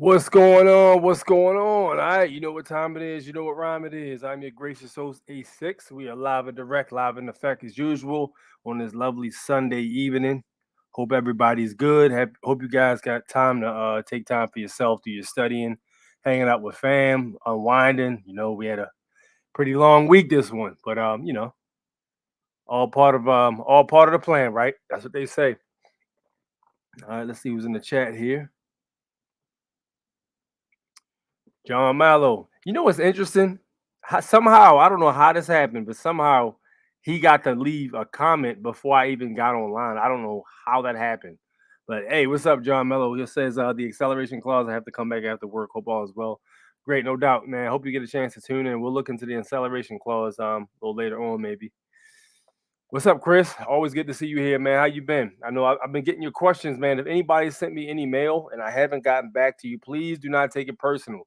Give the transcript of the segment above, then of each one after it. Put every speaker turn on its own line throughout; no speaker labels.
What's going on? What's going on? All right, you know what time it is. You know what rhyme it is. I'm your gracious host, A6. We are live and direct, live in effect as usual on this lovely Sunday evening. Hope everybody's good. Hope you guys got time to take time for yourself, do your studying, hanging out with fam, unwinding. You know, we had a pretty long week this one, but all part of the plan, right? That's what they say. All right, let's see who's in the chat here. John Mallow. You know what's interesting? Somehow, I don't know how this happened, but somehow he got to leave a comment before I even got online. I don't know how that happened. But hey, what's up, John Mello? He says the acceleration clause, I have to come back after work. Hope all is well. Great, no doubt, man. Hope you get a chance to tune in. We'll look into the acceleration clause a little later on, maybe. What's up, Chris? Always good to see you here, man. How you been? I know I've been getting your questions, man. If anybody sent me any mail and I haven't gotten back to you, please do not take it personal.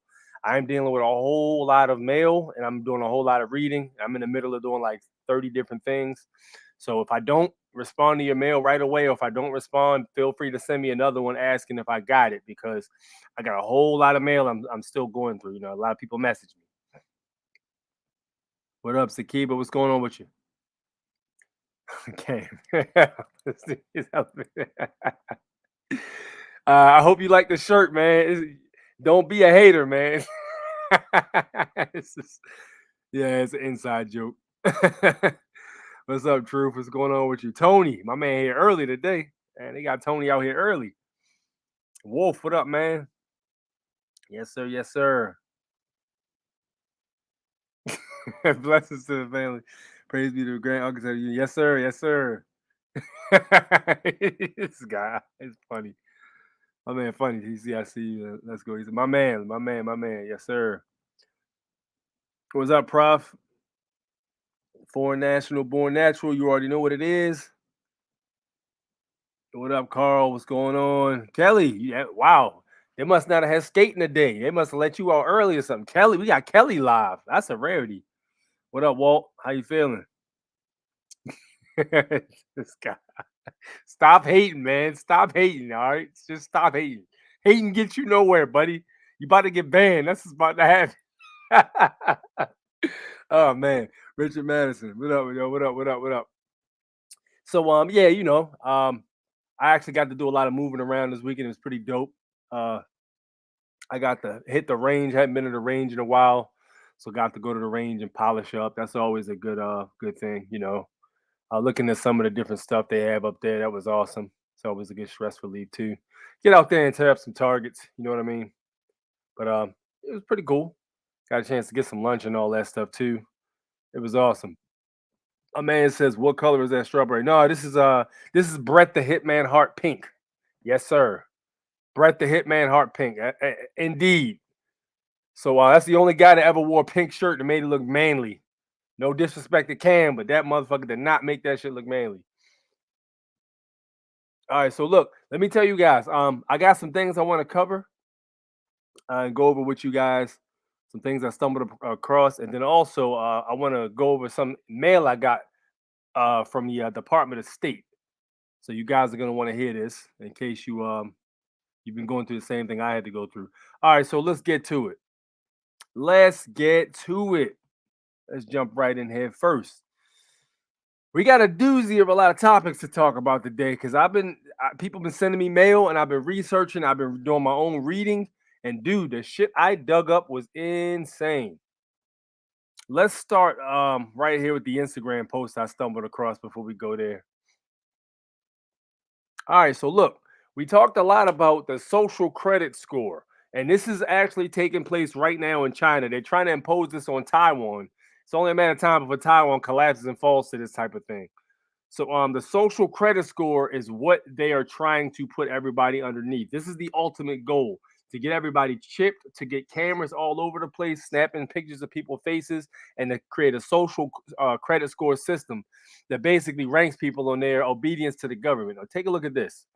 I'm dealing with a whole lot of mail and I'm doing a whole lot of reading. I'm in the middle of doing like 30 different things. So if I don't respond to your mail right away, or if I don't respond, feel free to send me another one asking if I got it, because I got a whole lot of mail I'm still going through. You know, a lot of people message me. What up, Sakiba? What's going on with you? Okay. I hope you like the shirt, man. Don't be a hater, man. Yeah, it's an inside joke. What's up, Truth? What's going on with you? Tony, my man here early today. Man, they got Tony out here early. Wolf, what up, man? Yes, sir. Yes, sir. Blessings to the family. Praise be to the grand uncles of you. Yes, sir. Yes, sir. This guy is funny. My man, funny. I see you. Let's go. He's my man, my man, my man. Yes, sir. What's up, Prof? Foreign national, born natural. You already know what it is. What up, Carl? What's going on? Kelly, yeah, wow. They must not have had skating today. They must have let you out early or something. Kelly, we got Kelly live. That's a rarity. What up, Walt? How you feeling? This guy. Stop hating, man. Stop hating, all right? Just stop hating. Hating gets you nowhere, buddy. You about to get banned. That's what's about to happen. Oh man, Richard Madison. What up, yo? What up? What up? What up? So yeah, I actually got to do a lot of moving around this weekend. It was pretty dope. I got to hit the range. Hadn't been to the range in a while, so got to go to the range and polish up. That's always a good thing, looking at some of the different stuff they have up there. That was awesome. It's always a good stress relief too. Get out there and tear up some targets. You know what I mean? But it was pretty cool. Got a chance to get some lunch and all that stuff too. It was awesome. A man says, "What color is that strawberry?" No, this is Brett the Hitman Heart Pink. Yes, sir. Brett the Hitman Heart Pink. Indeed. So that's the only guy that ever wore a pink shirt that made it look manly. No disrespect to Cam, but that motherfucker did not make that shit look manly. All right, so look, let me tell you guys. I got some things I want to cover and go over with you guys. Some things I stumbled across, and then also I want to go over some mail I got from the Department of State. So you guys are gonna want to hear this in case you've been going through the same thing I had to go through. All right, so let's get to it. Let's get to it. Let's jump right in here first. We got a doozy of a lot of topics to talk about today because people been sending me mail and I've been researching. I've been doing my own reading, and dude, the shit I dug up was insane. Let's start right here with the Instagram post I stumbled across before we go there. All right, so look, we talked a lot about the social credit score, and this is actually taking place right now in China. They're trying to impose this on Taiwan. It's only a matter of time before Taiwan collapses and falls to this type of thing. So the social credit score is what they are trying to put everybody underneath. This is the ultimate goal, to get everybody chipped, to get cameras all over the place, snapping pictures of people's faces, and to create a social credit score system that basically ranks people on their obedience to the government. Now, take a look at this.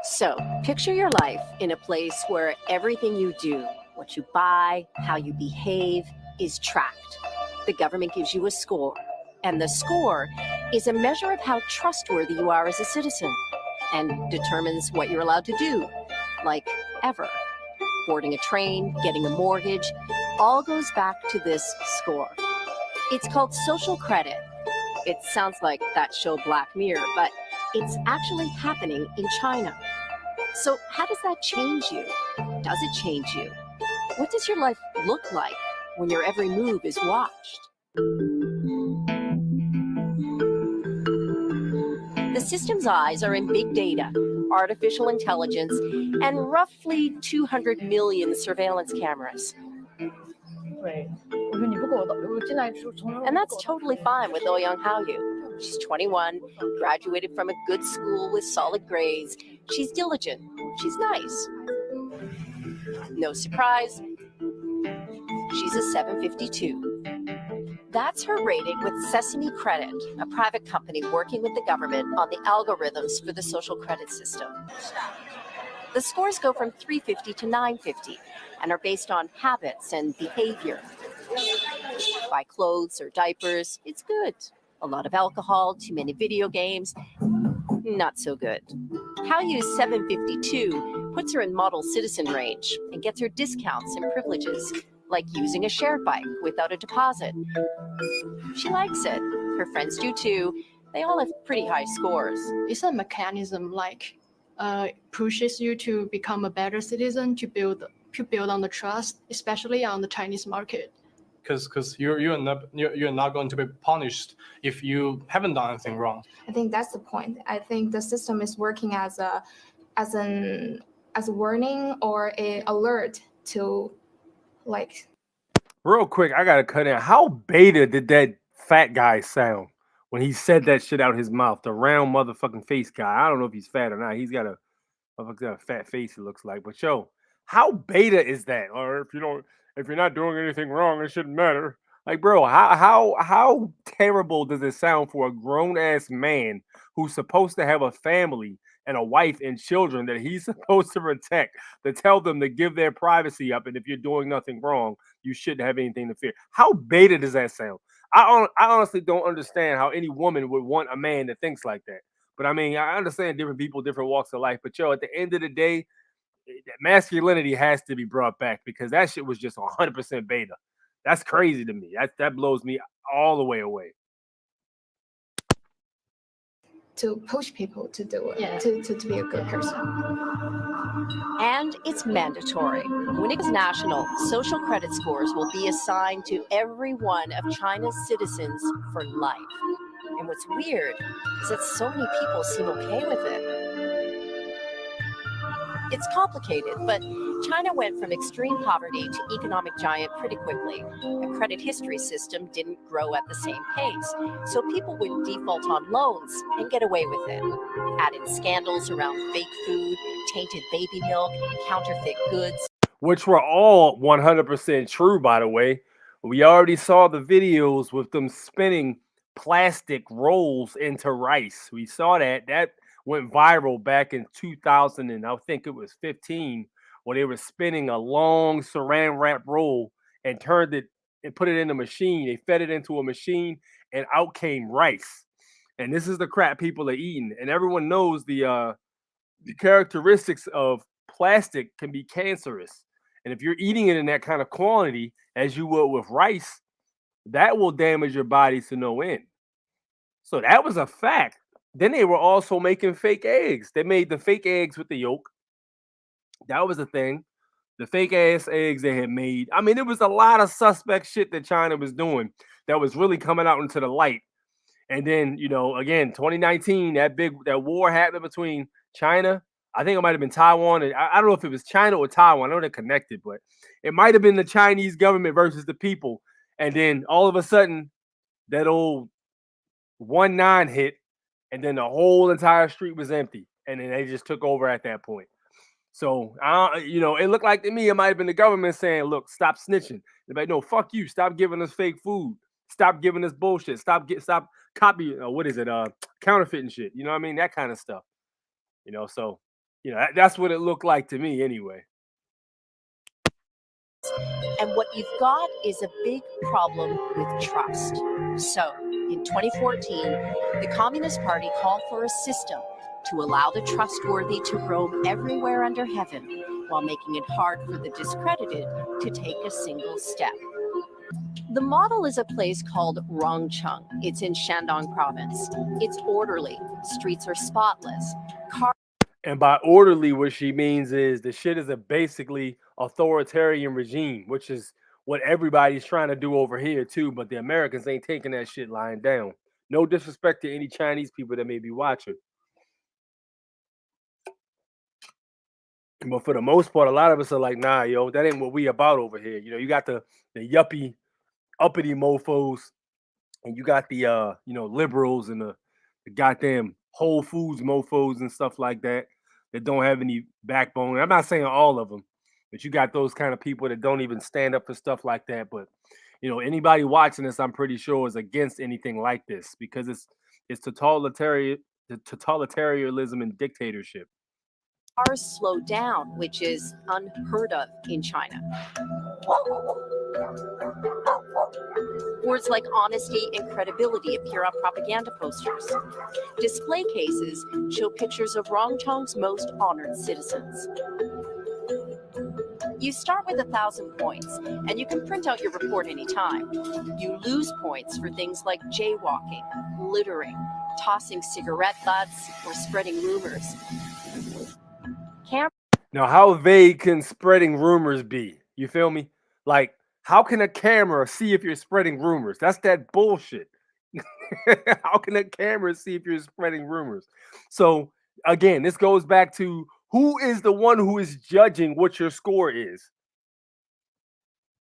So, picture your life in a place where everything you do, what you buy, how you behave, is tracked. The government gives you a score, and the score is a measure of how trustworthy you are as a citizen and determines what you're allowed to do, like ever. Boarding a train, getting a mortgage, all goes back to this score. It's called social credit. It sounds like that show Black Mirror, but it's actually happening in China. So how does that change you? Does it change you? What does your life look like when your every move is watched? The system's eyes are in big data, artificial intelligence, and roughly 200 million surveillance cameras. And that's totally fine with Ouyang Haoyu. She's 21, graduated from a good school with solid grades. She's diligent. She's nice. No surprise, she's a 752. That's her rating with Sesame Credit, a private company working with the government on the algorithms for the social credit system. The scores go from 350 to 950 and are based on habits and behavior. Buy clothes or diapers, it's good. A lot of alcohol, too many video games, not so good. Haoyu's 752 puts her in model citizen range and gets her discounts and privileges, like using a shared bike without a deposit. She likes it. Her friends do too. They all have pretty high scores.
It's a mechanism like pushes you to become a better citizen, to build on the trust, especially on the Chinese market.
Because you're not going to be punished if you haven't done anything wrong.
I think that's the point. I think the system is working as a warning or a alert to, like.
Real quick, I gotta cut in. How beta did that fat guy sound when he said that shit out his mouth? The round motherfucking face guy. I don't know if he's fat or not. He's got a fat face, it looks like. But yo, how beta is that? Or if you're not doing anything wrong, it shouldn't matter. Like, bro, how terrible does it sound for a grown ass man who's supposed to have a family and a wife and children that he's supposed to protect, to tell them to give their privacy up, and if you're doing nothing wrong, you shouldn't have anything to fear? How beta does that sound? I honestly don't understand how any woman would want a man that thinks like that. But I mean, I understand different people, different walks of life. But yo, at the end of the day, masculinity has to be brought back, because that shit was just 100% beta. That's crazy to me. That blows me all the way away.
To push people to do it, to be a good person.
And it's mandatory. When it is national, social credit scores will be assigned to every one of China's citizens for life. And what's weird is that so many people seem okay with it. It's complicated, but China went from extreme poverty to economic giant pretty quickly. A credit history system didn't grow at the same pace, so people would default on loans and get away with it. Add in scandals around fake food, tainted baby milk, counterfeit goods,
which were all 100% true, by the way. We already saw the videos with them spinning plastic rolls into rice. We saw that. That went viral back in 2000, and I think it was 15, where they were spinning a long saran wrap roll and turned it and put it in a machine. They fed it into a machine, and out came rice. And this is the crap people are eating. And everyone knows the characteristics of plastic can be cancerous. And if you're eating it in that kind of quantity, as you would with rice, that will damage your body to no end. So that was a fact. Then they were also making fake eggs. They made the fake eggs with the yolk. That was a thing. The fake ass eggs they had made. I mean, it was a lot of suspect shit that China was doing that was really coming out into the light. And then, again, 2019, that war happened between China. I think it might have been Taiwan. And I don't know if it was China or Taiwan. I know they're connected, but it might have been the Chinese government versus the people. And then all of a sudden, that old 1-9 hit, and then the whole entire street was empty. And then they just took over at that point. So, it looked like to me, it might have been the government saying, look, stop snitching. They're like, no, fuck you. Stop giving us fake food. Stop giving us bullshit. Stop copying, counterfeiting shit. You know what I mean? That kind of stuff. So, that's what it looked like to me anyway.
And what you've got is a big problem with trust. So, in 2014, the Communist Party called for a system to allow the trustworthy to roam everywhere under heaven, while making it hard for the discredited to take a single step. The model is a place called Rongcheng. It's in Shandong province. It's orderly. Streets are spotless.
And by orderly, what she means is the shit is a basically authoritarian regime, which is what everybody's trying to do over here too. But the Americans ain't taking that shit lying down. No disrespect to any Chinese people that may be watching. But for the most part, a lot of us are like, nah, yo, that ain't what we about over here. You got the yuppie, uppity mofos, and you got the liberals and the goddamn Whole Foods mofos and stuff like that don't have any backbone. I'm not saying all of them, but you got those kind of people that don't even stand up for stuff like that. But anybody watching this, I'm pretty sure is against anything like this, because it's totalitarianism and dictatorship.
Cars slow down, which is unheard of in China. Words like honesty and credibility appear on propaganda posters. Display cases show pictures of Rongcheng's most honored citizens. You start with 1,000 points, and you can print out your report anytime. You lose points for things like jaywalking, littering, tossing cigarette butts, or spreading rumors.
Now, how vague can spreading rumors be? You feel me? Like, how can a camera see if you're spreading rumors? That's that bullshit. How can a camera see if you're spreading rumors? So, again, this goes back to who is the one who is judging what your score is?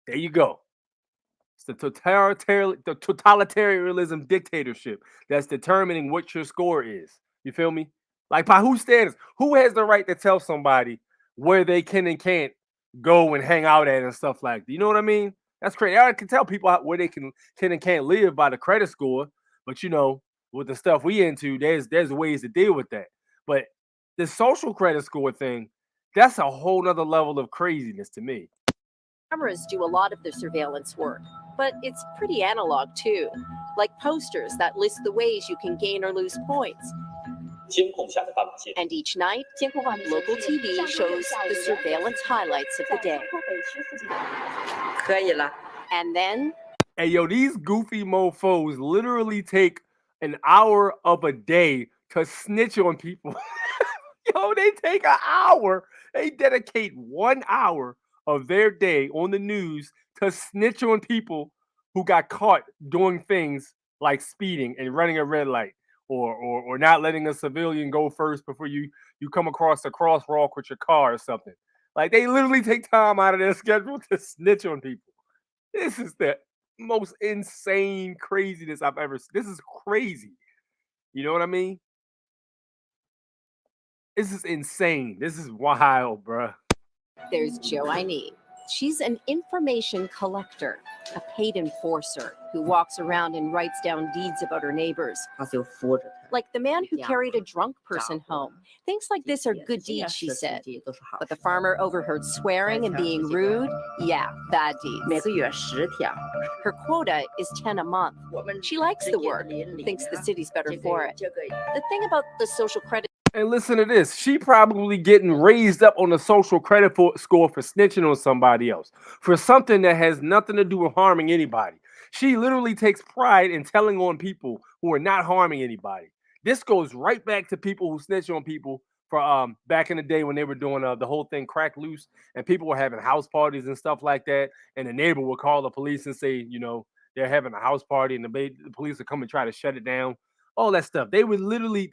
There you go. It's the totalitarianism dictatorship that's determining what your score is. You feel me? Like, by whose standards? Who has the right to tell somebody where they can and can't go and hang out at and stuff like that? You know what I mean? That's crazy. I can tell people where they can and can't live by the credit score, but you know, with the stuff we into, there's ways to deal with that. But the social credit score thing, that's a whole nother level of craziness to me.
Cameras do a lot of the surveillance work, but it's pretty analog too, like posters that list the ways you can gain or lose points. And each night, local TV shows the surveillance highlights of the day. And then,
hey yo, these goofy mofos literally take an hour of a day to snitch on people. Yo, they take an hour. They dedicate 1 hour of their day on the news to snitch on people who got caught doing things like speeding and running a red light, or not letting a civilian go first before you come across a crosswalk with your car or something. Like, they literally take time out of their schedule to snitch on people. This is the most insane craziness I've ever seen. This is crazy. You know what I mean? This is insane. This is wild, bruh.
there's Joanne. She's an information collector, a paid enforcer who walks around and writes down deeds about her neighbors. Like the man who carried a drunk person home. Things like this are good deeds, she said. But the farmer overheard swearing and being rude. Yeah, bad deeds. Her quota is 10 a month. She likes the work, thinks the city's better for it. The thing about the social credit.
And listen to this. She probably getting raised up on the social credit score for snitching on somebody else for something that has nothing to do with harming anybody. She literally takes pride in telling on people who are not harming anybody. This goes right back to people who snitch on people for back in the day when they were doing the whole thing crack loose and people were having house parties and stuff like that. And the neighbor would call the police and say, you know, they're having a house party and the police would come and try to shut it down. All that stuff. They're literally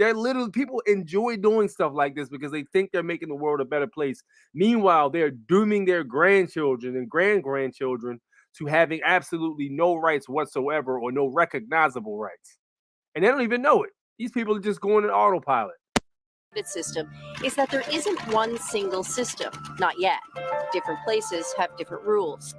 people enjoy doing stuff like this because they think they're making the world a better place. Meanwhile, they're dooming their grandchildren and grandchildren to having absolutely no rights whatsoever or no recognizable rights. And they don't even know it. These people are just going in autopilot.
System is that there isn't one single system. Not yet. Different places have different rules.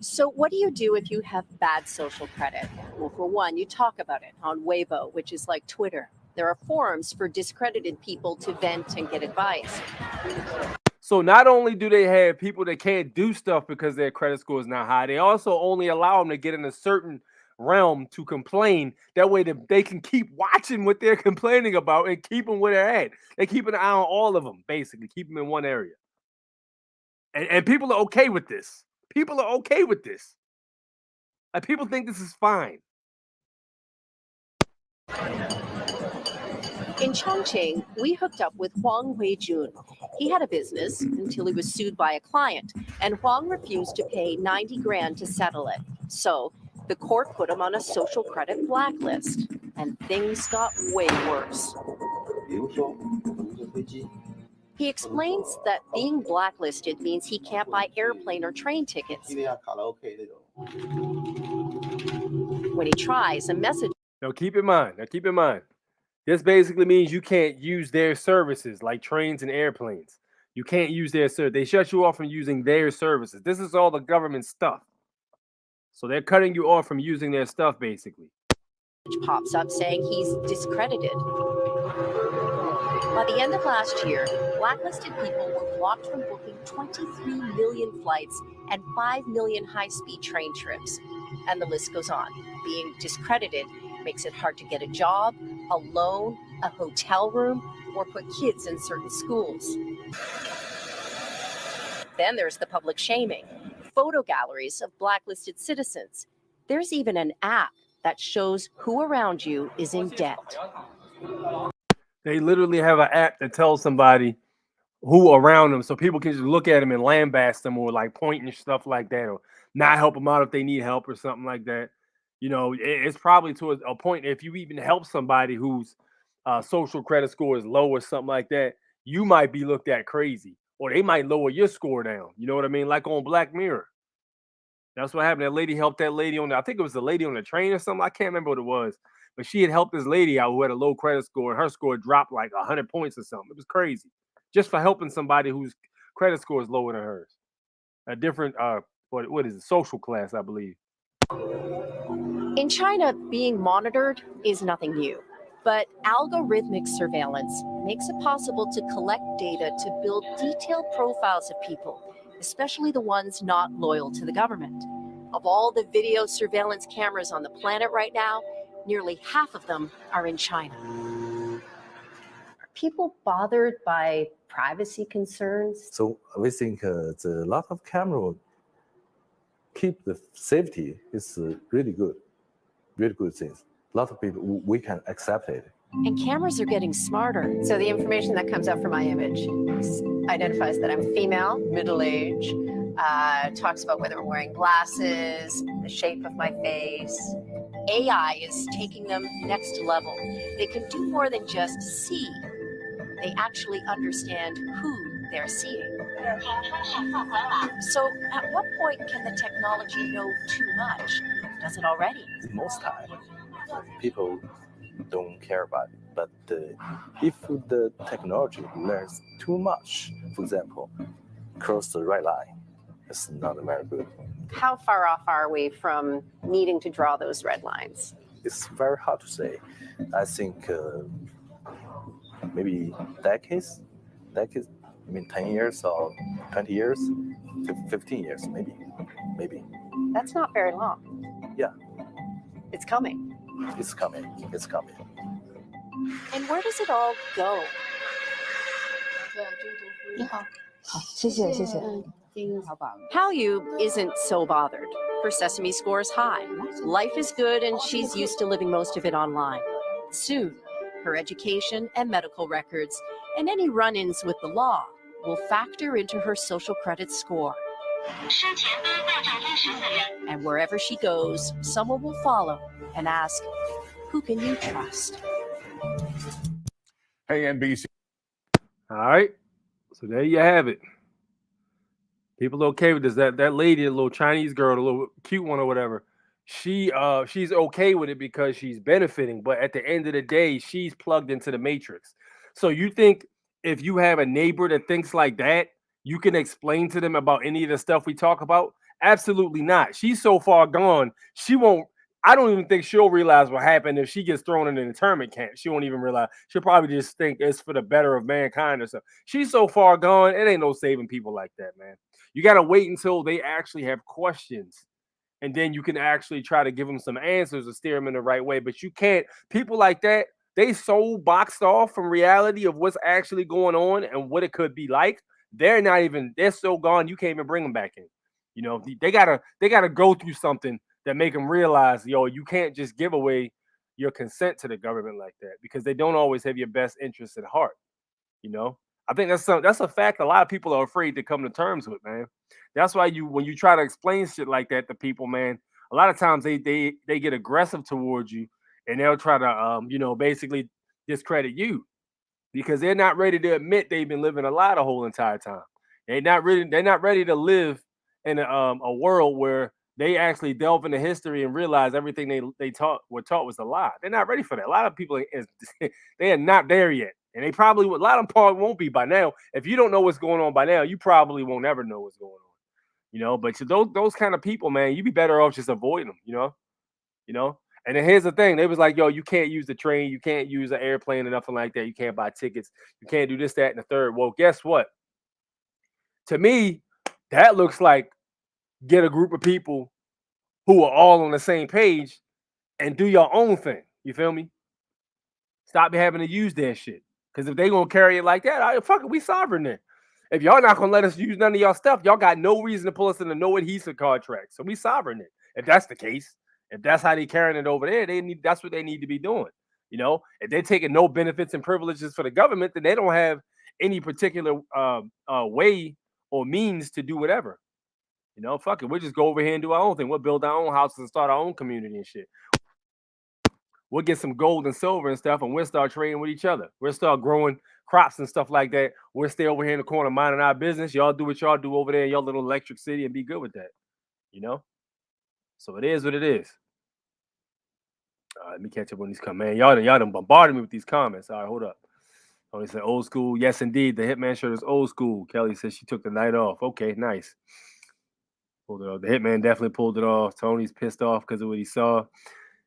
So what do you do if you have bad social credit? Well, for one, you talk about it on Weibo, which is like Twitter. There are forums for discredited people to vent and get advice.
So not only do they have people that can't do stuff because their credit score is not high, they also only allow them to get in a certain realm to complain. That way they can keep watching what they're complaining about and keep them where they're at. They keep an eye on all of them, basically. Keep them in one area. And people are okay with this. People are okay with this. Like, people think this is fine.
In Chongqing, we hooked up with Huang Huijun. He had a business until he was sued by a client, and Huang refused to pay 90 grand to settle it. So the court put him on a social credit blacklist, and things got way worse. He explains that being blacklisted means he can't buy airplane or train tickets. When he tries, a message.
Now keep in mind, this basically means you can't use their services like trains and airplanes. You can't use their service. They shut you off from using their services. This is all the government stuff. So they're cutting you off from using their stuff, basically.
Pops up saying he's discredited. By the end of last year, blacklisted people were blocked from booking 23 million flights and 5 million high-speed train trips. And the list goes on. Being discredited makes it hard to get a job, a loan, a hotel room, or put kids in certain schools. Then there's the public shaming, photo galleries of blacklisted citizens. There's even an app that shows who around you is in debt.
They literally have an app that tells somebody who around them, so people can just look at them and lambast them, or like point and stuff like that, or not help them out if they need help or something like that. You know, it's probably to a point, if you even help somebody whose social credit score is low or something like that, you might be looked at crazy, or they might lower your score down. You know what I mean? Like on Black Mirror. That's what happened. That lady helped that lady on I think it was the lady on the train or something. I can't remember what it was. But she had helped this lady out who had a low credit score, and her score dropped like 100 points or something. It was crazy. Just for helping somebody whose credit score is lower than hers. A different what is it? Social class, I believe.
In China, being monitored is nothing new. But algorithmic surveillance makes it possible to collect data to build detailed profiles of people, especially the ones not loyal to the government. Of all the video surveillance cameras on the planet right now, nearly half of them are in China. Are people bothered by privacy concerns?
So we think the lot of camera keep the safety is really good things. A lot of people, we can accept it.
And cameras are getting smarter.
So the information that comes up from my image identifies that I'm female, middle-aged, talks about whether I'm wearing glasses, the shape of my face.
AI is taking them next level. They can do more than just see. They actually understand who they're seeing. So at what point can the technology know too much? Does it already?
Most time, people don't care about it. But if the technology learns too much, for example, cross the right line, it's not very good.
How far off are we from needing to draw those red lines?
It's very hard to say. I think maybe decades, I mean 10 years or 20 years, 15 years, maybe.
That's not very long.
Yeah.
It's coming.
It's coming.
And where does it all go?
你好，好，谢谢，谢谢。
Hao-Yu isn't so bothered. Her Sesame score is high. Life is good, and she's used to living most of it online. Soon, her education and medical records and any run-ins with the law will factor into her social credit score. And wherever she goes, someone will follow and ask, who can you trust?
Hey, NBC.
All right. So there you have it. People okay with this. That lady, the little Chinese girl, the little cute one or whatever, she's okay with it because she's benefiting. But at the end of the day, she's plugged into the matrix. So you think if you have a neighbor that thinks like that, you can explain to them about any of the stuff we talk about? Absolutely not. She's so far gone, she won't. I don't even think she'll realize what happened if she gets thrown in an internment camp. She won't even realize. She'll probably just think it's for the better of mankind or something. She's so far gone, it ain't no saving people like that, man. You got to wait until they actually have questions, and then you can actually try to give them some answers or steer them in the right way. But you can't. People like that, they so boxed off from reality of what's actually going on and what it could be like. They're so gone, you can't even bring them back in. You know, they gotta go through something that make them realize, yo, you can't just give away your consent to the government like that, because they don't always have your best interests at heart. You know, I think that's a fact a lot of people are afraid to come to terms with, man. That's why when you try to explain shit like that to people, man, a lot of times they get aggressive towards you, and they'll try to basically discredit you, because they're not ready to admit they've been living a lie the whole entire time. They're not ready to live in a world where they actually delve into history and realize everything they were taught was a lie. They're not ready for that. A lot of people they are not there yet, and they probably a lot of them probably won't be by now. If you don't know what's going on by now, you probably won't ever know what's going on. You know, but to those kind of people, man, you'd be better off just avoiding them. You know. And then here's the thing: they was like, "Yo, you can't use the train, you can't use an airplane, or nothing like that. You can't buy tickets, you can't do this, that, and the third." Well, guess what? To me, that looks like get a group of people who are all on the same page and do your own thing. You feel me? Stop having to use that shit. Because if they gonna carry it like that, fuck it, we sovereign then. If y'all not gonna let us use none of y'all stuff, y'all got no reason to pull us into no adhesive contract. So we sovereign it. If that's the case, if that's how they carrying it over there, that's what they need to be doing. You know, if they're taking no benefits and privileges for the government, then they don't have any particular way or means to do whatever. You know, fuck it. We'll just go over here and do our own thing. We'll build our own houses and start our own community and shit. We'll get some gold and silver and stuff, and we'll start trading with each other. We'll start growing crops and stuff like that. We'll stay over here in the corner minding our business. Y'all do what y'all do over there in your little electric city and be good with that. You know? So it is what it is. Let me catch up on these comments. Man, y'all done bombarded me with these comments. All right, hold up. Tony said old school. Yes, indeed. The Hitman shirt is old school. Kelly says she took the night off. Okay, nice. Pulled it off. The Hitman definitely pulled it off. Tony's pissed off because of what he saw.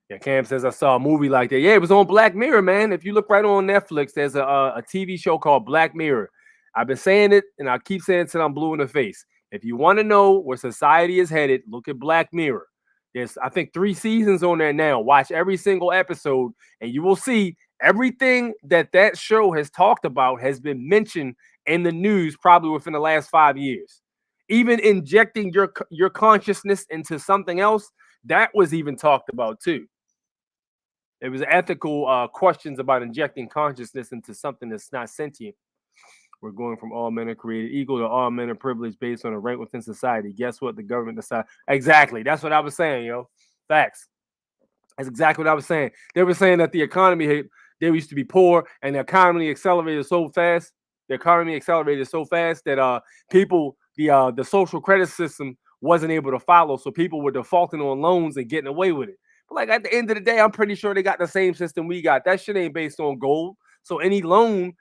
Yeah, Cam says I saw a movie like that. Yeah, it was on Black Mirror, man. If you look right on Netflix, there's a TV show called Black Mirror. I've been saying it, and I keep saying it till I'm blue in the face. If you want to know where society is headed, look at Black Mirror. There's, I think, 3 seasons on there now. Watch every single episode, and you will see everything that show has talked about has been mentioned in the news probably within the last 5 years. Even injecting your consciousness into something else, that was even talked about too. It was ethical questions about injecting consciousness into something that's not sentient. We're going from all men are created equal to all men are privileged based on a rank within society. Guess what? The government decided. Exactly. That's what I was saying, yo. Facts. That's exactly what I was saying. They were saying that the economy, they used to be poor, and the economy accelerated so fast. The economy accelerated so fast that people, the social credit system wasn't able to follow. So people were defaulting on loans and getting away with it. But like at the end of the day, I'm pretty sure they got the same system we got. That shit ain't based on gold. So any loan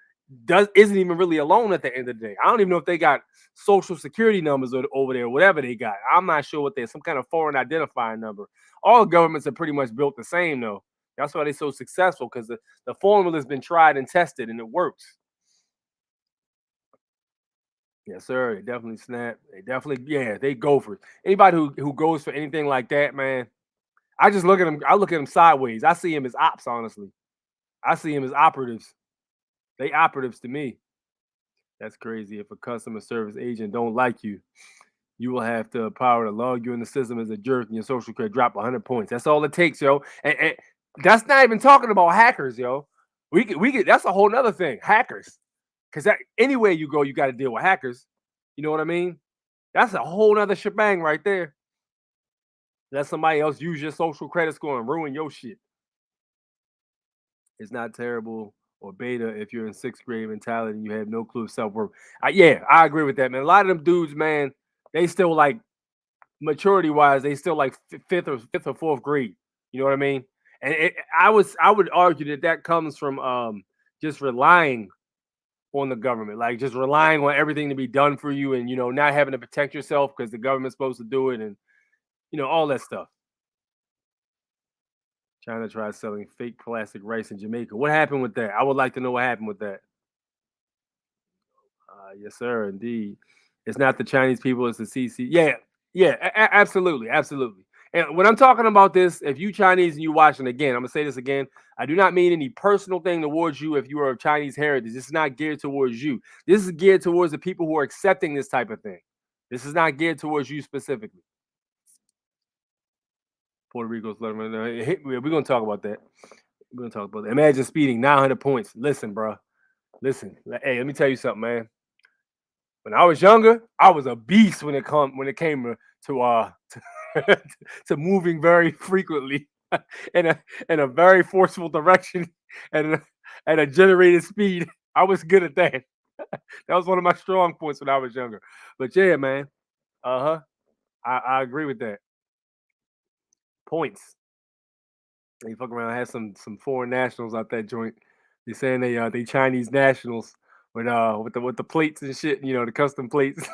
isn't even really a loan at the end of the day. I don't even know if they got social security numbers over there, whatever they got. I'm not sure what they're, some kind of foreign identifying number. All governments are pretty much built the same though. That's why they're so successful, because the formula has been tried and tested and it works. Yes, sir. They definitely snap. They definitely, yeah, they go for it. Anybody who goes for anything like that, man, I just look at them. I look at them sideways. I see them as ops, honestly. I see them as operatives. They operatives to me. That's crazy. If a customer service agent don't like you, you will have the power to log you in the system as a jerk and your social credit drop 100 points. That's all it takes, yo. And that's not even talking about hackers, yo. We could. That's a whole nother thing. Hackers. Because anywhere you go, you got to deal with hackers. You know what I mean? That's a whole nother shebang right there. Let somebody else use your social credit score and ruin your shit. It's not terrible or beta if you're in 6th grade mentality and you have no clue of self-worth. Yeah, I agree with that, man. A lot of them dudes, man, they still like maturity-wise, they still like 5th or 4th grade. You know what I mean? And I would argue that comes from just relying on the government, like just relying on everything to be done for you, and not having to protect yourself because the government's supposed to do it, and all that stuff. China tried selling fake plastic rice in Jamaica. What happened with that? I would like to know what happened with that. Yes, sir, indeed. It's not the Chinese people, it's the CC. Yeah, absolutely. And when I'm talking about this, if you Chinese and you watching, again, I'm going to say this again. I do not mean any personal thing towards you if you are of Chinese heritage. This is not geared towards you. This is geared towards the people who are accepting this type of thing. This is not geared towards you specifically. Puerto Rico's we're going to talk about that. We're going to talk about that. Imagine speeding 900 points. Listen, bro. Listen. Hey, let me tell you something, man. When I was younger, I was a beast when it came to to moving very frequently in a very forceful direction and a generated speed. I was good at that. That was one of my strong points when I was younger. But yeah, man. I agree with that. Points. They fuck around, had some foreign nationals out that joint. They're saying they Chinese nationals with the plates and shit, the custom plates.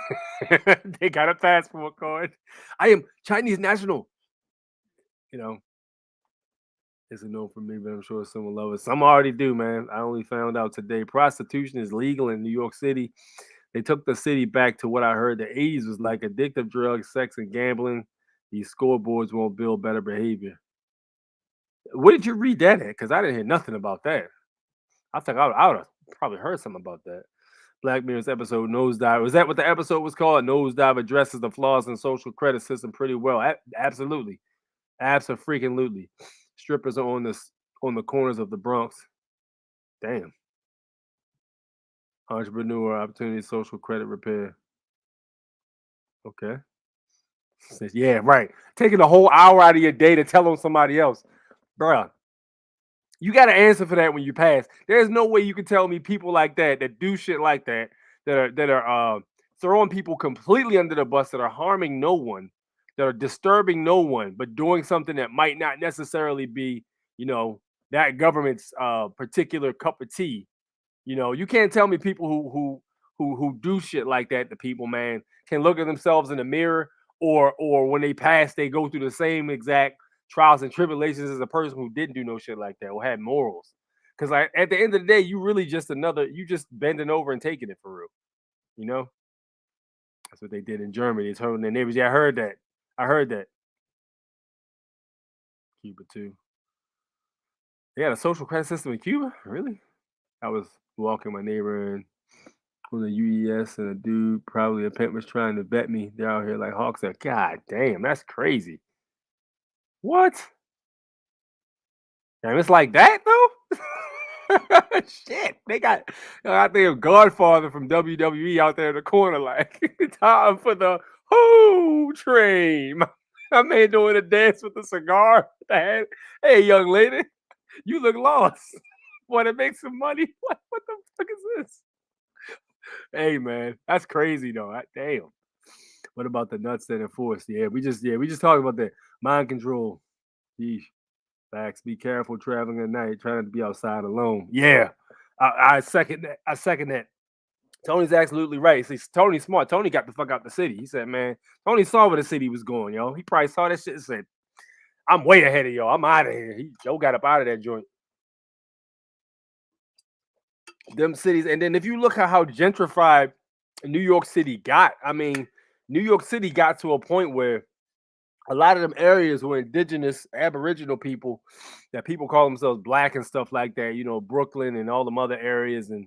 They got a passport card. I am Chinese national. It's a no for me, but I'm sure some will love it. Some already do, man. I only found out today. Prostitution is legal in New York City. They took the city back to what I heard the 80s was like: addictive drugs, sex, and gambling. These scoreboards won't build better behavior. Where did you read that at? Because I didn't hear nothing about that. I think I would have probably heard something about that. Black Mirror's episode Nosedive. Was that what the episode was called? Nosedive addresses the flaws in social credit system pretty well. Absolutely. Absolutely. Strippers are on the corners of the Bronx. Damn. Entrepreneur opportunity, social credit repair. Okay. Says, yeah, right. Taking a whole hour out of your day to tell on somebody else. Bruh. You got to answer for that when you pass. There's no way you can tell me people like that do shit like that are throwing people completely under the bus, that are harming no one, that are disturbing no one, but doing something that might not necessarily be, that government's particular cup of tea. You can't tell me people who do shit like that to people, man, can look at themselves in the mirror, or when they pass, they go through the same exact trials and tribulations as a person who didn't do no shit like that or had morals. Because like at the end of the day, you just bending over and taking it for real. That's what they did in Germany. It's hurting their neighbors. Yeah, I heard that. Cuba too. They had a social credit system in Cuba? Really? I was walking my neighbor and with a UES, and a dude, probably a pimp, was trying to bet me. They're out here like hawks. God damn, that's crazy. What? Damn, it's like that though? Shit, they got out there Godfather from WWE out there in the corner, like time for the whoo train. My man doing a dance with a cigar. Hey, young lady, you look lost. Want to make some money? What the fuck is this? Hey man, that's crazy though. Damn. What about the nuts that enforce? We just talked about that. Mind control. Yeesh. Facts. Be careful traveling at night, trying to be outside alone. Yeah. I second that. Tony's absolutely right. See, Tony's smart. Tony got the fuck out the city. He said, man, Tony saw where the city was going, yo. He probably saw that shit and said, I'm way ahead of y'all. I'm out of here. Joe got up out of that joint. Them cities. And then if you look at how gentrified New York City got, I mean, New York City got to a point where a lot of them areas were indigenous, aboriginal people, that people call themselves black and stuff like that, Brooklyn and all them other areas, and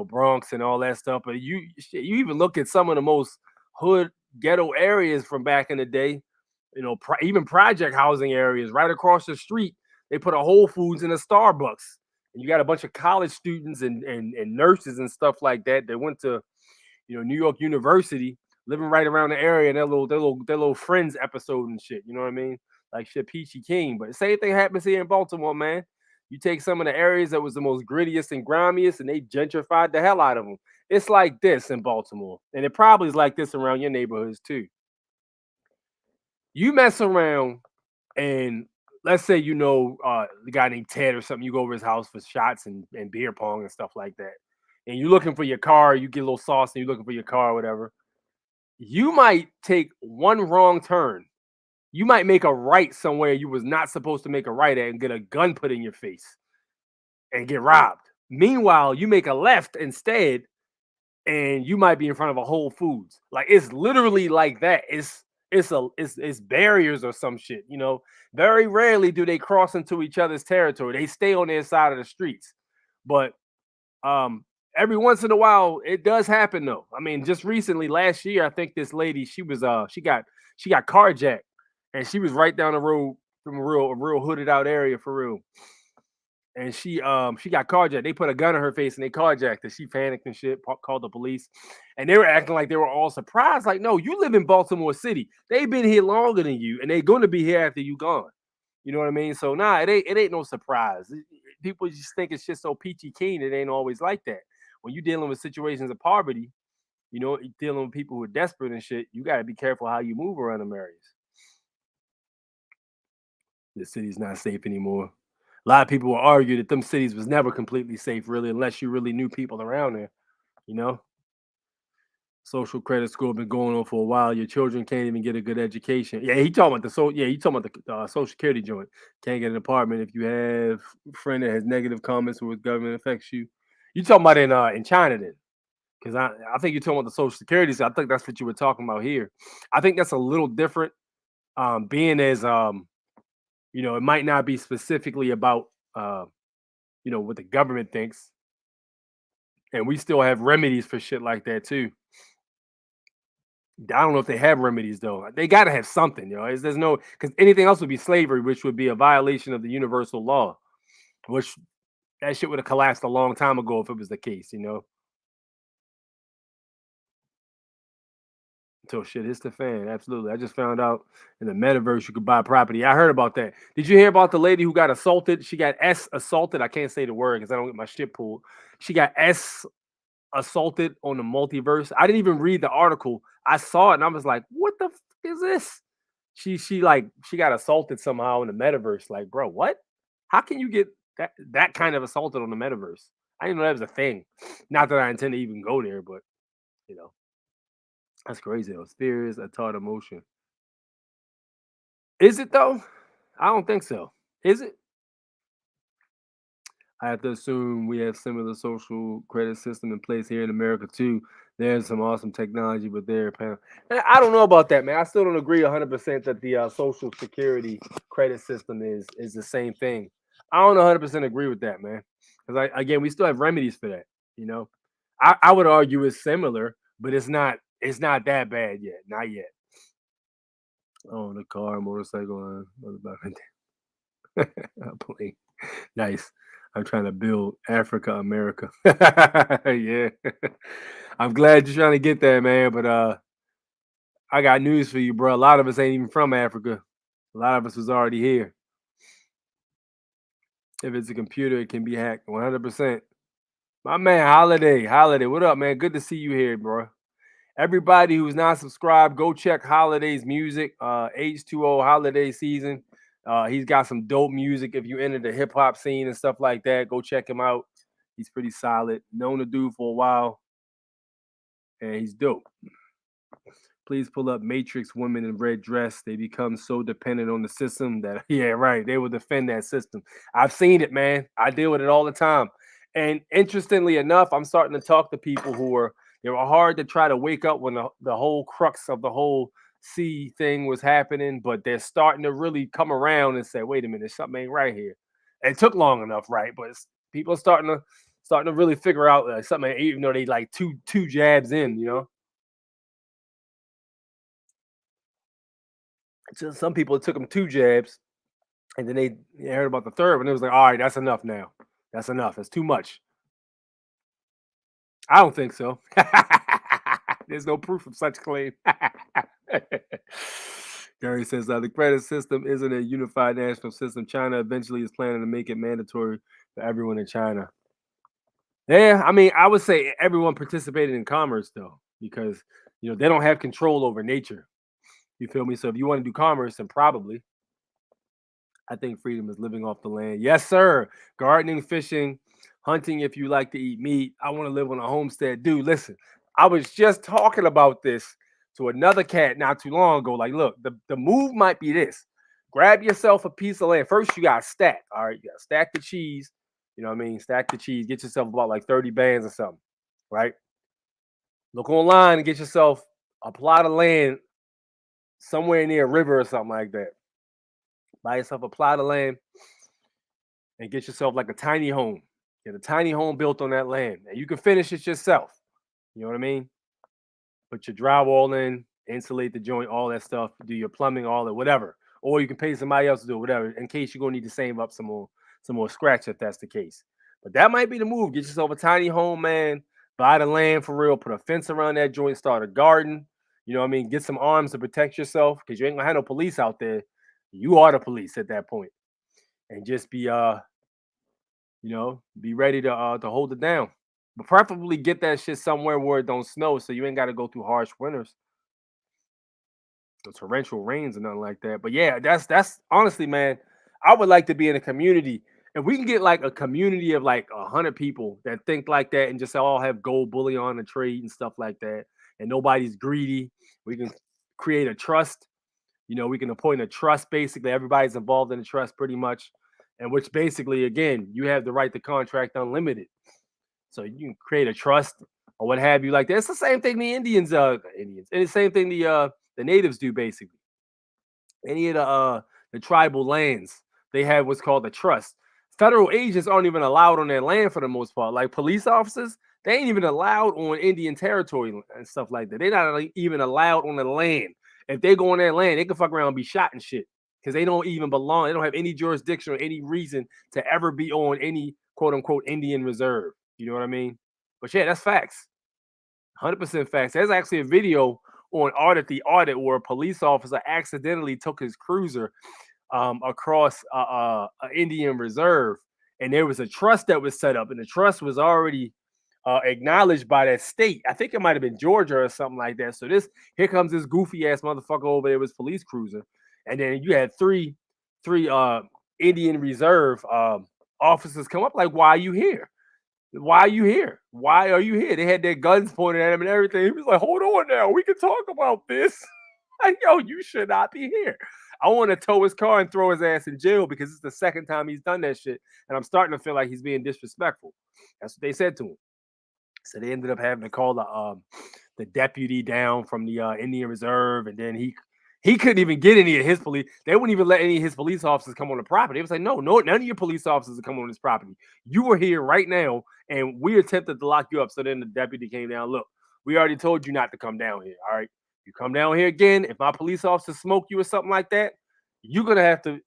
Bronx and all that stuff. But you even look at some of the most hood ghetto areas from back in the day, even project housing areas right across the street. They put a Whole Foods and a Starbucks, and you got a bunch of college students and nurses and stuff like that went to New York University, living right around the area, and their little Friends episode and shit. You know what I mean? Like shit, Peachy King. But the same thing happens here in Baltimore, man. You take some of the areas that was the most grittiest and grimiest, and they gentrified the hell out of them. It's like this in Baltimore, and it probably is like this around your neighborhoods too. You mess around, and let's say the guy named Ted or something. You go over his house for shots and beer pong and stuff like that, and you're looking for your car. You get a little sauce, and you're looking for your car or whatever. You might take one wrong turn. You might make a right somewhere you was not supposed to make a right at and get a gun put in your face and get robbed. Meanwhile, you make a left instead, and you might be in front of a Whole Foods. Like, it's literally like that. It's barriers or some shit. Very rarely do they cross into each other's territory. They stay on their side of the streets. But every once in a while, it does happen though. I mean, just recently, last year, I think this lady, she got carjacked, and she was right down the road from a real hooded out area for real. And she got carjacked. They put a gun in her face and they carjacked her. She panicked and shit, called the police, and they were acting like they were all surprised. Like, no, you live in Baltimore City. They've been here longer than you, and they're going to be here after you gone. You know what I mean? So nah, it ain't no surprise. People just think it's just so peachy keen. It ain't always like that. When you're dealing with situations of poverty, dealing with people who are desperate and shit, you got to be careful how you move around them areas. The city's not safe anymore. A lot of people will argue that them cities was never completely safe, really, unless you really knew people around there. Social credit score been going on for a while. Your children can't even get a good education. Yeah, he talking about the Social Security joint. Can't get an apartment if you have a friend that has negative comments or government affects you. You talking about in China then? Because I think you're talking about the Social Security. So I think that's what you were talking about here. I think that's a little different. Being as it might not be specifically about what the government thinks. And we still have remedies for shit like that too. I don't know if they have remedies though. They got to have something, There's no, because anything else would be slavery, which would be a violation of the universal law, which that shit would have collapsed a long time ago if it was the case, Until shit hits the fan. Absolutely. I just found out in the metaverse you could buy property. I heard about that. Did you hear about the lady who got assaulted? She got assaulted. I can't say the word because I don't get my shit pulled. She got assaulted on the multiverse. I didn't even read the article. I saw it and I was like, what the fuck is this? She got assaulted somehow in the metaverse. Like, bro, what? How can you get that kind of assaulted on the metaverse? I didn't know that was a thing. Not that I intend to even go there, but that's crazy though. Fear is a taught emotion. Is it though? I don't think so. Is it? I have to assume we have similar social credit system in place here in America too. There's some awesome technology, but I don't know about that, man. I still don't agree 100% that the social security credit system is the same thing. I don't 100% agree with that, man. Because again, we still have remedies for that. I would argue it's similar, but it's not that bad yet. Not yet. Oh, the car, motorcycle, plane. Nice. I'm trying to build Africa, America. Yeah. I'm glad you're trying to get there, man. But I got news for you, bro. A lot of us ain't even from Africa. A lot of us was already here. If it's a computer, it can be hacked 100%. My man, Holiday, what up, man? Good to see you here, bro. Everybody who's not subscribed, go check Holiday's music. H2O Holiday Season. He's got some dope music. If you enter the hip hop scene and stuff like that, go check him out. He's pretty solid. Known the dude for a while, and he's dope. Please pull up Matrix Women in Red Dress. They become so dependent on the system that, yeah, right. They will defend that system. I've seen it, man. I deal with it all the time. And interestingly enough, I'm starting to talk to people who were hard to try to wake up when the whole crux of the whole C thing was happening, but they're starting to really come around and say, wait a minute, something ain't right here. It took long enough, right? But people are starting to really figure out something, even though they like two jabs in. So some people, it took them 2 jabs, and then they heard about the third one. It was like, all right, that's enough now. That's enough. That's too much. I don't think so. There's no proof of such claim. Gary says the credit system isn't a unified national system. China eventually is planning to make it mandatory for everyone in China. Yeah, I mean, I would say everyone participated in commerce though, because they don't have control over nature. You feel me? So if you want to do commerce, then probably. I think freedom is living off the land. Yes, sir. Gardening, fishing, hunting if you like to eat meat. I want to live on a homestead. Dude, listen, I was just talking about this to another cat not too long ago. Like, look, the move might be this. Grab yourself a piece of land. First, you got to stack. All right, you got to stack the cheese. You know what I mean? Stack the cheese. Get yourself about like 30 bands or something, right? Look online and get yourself a plot of land somewhere near a river or something like that. Buy yourself a plot of land and get yourself like a tiny home. Get a tiny home built on that land. And you can finish it yourself. You know what I mean? Put your drywall in, insulate the joint, all that stuff, do your plumbing, all that, whatever. Or you can pay somebody else to do it, whatever, in case you're gonna need to save up some more scratch if that's the case. But that might be the move. Get yourself a tiny home, man. Buy the land for real, put a fence around that joint, start a garden. You know what I mean? Get some arms to protect yourself because you ain't gonna have no police out there. You are the police at that point. And just be be ready to hold it down. But preferably get that shit somewhere where it don't snow so you ain't gotta go through harsh winters. The torrential rains and nothing like that. But yeah, that's honestly, man, I would like to be in a community. If we can get like a community of like 100 people that think like that and just all have gold bullion and trade and stuff like that, and nobody's greedy, we can create a trust. We can appoint a trust. Basically, everybody's involved in the trust pretty much, and which basically, again, you have the right to contract unlimited. So you can create a trust or what have you like that. It's the same thing the Indians, and the same thing the natives do basically. Any of the tribal lands, they have what's called a trust. Federal agents aren't even allowed on their land for the most part. Like police officers, They ain't even allowed on Indian territory and stuff like that. They're not even allowed on the land. If they go on their land, they can fuck around and be shot and shit because they don't even belong. They don't have any jurisdiction or any reason to ever be on any quote unquote Indian reserve. You know what I mean? But yeah, that's facts. 100% facts. There's actually a video on Audit the Audit where a police officer accidentally took his cruiser across an Indian reserve, and there was a trust that was set up, and the trust was already acknowledged by that state. I think it might have been Georgia or something like that. So here comes this goofy ass motherfucker over there with his police cruiser, and then you had three Indian reserve officers come up like, "Why are you here? Why are you here? Why are you here?" They had their guns pointed at him and everything. He was like, "Hold on now, we can talk about this." Like, yo, you should not be here. I want to tow his car and throw his ass in jail because it's the second time he's done that shit. And I'm starting to feel like he's being disrespectful. That's what they said to him. So they ended up having to call the deputy down from the Indian Reserve. And then he couldn't even get any of his police. They wouldn't even let any of his police officers come on the property. It was like, no, none of your police officers are coming on this property. You are here right now, and we attempted to lock you up. So then the deputy came down. Look, we already told you not to come down here. All right. You come down here again, if my police officers smoke you or something like that, you're going to have to,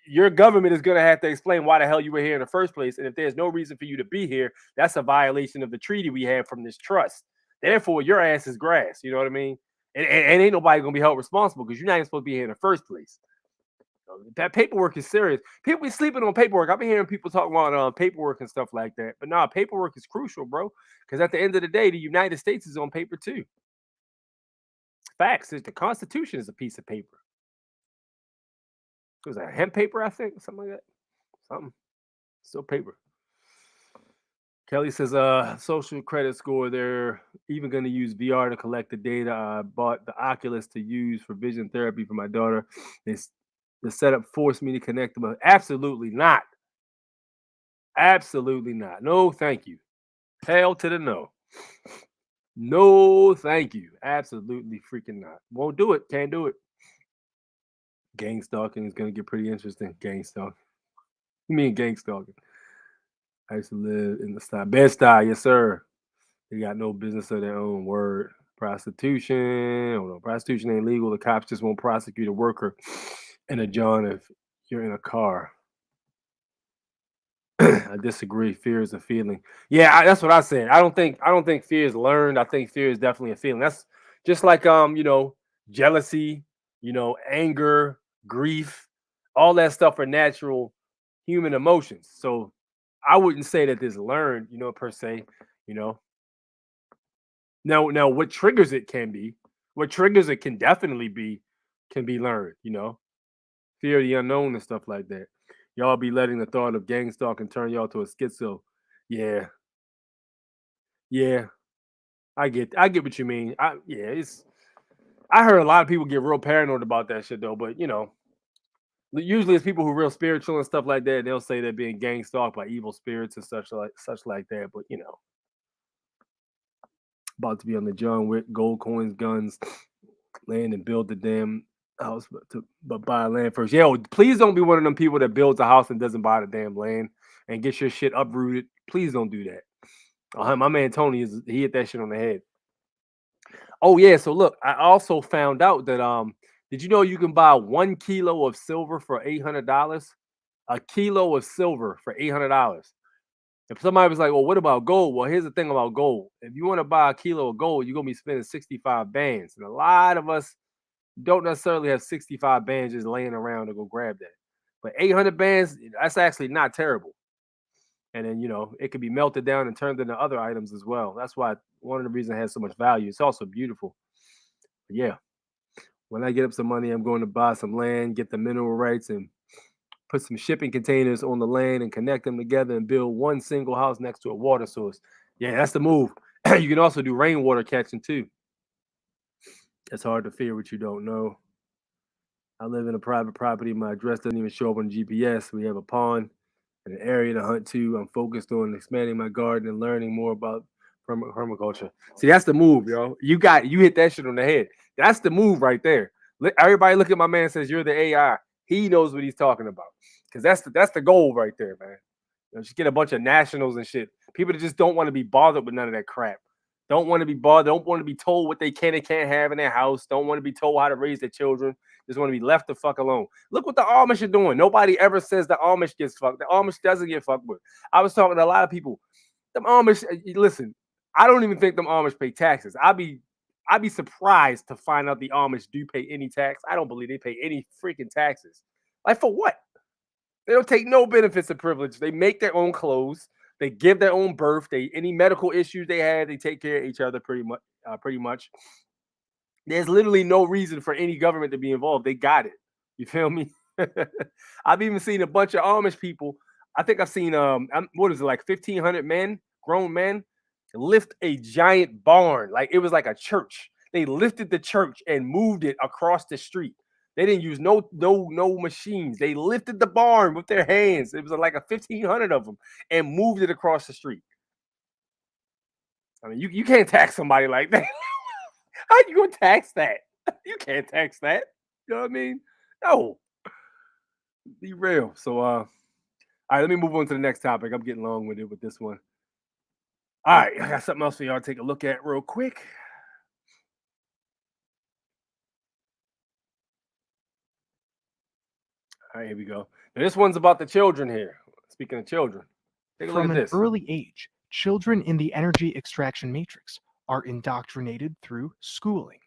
your government is going to have to explain why the hell you were here in the first place. And if there's no reason for you to be here, that's a violation of the treaty we have from this trust. Therefore, your ass is grass. You know what I mean? And ain't nobody going to be held responsible because you're not even supposed to be here in the first place. That paperwork is serious. People be sleeping on paperwork. I've been hearing people talking about paperwork and stuff like that. But nah, paperwork is crucial, bro. Because at the end of the day, the United States is on paper too. Facts. The Constitution is a piece of paper. It was a hemp paper, I think, something like that. Something. Still paper. Kelly says, social credit score. They're even going to use VR to collect the data. I bought the Oculus to use for vision therapy for my daughter. The setup forced me to connect them. Absolutely not. Absolutely not. No, thank you. Hell to the no. No, thank you. Absolutely freaking not. Won't do it. Can't do it. Gang stalking is going to get pretty interesting. Gang stalking. You mean gang stalking? I used to live in the style. Bed-Stuy, yes, sir. They got no business of their own. Word. Prostitution. Oh, no, prostitution ain't legal. The cops just won't prosecute a worker in a John if you're in a car. I disagree. Fear is a feeling. Yeah, that's what I said. I don't think fear is learned. I think fear is definitely a feeling. That's just like jealousy, anger, grief, all that stuff are natural human emotions. So I wouldn't say that this learned, per se, Now what triggers it can be, what triggers it can definitely be, can be learned, fear of the unknown and stuff like that. Y'all be letting the thought of gang stalking turn y'all to a schizo. Yeah. I get what you mean. I heard a lot of people get real paranoid about that shit though, but usually it's people who are real spiritual and stuff like that. And they'll say they're being gang stalked by evil spirits and such like that. But about to be on the John Wick, gold coins, guns, land, and build the damn house, but buy land first. Yeah, please don't be one of them people that builds a house and doesn't buy the damn land and gets your shit uprooted. Please don't do that. My man Tony he hit that shit on the head. Oh yeah, so look, I also found out that did you know you can buy 1 kilo of silver for $800? A kilo of silver for $800. If somebody was like, well, what about gold? Well, here's the thing about gold. If you want to buy a kilo of gold, you're gonna be spending 65 bands. And a lot of us don't necessarily have 65 bands just laying around to go grab that. But 800 bands, that's actually not terrible. And then, it can be melted down and turned into other items as well. That's why one of the reasons it has so much value. It's also beautiful. But yeah, when I get up some money, I'm going to buy some land, get the mineral rights, and put some shipping containers on the land and connect them together and build one single house next to a water source. Yeah, that's the move. You can also do rainwater catching too. It's hard to fear what you don't know. I live in a private property. My address doesn't even show up on GPS. We have a pond and an area to hunt to. I'm focused on expanding my garden and learning more about permaculture. See, that's the move, yo. You hit that shit on the head. That's the move right there. Everybody look at my man and says, you're the AI. He knows what he's talking about. Because that's the goal right there, man. Just get a bunch of nationals and shit. People that just don't want to be bothered with none of that crap. Don't want to be bothered. Don't want to be told what they can and can't have in their house. Don't want to be told how to raise their children. Just want to be left the fuck alone. Look what the Amish are doing. Nobody ever says the Amish gets fucked. The Amish doesn't get fucked with. I was talking to a lot of people. Them Amish, listen, I don't even think them Amish pay taxes. I'd be surprised to find out the Amish do pay any tax. I don't believe they pay any freaking taxes. Like for what? They don't take no benefits of privilege. They make their own clothes. They give their own birth. Any medical issues they have, they take care of each other pretty much. Pretty much. There's literally no reason for any government to be involved. They got it. You feel me? I've even seen a bunch of Amish people. I think I've seen what is it, like 1,500 men, grown men, lift a giant barn. Like it was like a church. They lifted the church and moved it across the street. They didn't use no machines. They lifted the barn with their hands. It was like a 1,500 of them and moved it across the street. I mean, you can't tax somebody like that. How you gonna tax that? You can't tax that. You know what I mean? No. Be real. So all right, let me move on to the next topic. I'm getting long with it with this one. All right, I got something else for y'all to take a look at real quick. All right, here we go. Now, this one's about the children here. Speaking of children, take a look
From
at
an
this.
early age, children in the energy extraction matrix are indoctrinated through schooling.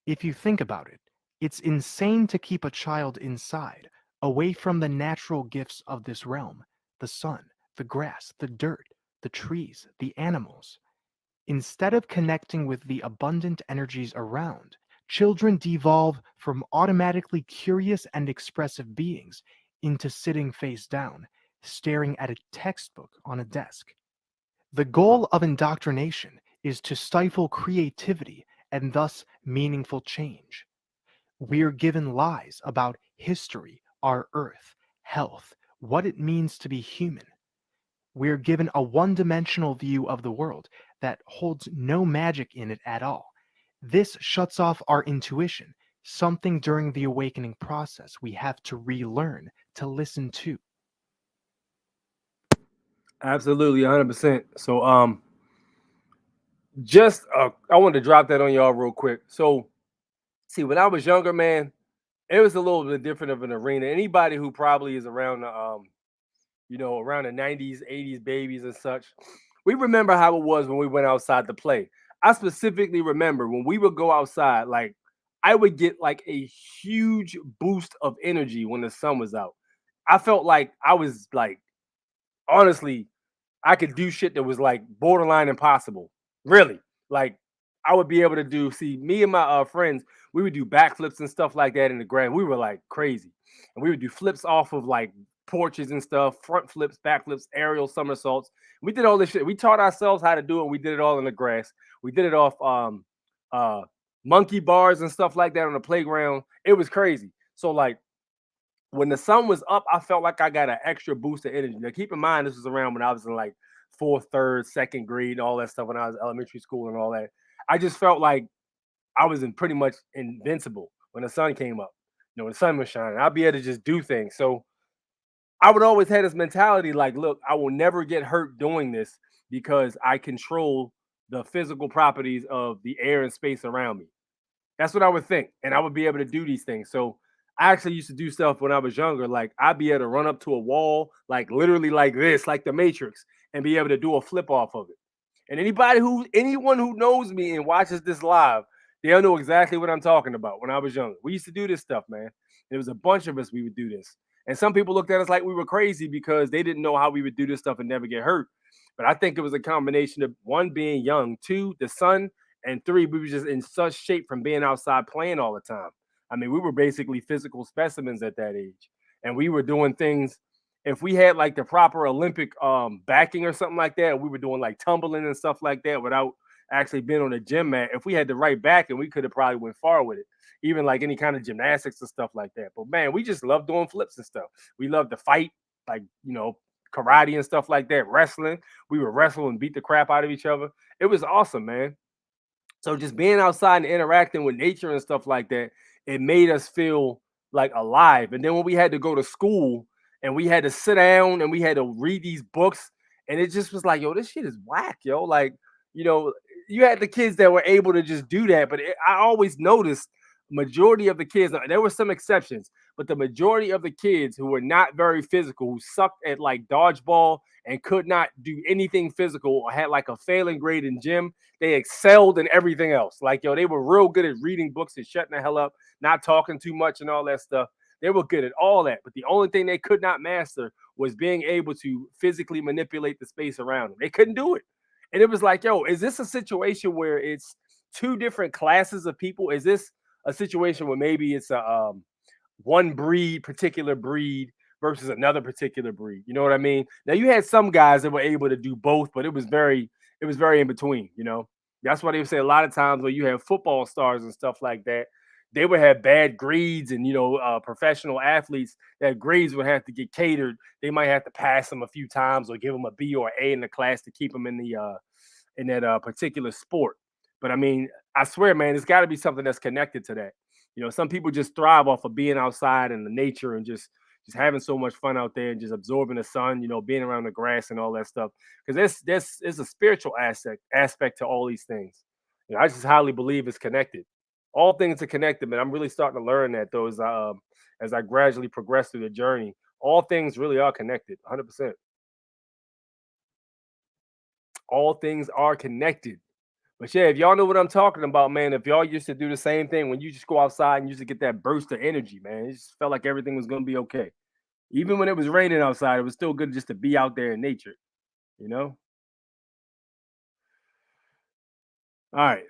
If you think about it, it's insane to keep a child inside, away from the natural gifts of this realm, the sun, the grass, the dirt, the trees, the animals. Instead of connecting with the abundant energies around, children devolve from automatically curious and expressive beings into sitting face down, staring at a textbook on a desk. The goal of indoctrination is to stifle creativity and thus meaningful change. We're given lies about history, our earth, health, what it means to be human. We're given a one-dimensional view of the world that holds no magic in it at all. This shuts off our intuition, something during the awakening process we have to relearn to listen to.
Absolutely, 100%. So just I wanted to drop that on y'all real quick. So see, when I was younger, man, it was a little bit different of an arena. Anybody who probably is around the around the 90s, 80s babies and such, we remember how it was when we went outside to play. I specifically remember when we would go outside, like I would get like a huge boost of energy when the sun was out. I felt like I was like, honestly, I could do shit that was like borderline impossible. Really. Like I would be able to see me and my friends, we would do backflips and stuff like that in the ground. We were like crazy. And we would do flips off of like porches and stuff, front flips, back flips, aerial somersaults. We did all this shit. We taught ourselves how to do it. We did it all in the grass. We did it off monkey bars and stuff like that on the playground. It was crazy. So like when the sun was up, I felt like I got an extra boost of energy. Now keep in mind, this was around when I was in like 4th, 3rd, 2nd grade, all that stuff when I was elementary school and all that. I just felt like I was pretty much invincible when the sun came up. When the sun was shining, I'd be able to just do things. So I would always have this mentality like, look, I will never get hurt doing this because I control the physical properties of the air and space around me. That's what I would think. And I would be able to do these things. So I actually used to do stuff when I was younger. Like I'd be able to run up to a wall, like literally like this, like the Matrix, and be able to do a flip off of it. And anyone who knows me and watches this live, they'll know exactly what I'm talking about. When I was younger, we used to do this stuff, man. There was a bunch of us, we would do this. And some people looked at us like we were crazy because they didn't know how we would do this stuff and never get hurt. But I think it was a combination of 1, being young, 2, the sun, and 3, we were just in such shape from being outside playing all the time. I mean, we were basically physical specimens at that age. And we were doing things. If we had like the proper Olympic backing or something like that, we were doing like tumbling and stuff like that without actually being on a gym mat. If we had the right backing, we could have probably went far with it. Even like any kind of gymnastics and stuff like that. But man, we just love doing flips and stuff. We love to fight, like, karate and stuff like that, wrestling. We would wrestle and beat the crap out of each other. It was awesome, man. So just being outside and interacting with nature and stuff like that, it made us feel like alive. And then when we had to go to school and we had to sit down and we had to read these books, and it just was like, yo, this shit is whack, yo. Like, you know, you had the kids that were able to just do that, but I always noticed majority of the kids. There were some exceptions, but the majority of the kids who were not very physical, who sucked at like dodgeball and could not do anything physical, or had like a failing grade in gym, they excelled in everything else. Like, yo, they were real good at reading books and shutting the hell up, not talking too much and all that stuff. They were good at all that, but the only thing they could not master was being able to physically manipulate the space around them. They couldn't do it. And it was like, yo, is this a situation where it's two different classes of people? Is this a situation where maybe it's a one particular breed versus another particular breed? You know what I mean? Now you had some guys that were able to do both, but it was very in between. You know, that's why they would say a lot of times when you have football stars and stuff like that, they would have bad grades, and professional athletes, that grades would have to get catered. They might have to pass them a few times or give them a B or A in the class to keep them in that particular sport. But I mean, I swear, man, it's got to be something that's connected to that. You know, some people just thrive off of being outside in the nature and just having so much fun out there and just absorbing the sun, being around the grass and all that stuff. Because there's a spiritual aspect to all these things. I just highly believe it's connected. All things are connected, but I'm really starting to learn that though, as I gradually progress through the journey. All things really are connected, 100%. All things are connected. But yeah, if y'all know what I'm talking about, man, if y'all used to do the same thing when you just go outside and used to get that burst of energy, man, it just felt like everything was going to be okay. Even when it was raining outside, it was still good just to be out there in nature, you know? All right.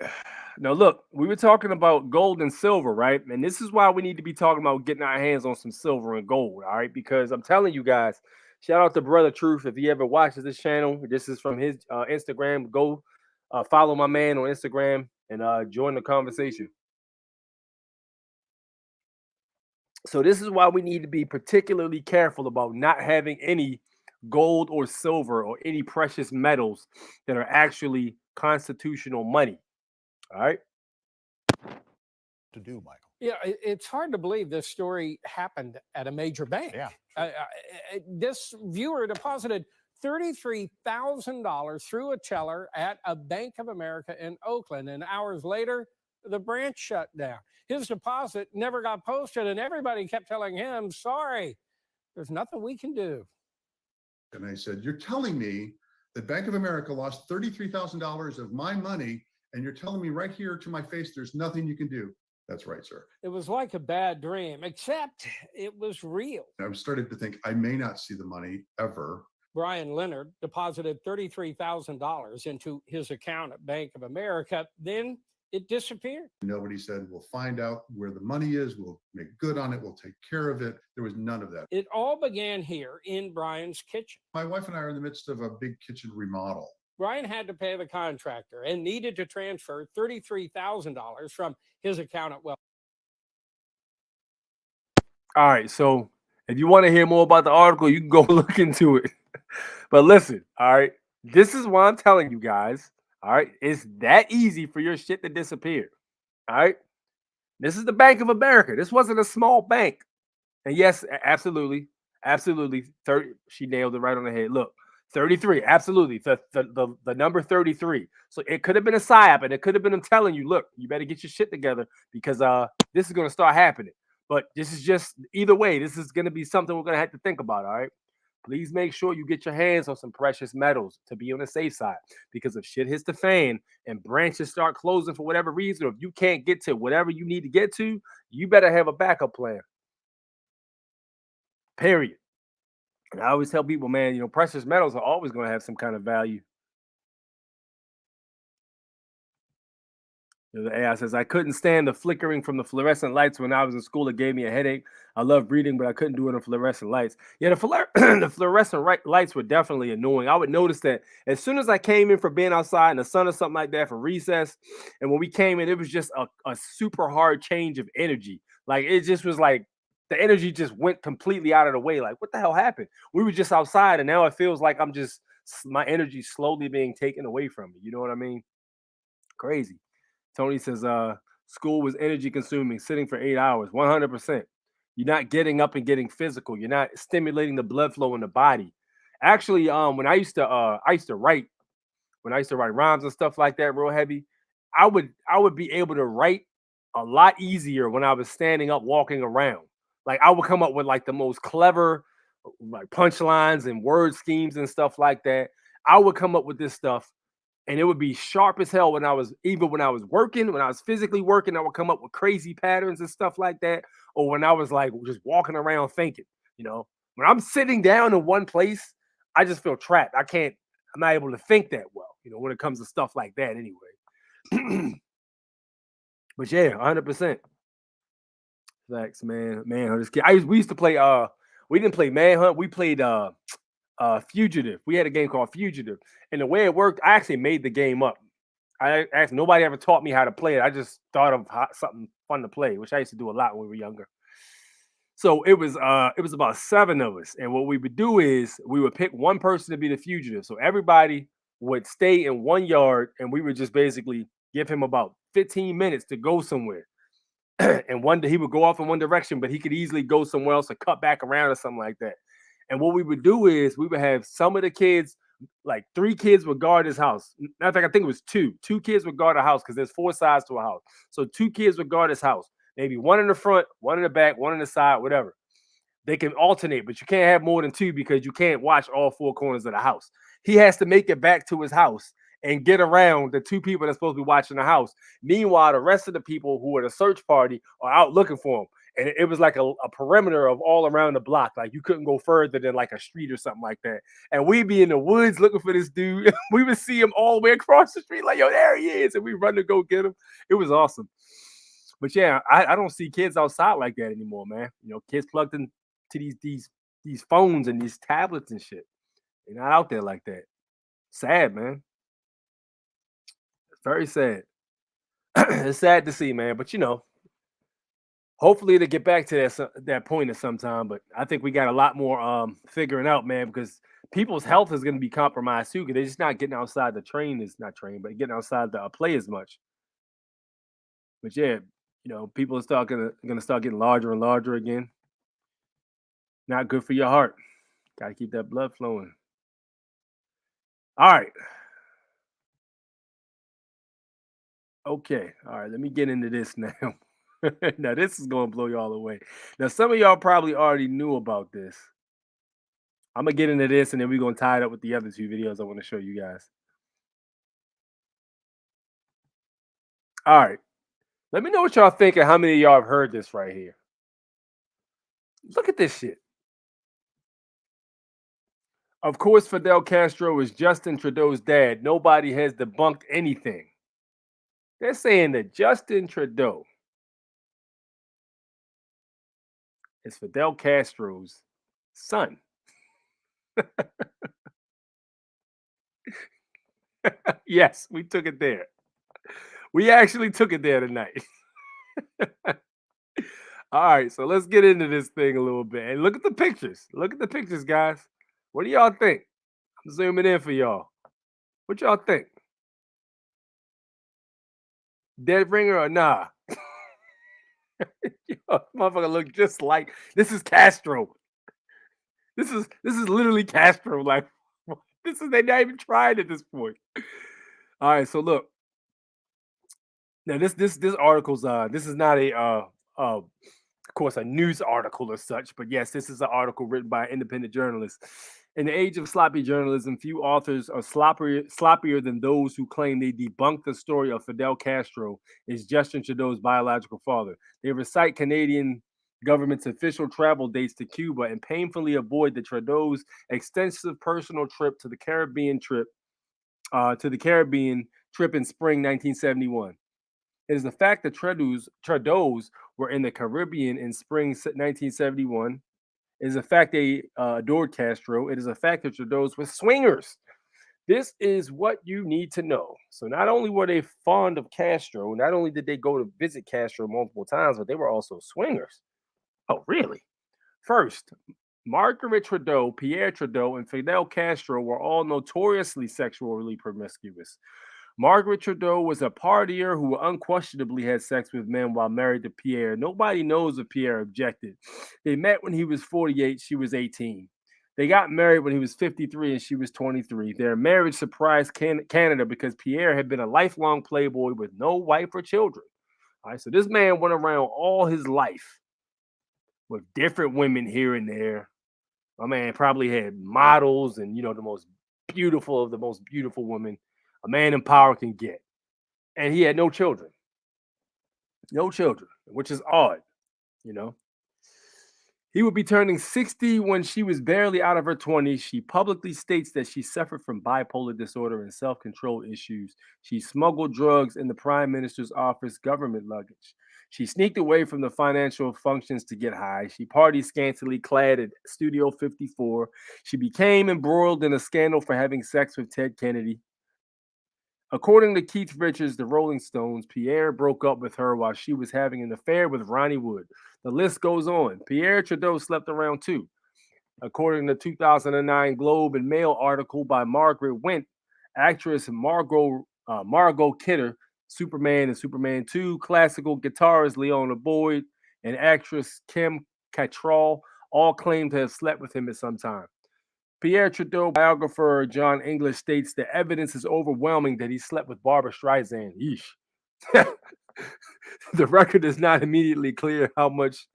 Now, look, we were talking about gold and silver, right? And this is why we need to be talking about getting our hands on some silver and gold, all right? Because I'm telling you guys, shout out to Brother Truth. If he ever watches this channel, this is from his Instagram. Go follow my man on Instagram and join the conversation. So this is why we need to be particularly careful about not having any gold or silver or any precious metals that are actually constitutional money. All right.
To do, Michael.
Yeah, it's hard to believe this story happened at a major bank.
Yeah.
This viewer deposited $33,000 through a teller at a Bank of America in Oakland, and hours later, the branch shut down. His deposit never got posted, and everybody kept telling him, sorry, there's nothing we can do.
And I said, you're telling me that Bank of America lost $33,000 of my money, and you're telling me right here to my face, there's nothing you can do. That's right, sir.
It was like a bad dream, except it was real.
I started to think I may not see the money ever.
Brian Leonard deposited $33,000 into his account at Bank of America. Then it disappeared.
Nobody said, we'll find out where the money is. We'll make good on it. We'll take care of it. There was none of that.
It all began here in Brian's kitchen.
My wife and I are in the midst of a big kitchen remodel.
Brian had to pay the contractor and needed to transfer $33,000 from his account at Wells.
All right. So if you want to hear more about the article, you can go look into it. But listen, all right, this is why I'm telling you guys. All right, it's that easy for your shit to disappear. All right, this is the Bank of America. This wasn't a small bank. And yes, absolutely. 30. She nailed it right on the head. Look, 33. Absolutely. The number 33. So it could have been a psyop, and it could have been them telling you, look, you better get your shit together because this is going to start happening. But this is just either way, this is going to be something we're going to have to think about. All right. Please make sure you get your hands on some precious metals to be on the safe side, because if shit hits the fan and branches start closing for whatever reason, or if you can't get to whatever you need to get to, you better have a backup plan. Period. And I always tell people, man, precious metals are always going to have some kind of value. The AI says, I couldn't stand the flickering from the fluorescent lights when I was in school. It gave me a headache. I love reading, but I couldn't do it on fluorescent lights. Yeah, the fluorescent lights were definitely annoying. I would notice that as soon as I came in for being outside in the sun or something like that for recess, and when we came in, it was just a super hard change of energy. Like, it just was like the energy just went completely out of the way. Like, what the hell happened? We were just outside, and now it feels like my energy slowly being taken away from me. You know what I mean? Crazy. Tony says, school was energy consuming, sitting for 8 hours, 100%. You're not getting up and getting physical. You're not stimulating the blood flow in the body. Actually, when I used to write, when I used to write rhymes and stuff like that, real heavy, I would be able to write a lot easier when I was standing up, walking around. Like I would come up with like the most clever like punchlines and word schemes and stuff like that. I would come up with this stuff and it would be sharp as hell when I was working, when I was physically working, I would come up with crazy patterns and stuff like that. Or when I was like just walking around thinking, you know, when I'm sitting down in one place, I just feel trapped. I'm not able to think that well, you know, when it comes to stuff like that anyway. But yeah, 100%. Facts, man. Manhunt is kid. We used to play we didn't play Manhunt, we played Fugitive. We had a game called Fugitive. And the way it worked, I actually made the game up. I actually nobody ever taught me how to play it. I just thought of something fun to play, which I used to do a lot when we were younger. So it was about 7 of us. And what we would do is we would pick one person to be the fugitive. So everybody would stay in one yard and we would just basically give him about 15 minutes to go somewhere. And one day he would go off in one direction, but he could easily go somewhere else or cut back around or something like that. And what we would do is we would have some of the kids, like 3 kids would guard his house. Matter of fact, I think it was 2. 2 kids would guard a house because there's 4 sides to a house. So 2 kids would guard his house. Maybe one in the front, one in the back, one in the side, whatever. They can alternate, but you can't have more than 2 because you can't watch all 4 corners of the house. He has to make it back to his house and get around the 2 people that's supposed to be watching the house. Meanwhile, the rest of the people who are the search party are out looking for him. And it was like a perimeter of all around the block. Like you couldn't go further than like a street or something like that. And we'd be in the woods looking for this dude. We would see him all the way across the street, like, yo, there he is. And we run to go get him. It was awesome. But yeah, I don't see kids outside like that anymore, man. You know, kids plugged into these phones and these tablets and shit. They're not out there like that. Sad, man. It's very sad. It's sad to see, man. But you know, hopefully to get back to that point at some time. But I think we got a lot more figuring out, man, because people's health is going to be compromised too, because they're just not getting outside the but getting outside the play as much. But yeah, you know, people are gonna start getting larger and larger again. Not good for your heart. Got to keep that blood flowing. All right. Okay. All right. Let me get into this now. Now, this is going to blow y'all away. Now, some of y'all probably already knew about this. I'm going to get into this, and then we're going to tie it up with the other 2 videos I want to show you guys. All right. Let me know what y'all think and how many of y'all have heard this right here. Look at this shit. Of course, Fidel Castro is Justin Trudeau's dad. Nobody has debunked anything. They're saying that Justin Trudeau is Fidel Castro's son. Yes, we took it there. We actually took it there tonight. All right, so let's get into this thing a little bit. And look at the pictures. Look at the pictures, guys. What do y'all think? I'm zooming in for y'all. What y'all think? Dead ringer or nah? Yo, motherfucker look just like this is Castro. This is literally Castro. Like they're not even trying at this point. All right, so look. Now this article's this is not of course a news article or such, but yes, this is an article written by an independent journalist. In the age of sloppy journalism, few authors are sloppier than those who claim they debunked the story of Fidel Castro is Justin Trudeau's biological father. They recite Canadian government's official travel dates to Cuba and painfully avoid the Trudeau's extensive personal trip to the Caribbean trip in spring 1971. It is the fact that Trudeau's were in the Caribbean in spring 1971. It is a fact they adored Castro. It is a fact that Trudeau's were swingers. This is what you need to know. So not only were they fond of Castro, not only did they go to visit Castro multiple times, but they were also swingers. Oh, really? First, Margaret Trudeau, Pierre Trudeau, and Fidel Castro were all notoriously sexually promiscuous. Margaret Trudeau was a partier who unquestionably had sex with men while married to Pierre. Nobody knows if Pierre objected. They met when he was 48, she was 18. They got married when he was 53 and she was 23. Their marriage surprised Canada because Pierre had been a lifelong playboy with no wife or children. All right, so this man went around all his life with different women here and there. My man probably had models and, the most beautiful of the most beautiful women a man in power can get. And he had no children. No children, which is odd, you know. He would be turning 60 when she was barely out of her 20s. She publicly states that she suffered from bipolar disorder and self-control issues. She smuggled drugs in the prime minister's office government luggage. She sneaked away from the financial functions to get high. She partied scantily clad at Studio 54. She became embroiled in a scandal for having sex with Ted Kennedy. According to Keith Richards, the Rolling Stones, Pierre broke up with her while she was having an affair with Ronnie Wood. The list goes on. Pierre Trudeau slept around too. According to 2009 Globe and Mail article by Margaret Went, actress Margot Kidder, Superman and Superman 2, classical guitarist Leona Boyd, and actress Kim Cattrall all claim to have slept with him at some time. Pierre Trudeau biographer John English states the evidence is overwhelming that he slept with Barbara Streisand. Yeesh. The record is not immediately clear how much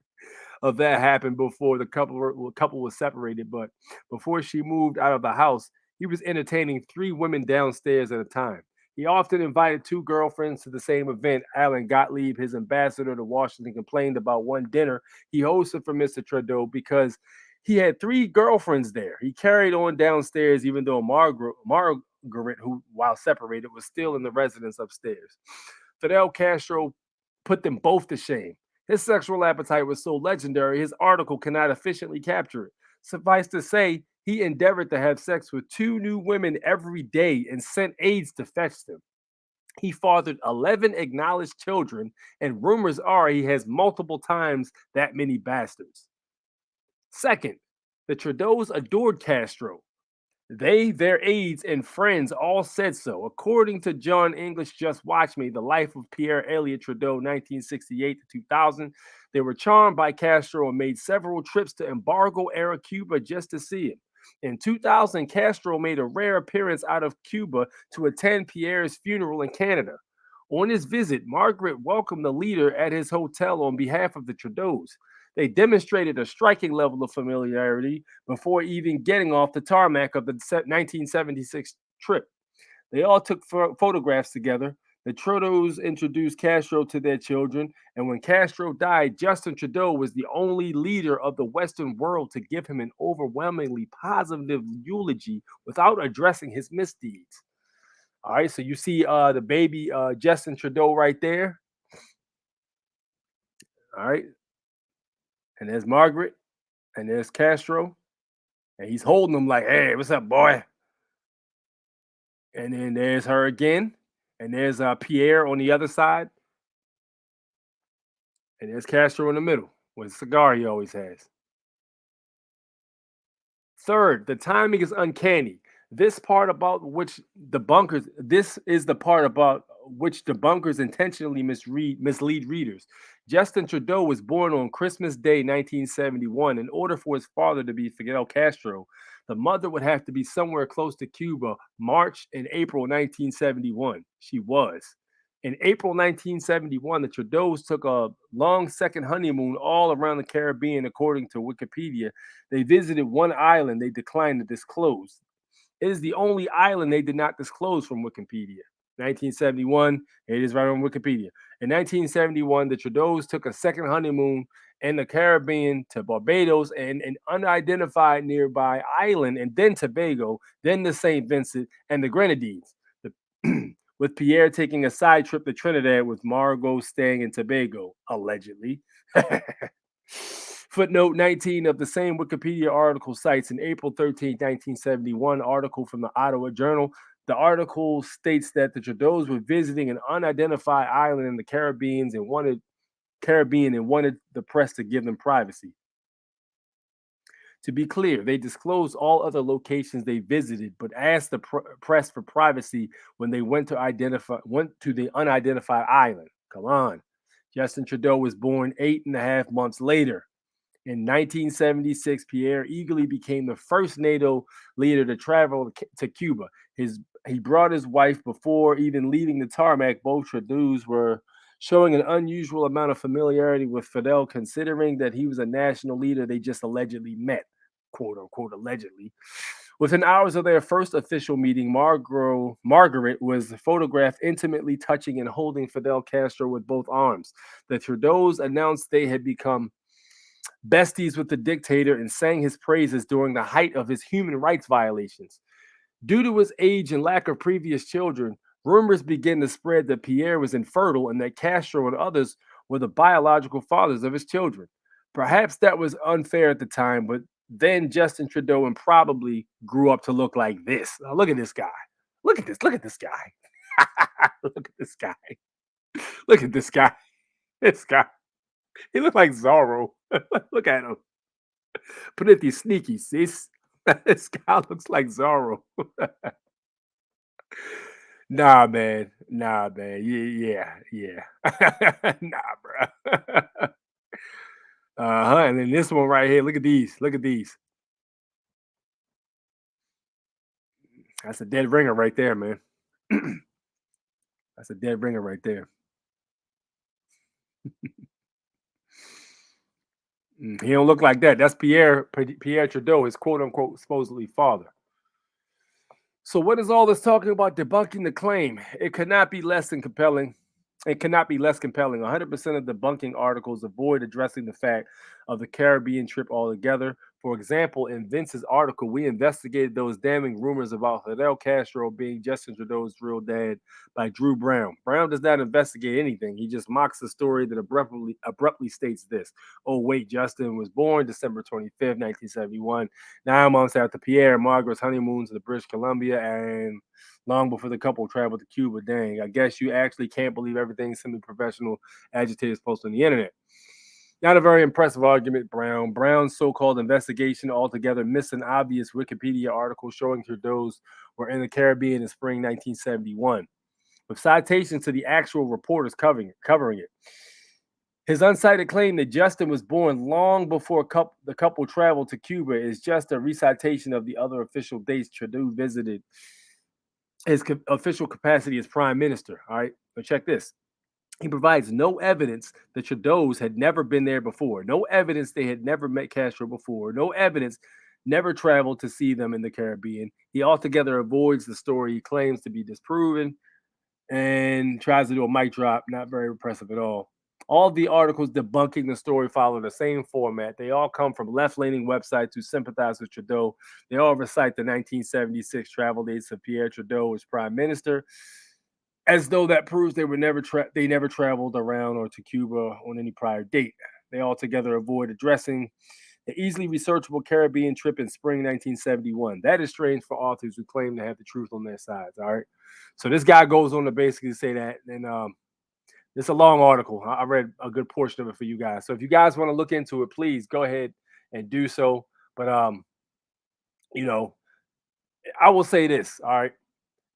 of that happened before the couple was separated, but before she moved out of the house, he was entertaining 3 women downstairs at a time. He often invited 2 girlfriends to the same event. Alan Gottlieb, his ambassador to Washington, complained about one dinner he hosted for Mr. Trudeau because he had 3 girlfriends there. He carried on downstairs, even though Margaret, who, while separated, was still in the residence upstairs. Fidel Castro put them both to shame. His sexual appetite was so legendary, his article cannot efficiently capture it. Suffice to say, he endeavored to have sex with 2 new women every day and sent aides to fetch them. He fathered 11 acknowledged children, and rumors are he has multiple times that many bastards. Second, the Trudeaus adored Castro. They, their aides, and friends all said so. According to John English, Just Watch Me, The Life of Pierre Elliott Trudeau, 1968 to 2000, they were charmed by Castro and made several trips to embargo-era Cuba just to see him. In 2000, Castro made a rare appearance out of Cuba to attend Pierre's funeral in Canada. On his visit, Margaret welcomed the leader at his hotel on behalf of the Trudeaus. They demonstrated a striking level of familiarity before even getting off the tarmac of the 1976 trip. They all took photographs together. The Trudeaus introduced Castro to their children, and when Castro died, Justin Trudeau was the only leader of the Western world to give him an overwhelmingly positive eulogy without addressing his misdeeds. All right, so you see the baby Justin Trudeau right there. All right. And there's Margaret, and there's Castro, and he's holding them like, hey, what's up, boy? And then there's her again, and there's Pierre on the other side, and there's Castro in the middle with a cigar he always has. Third, the timing is uncanny. This is the part about which debunkers intentionally mislead readers. Justin Trudeau was born on Christmas Day, 1971. In order for his father to be Fidel Castro, the mother would have to be somewhere close to Cuba, March and April 1971. She was. In April 1971, the Trudeaus took a long second honeymoon all around the Caribbean, according to Wikipedia. They visited one island they declined to disclose. It is the only island they did not disclose from Wikipedia. 1971, it is right on Wikipedia. In 1971, the Trudeaus took a second honeymoon in the Caribbean to Barbados and an unidentified nearby island, and then Tobago, then the St. Vincent and the Grenadines. With Pierre taking a side trip to Trinidad with Margot staying in Tobago, allegedly. Footnote 19 of the same Wikipedia article cites an April 13, 1971 article from the Ottawa Journal. The article states that the Trudeaus were visiting an unidentified island in the Caribbean and wanted the press to give them privacy. To be clear, they disclosed all other locations they visited, but asked the press for privacy when they went to the unidentified island. Come on. Justin Trudeau was born 8.5 months later. In 1976, Pierre eagerly became the first NATO leader to travel to Cuba. He brought his wife before even leaving the tarmac. Both Trudeaus were showing an unusual amount of familiarity with Fidel, considering that he was a national leader they just allegedly met, quote unquote, allegedly. Within hours of their first official meeting, Margaret was photographed intimately touching and holding Fidel Castro with both arms. The Trudeaus announced they had become besties with the dictator and sang his praises during the height of his human rights violations. Due to his age and lack of previous children, rumors began to spread that Pierre was infertile and that Castro and others were the biological fathers of his children. Perhaps that was unfair at the time, but then Justin Trudeau probably grew up to look like this. Now look at this guy. Look at this. Look at this guy. Look at this guy. Look at this guy. This guy. He looked like Zorro. Look at him. Put it these sneaky, sis. This guy looks like Zorro. Nah, man. Nah, man. Yeah. Nah, bro. And then this one right here. Look at these. Look at these. That's a dead ringer right there, man. That's a dead ringer right there. He don't look like that. That's Pierre Trudeau, his quote unquote supposedly father. So what is all this talking about debunking the claim? It could not be less than compelling. It cannot be less compelling. 100% of debunking articles avoid addressing the fact of the Caribbean trip altogether. For example, in Vince's article, we investigated those damning rumors about Fidel Castro being Justin Trudeau's real dad by Drew Brown. Brown does not investigate anything. He just mocks the story that abruptly states this. Oh, wait, Justin was born December 25th, 1971, 9 months after Pierre and Margaret's honeymoons in British Columbia and long before the couple traveled to Cuba. Dang, I guess you actually can't believe everything semi-professional agitators post on the internet. Not a very impressive argument, Brown. Brown's so-called investigation altogether missed an obvious Wikipedia article showing Trudeau's were in the Caribbean in spring 1971, with citations to the actual reporters covering it. His uncited claim that Justin was born long before the couple traveled to Cuba is just a recitation of the other official dates Trudeau visited his official capacity as prime minister. All right, but check this. He provides no evidence the Trudeaus had never been there before. No evidence they had never met Castro before. No evidence never traveled to see them in the Caribbean. He altogether avoids the story he claims to be disproven and tries to do a mic drop. Not very impressive at all. All the articles debunking the story follow the same format. They all come from left-leaning websites who sympathize with Trudeau. They all recite the 1976 travel dates of Pierre Trudeau as prime minister, as though that proves they never traveled around or to Cuba on any prior date. They altogether avoid addressing the easily researchable Caribbean trip in spring 1971. That is strange for authors who claim to have the truth on their sides. All right. So this guy goes on to basically say that, and it's a long article. I read a good portion of it for you guys. So if you guys want to look into it, please go ahead and do so. But I will say this. All right.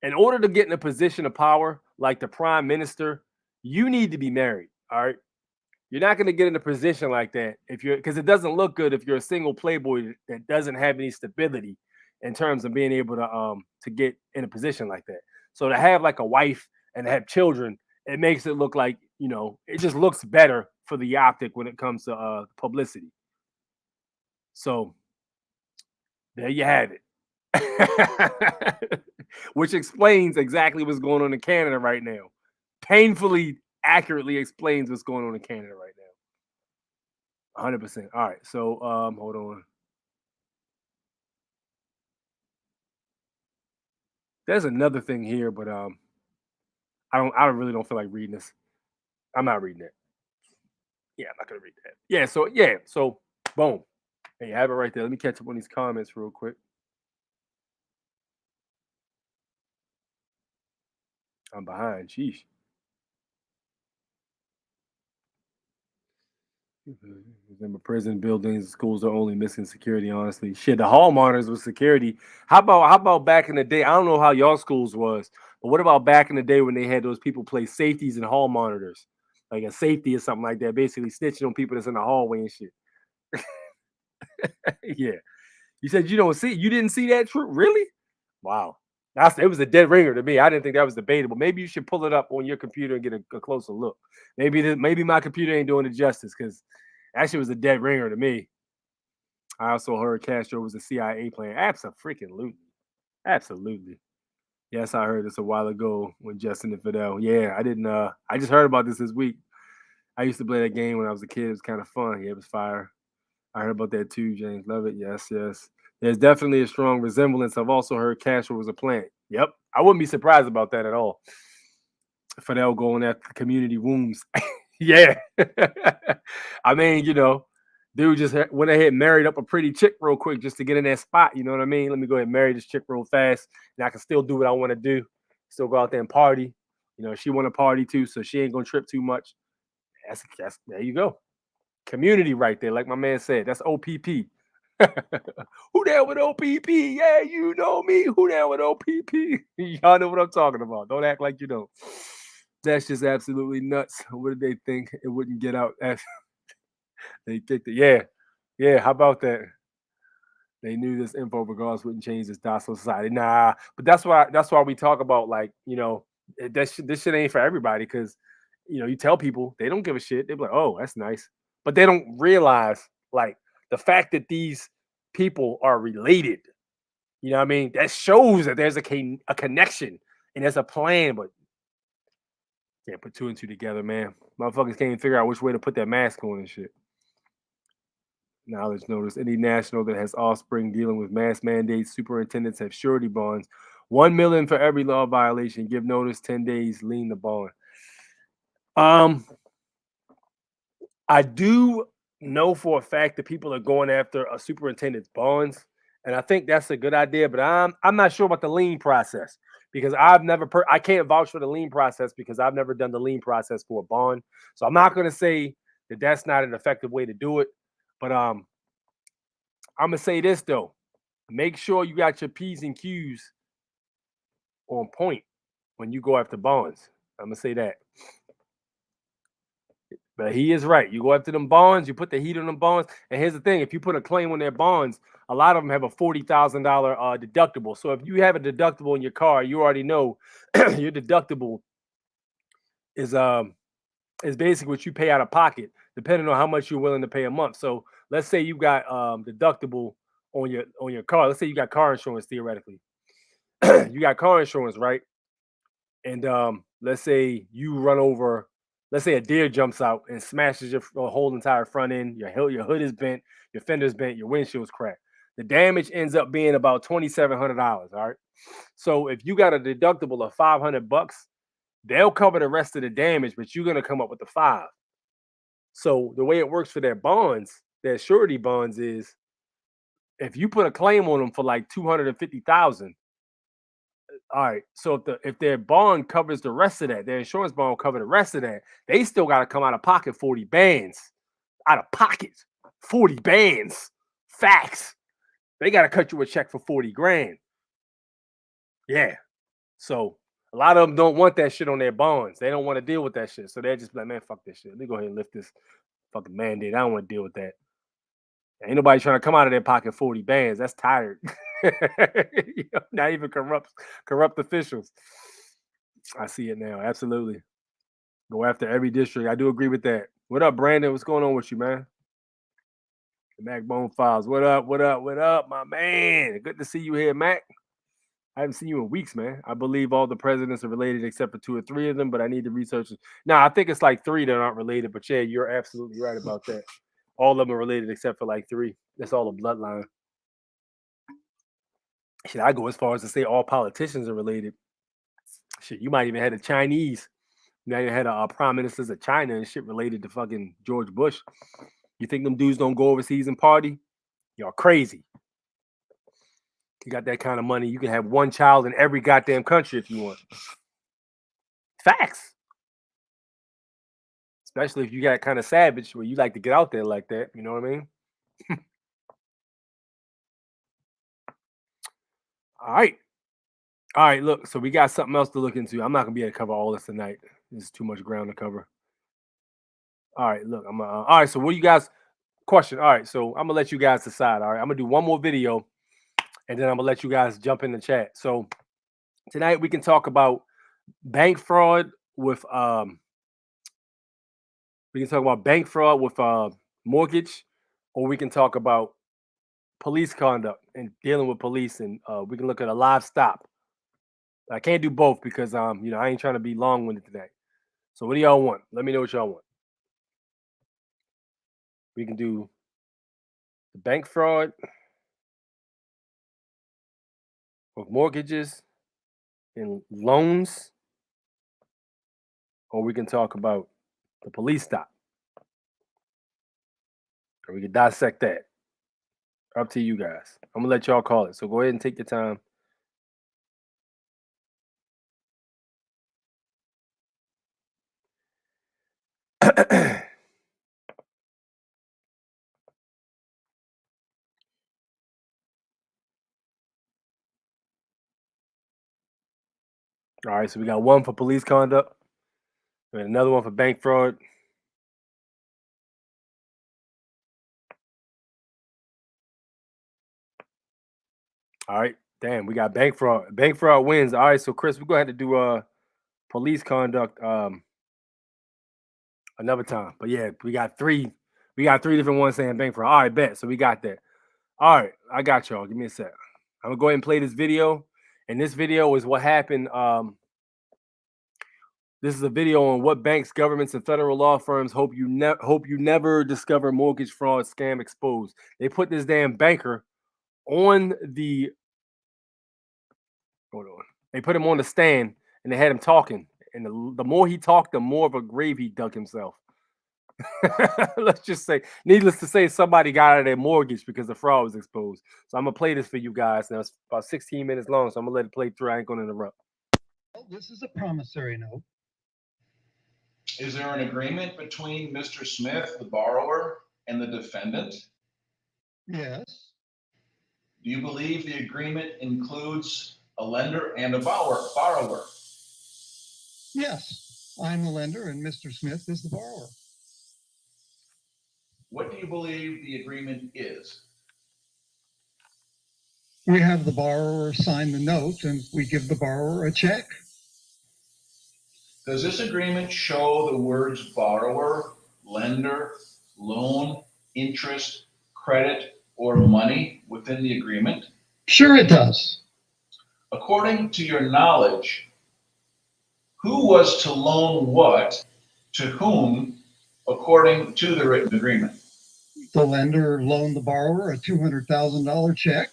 In order to get in a position of power like the prime minister, you need to be married. All right. You're not going to get in a position like that because it doesn't look good if you're a single playboy that doesn't have any stability in terms of being able to get in a position like that. So to have like a wife and to have children, it makes it look like, it just looks better for the optic when it comes to publicity. So there you have it. Which explains exactly what's going on in Canada right now. Painfully accurately explains what's going on in Canada right now. 100%. All right. So hold on. There's another thing here, but I really don't feel like reading this. I'm not reading it. Yeah, I'm not gonna read that. So boom. Hey, you have it right there. Let me catch up on these comments real quick. I'm behind. Sheesh. Remember, prison buildings, schools are only missing security. Honestly, shit, the hall monitors with security. How about back in the day? I don't know how y'all schools was, but what about back in the day when they had those people play safeties and hall monitors, like a safety or something like that, basically snitching on people that's in the hallway and shit. Yeah, you said you didn't see that? True, really? Wow, it was a dead ringer to me. I didn't think that was debatable. Maybe you should pull it up on your computer and get a closer look. Maybe my computer ain't doing it justice because that shit was a dead ringer to me. I also heard Castro was a CIA plan. Absolutely. Absolutely. Yes, I heard this a while ago when Justin and Fidel. Yeah, I didn't I just heard about this week. I used to play that game when I was a kid. It was kind of fun. Yeah, it was fire. I heard about that too, James. Love it. Yes, yes. There's definitely a strong resemblance. I've also heard Castro was a plant. Yep. I wouldn't be surprised about that at all. Fidel going after community wombs. Yeah. I mean, dude just went ahead and married up a pretty chick real quick just to get in that spot. You know what I mean? Let me go ahead and marry this chick real fast, and I can still do what I want to do. Still go out there and party. She want to party too, so she ain't gonna trip too much. That's there you go. Community right there, like my man said. That's OPP. Who down with OPP? Yeah, you know me. Who down with OPP? Y'all know what I'm talking about. Don't act like you don't. That's just absolutely nuts. What did they think it wouldn't get out after they kicked it? Yeah. Yeah. How about that? They knew this info regardless wouldn't change this docile society. Nah, but that's why we talk about this shit ain't for everybody because you tell people they don't give a shit. They're like, oh, that's nice. But they don't realize like the fact that these people are related. You know what I mean? That shows that there's a connection and there's a plan, but can't put two and two together, man. Motherfuckers can't even figure out which way to put that mask on and shit. Knowledge notice. Any national that has offspring dealing with mask mandates, superintendents have surety bonds. $1 million for every law violation. Give notice 10 days, lien the bond. I do know for a fact that people are going after a superintendent's bonds, and I think that's a good idea. But I'm not sure about the lien process because I can't vouch for the lien process because I've never done the lien process for a bond. So I'm not going to say that that's not an effective way to do it. But I'm gonna say this though: make sure you got your P's and Q's on point when you go after bonds. I'm gonna say that. But he is right. You go after them bonds, you put the heat on them bonds. And here's the thing: if you put a claim on their bonds, a lot of them have a $40,000 deductible. So if you have a deductible in your car, you already know your deductible is basically what you pay out of pocket, depending on how much you're willing to pay a month. So let's say you got deductible on your car. Let's say you got car insurance theoretically. You got car insurance, right? And let's say you run over. Let's say a deer jumps out and smashes your whole entire front end. Your hood is bent, your fender's bent, your windshield's cracked. The damage ends up being about $2,700. All right. So if you got a deductible of $500, they'll cover the rest of the damage, but you're gonna come up with the $5. So the way it works for their bonds, their surety bonds, is if you put a claim on them for like $250,000. All right. So if their bond covers the rest of that, their insurance bond will cover the rest of that, they still got to come out of pocket 40 bands. Out of pocket 40 bands. Facts. They got to cut you a check for 40 grand. Yeah. So a lot of them don't want that shit on their bonds. They don't want to deal with that shit. So they're just like, man, fuck this shit. Let me go ahead and lift this fucking mandate. I don't want to deal with that. Ain't nobody trying to come out of their pocket 40 bands. That's tired. Not even corrupt officials. I see it now. Absolutely. Go after every district. I do agree with that. What up, Brandon? What's going on with you, man? The Backbone Files. What up? What up? What up, my man? Good to see you here, Mac. I haven't seen you in weeks, man. I believe all the presidents are related except for 2 or 3 of them, but I need to research it. Now, I think it's like 3 that aren't related, but yeah, you're absolutely right about that. All of them are related except for like 3. That's all a bloodline. Shit, I go as far as to say all politicians are related. Shit, you might even have the Chinese. You might even had a prime ministers of China and shit related to fucking George Bush. You think them dudes don't go overseas and party? Y'all crazy. You got that kind of money, you can have one child in every goddamn country if you want. Facts. especially if you got kind of savage where you like to get out there like that. You know what I mean? All right. All right, look, so we got something else to look into. I'm not gonna be able to cover all this tonight. There's too much ground to cover. All right, look, all right. So what do you guys question? All right, so I'm gonna let you guys decide. All right, I'm gonna do one more video, and then I'm gonna let you guys jump in the chat. So tonight we can talk about bank fraud with mortgage, or we can talk about police conduct and dealing with police, and we can look at a live stop. I can't do both because I ain't trying to be long-winded today. So what do y'all want? Let me know what y'all want. We can do the bank fraud with mortgages and loans, or we can talk about the police stop. Or we can dissect that. Up to you guys. I'm gonna let y'all call it. So go ahead and take your time. All right, so we got one for police conduct and another one for bank fraud. All right, damn, we got bank fraud. Bank fraud wins. All right, so Chris, we're gonna have to do police conduct another time. But yeah, we got three different ones saying bank fraud. All right, bet. So we got that. All right, I got y'all. Give me a sec. I'm gonna go ahead and play this video. And this video is what happened. This is a video on what banks, governments, and federal law firms hope you never discover mortgage fraud scam exposed. They put this damn banker on the They put him on the stand and they had him talking. And the more he talked, the more of a grave he dug himself. Let's just say, needless to say, somebody got out of their mortgage because the fraud was exposed. So I'm gonna play this for you guys. Now it's about 16 minutes long, so I'm gonna let it play through. I ain't gonna interrupt.
Well, this is a promissory note.
Is there an agreement between Mr. Smith, the borrower, and the defendant?
Yes.
Do you believe the agreement includes a lender and a borrower?
Yes. I'm the lender and Mr. Smith is the borrower.
What do you believe the agreement is?
We have the borrower sign the note and we give the borrower a check.
Does this agreement show the words borrower, lender, loan, interest, credit, or money within the agreement?
Sure it does.
According to your knowledge, who was to loan what to whom according to the written agreement?
The lender loaned the borrower a $200,000 check.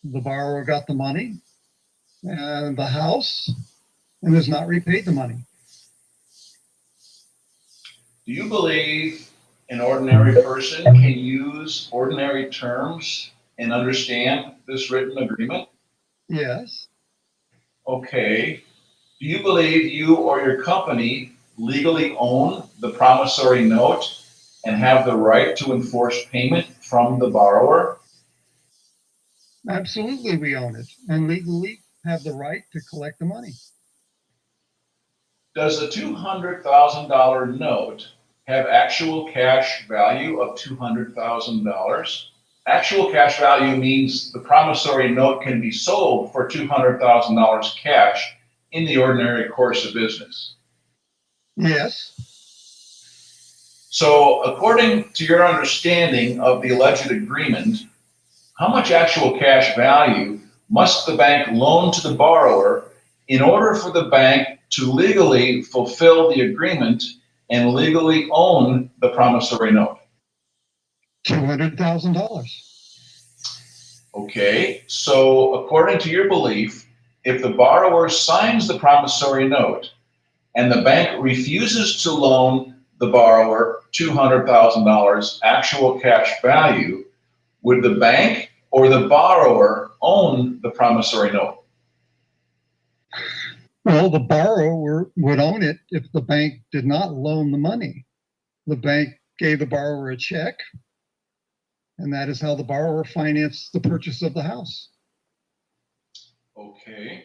The borrower got the money and the house and has not repaid the money.
Do you believe an ordinary person can use ordinary terms and understand this written agreement?
Yes.
Okay. Do you believe you or your company legally own the promissory note and have the right to enforce payment from the borrower?
Absolutely, we own it and legally have the right to collect the money.
Does the $200,000 note have actual cash value of $200,000? Actual cash value means the promissory note can be sold for $200,000 cash in the ordinary course of business.
Yes.
So according to your understanding of the alleged agreement, how much actual cash value must the bank loan to the borrower in order for the bank to legally fulfill the agreement and legally own the promissory note?
$200,000.
Okay, so according to your belief, if the borrower signs the promissory note and the bank refuses to loan the borrower $200,000 actual cash value, would the bank or the borrower own the promissory note?
Well, the borrower would own it if the bank did not loan the money. The bank gave the borrower a check, and that is how the borrower financed the purchase of the house.
Okay.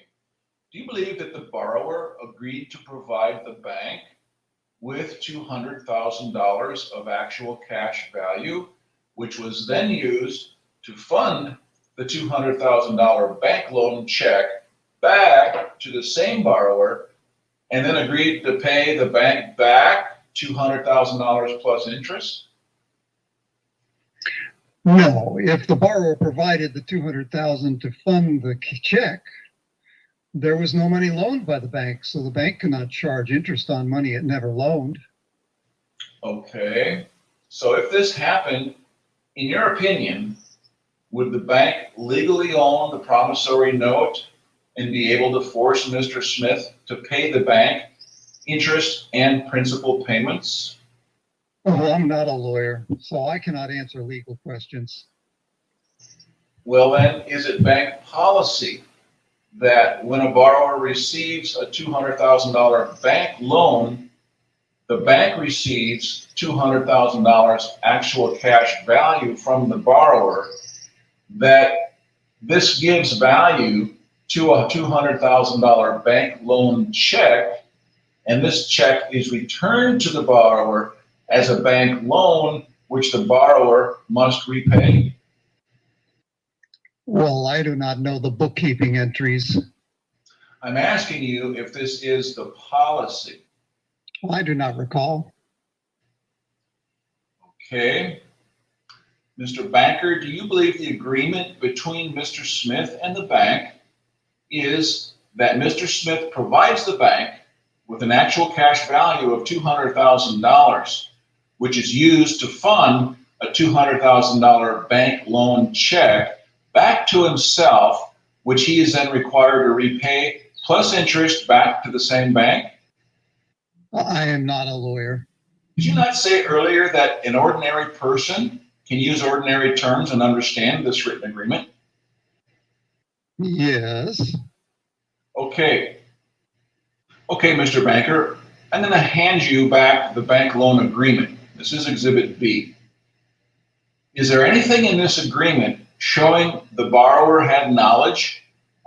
Do you believe that the borrower agreed to provide the bank with $200,000 of actual cash value, which was then used to fund the $200,000 bank loan check back to the same borrower, and then agreed to pay the bank back $200,000 plus interest?
No, if the borrower provided the $200,000 to fund the check, there was no money loaned by the bank, so the bank cannot charge interest on money it never loaned.
Okay. So if this happened, in your opinion, would the bank legally own the promissory note and be able to force Mr. Smith to pay the bank interest and principal payments?
Oh, I'm not a lawyer, so I cannot answer legal questions.
Well, then, is it bank policy that when a borrower receives a $200,000 bank loan, the bank receives $200,000 actual cash value from the borrower, that this gives value to a $200,000 bank loan check, and this check is returned to the borrower as a bank loan, which the borrower must repay?
Well, I do not know the bookkeeping entries.
I'm asking you if this is the policy.
I do not recall.
Okay. Mr. Banker, do you believe the agreement between Mr. Smith and the bank is that Mr. Smith provides the bank with an actual cash value of $200,000, which is used to fund a $200,000 bank loan check back to himself, which he is then required to repay plus interest back to the same bank?
I am not a lawyer.
Did you not say earlier that an ordinary person can use ordinary terms and understand this written agreement?
Yes.
Okay. Okay, Mr. Banker, I'm going to hand you back the bank loan agreement. This is Exhibit B. Is there anything in this agreement showing the borrower had knowledge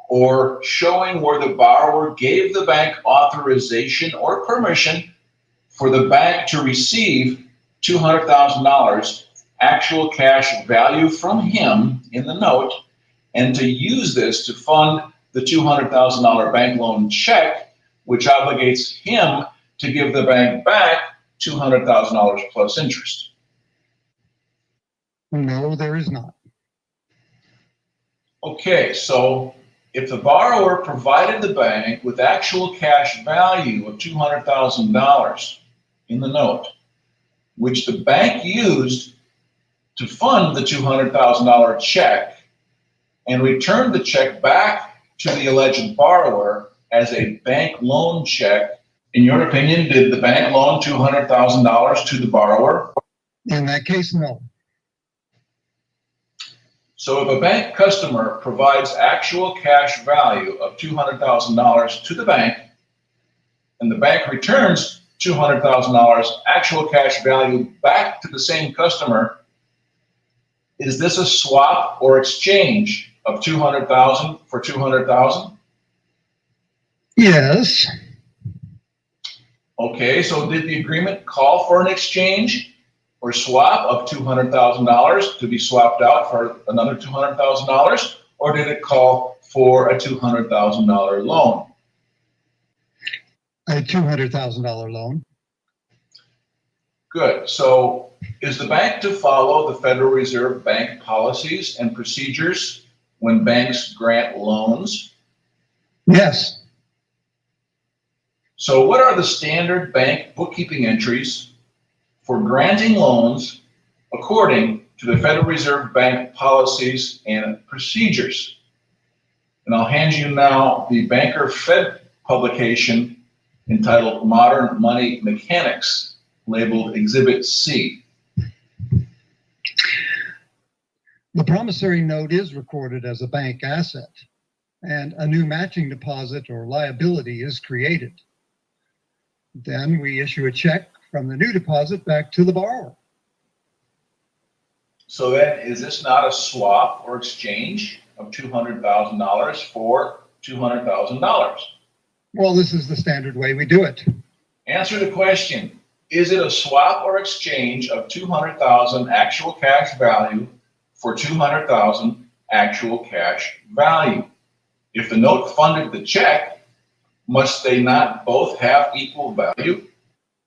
or showing where the borrower gave the bank authorization or permission for the bank to receive $200,000 actual cash value from him in the note and to use this to fund the $200,000 bank loan check, which obligates him to give the bank back $200,000 plus interest?
No, there is not.
Okay, so if the borrower provided the bank with actual cash value of $200,000 in the note, which the bank used to fund the $200,000 check and returned the check back to the alleged borrower as a bank loan check, in your opinion, did the bank loan $200,000 to the borrower?
In that case, no.
So if a bank customer provides actual cash value of $200,000 to the bank, and the bank returns $200,000 actual cash value back to the same customer, is this a swap or exchange of $200,000 for $200,000?
Yes.
Okay, so did the agreement call for an exchange or swap of $200,000 to be swapped out for another $200,000, or did it call for a $200,000 loan?
A $200,000 loan.
Good. So is the bank to follow the Federal Reserve Bank policies and procedures when banks grant loans?
Yes.
So what are the standard bank bookkeeping entries for granting loans according to the Federal Reserve Bank policies and procedures? And I'll hand you now the Banker Fed publication entitled Modern Money Mechanics, labeled Exhibit C.
The promissory note is recorded as a bank asset. and a new matching deposit or liability is created. Then we issue a check from the new deposit back to the borrower.
So then, is this not a swap or exchange of $200,000 for $200,000?
Well, this is the standard way we do it.
Answer the question. Is it a swap or exchange of $200,000 actual cash value for $200,000 actual cash value? If the note funded the check, must they not both have equal value?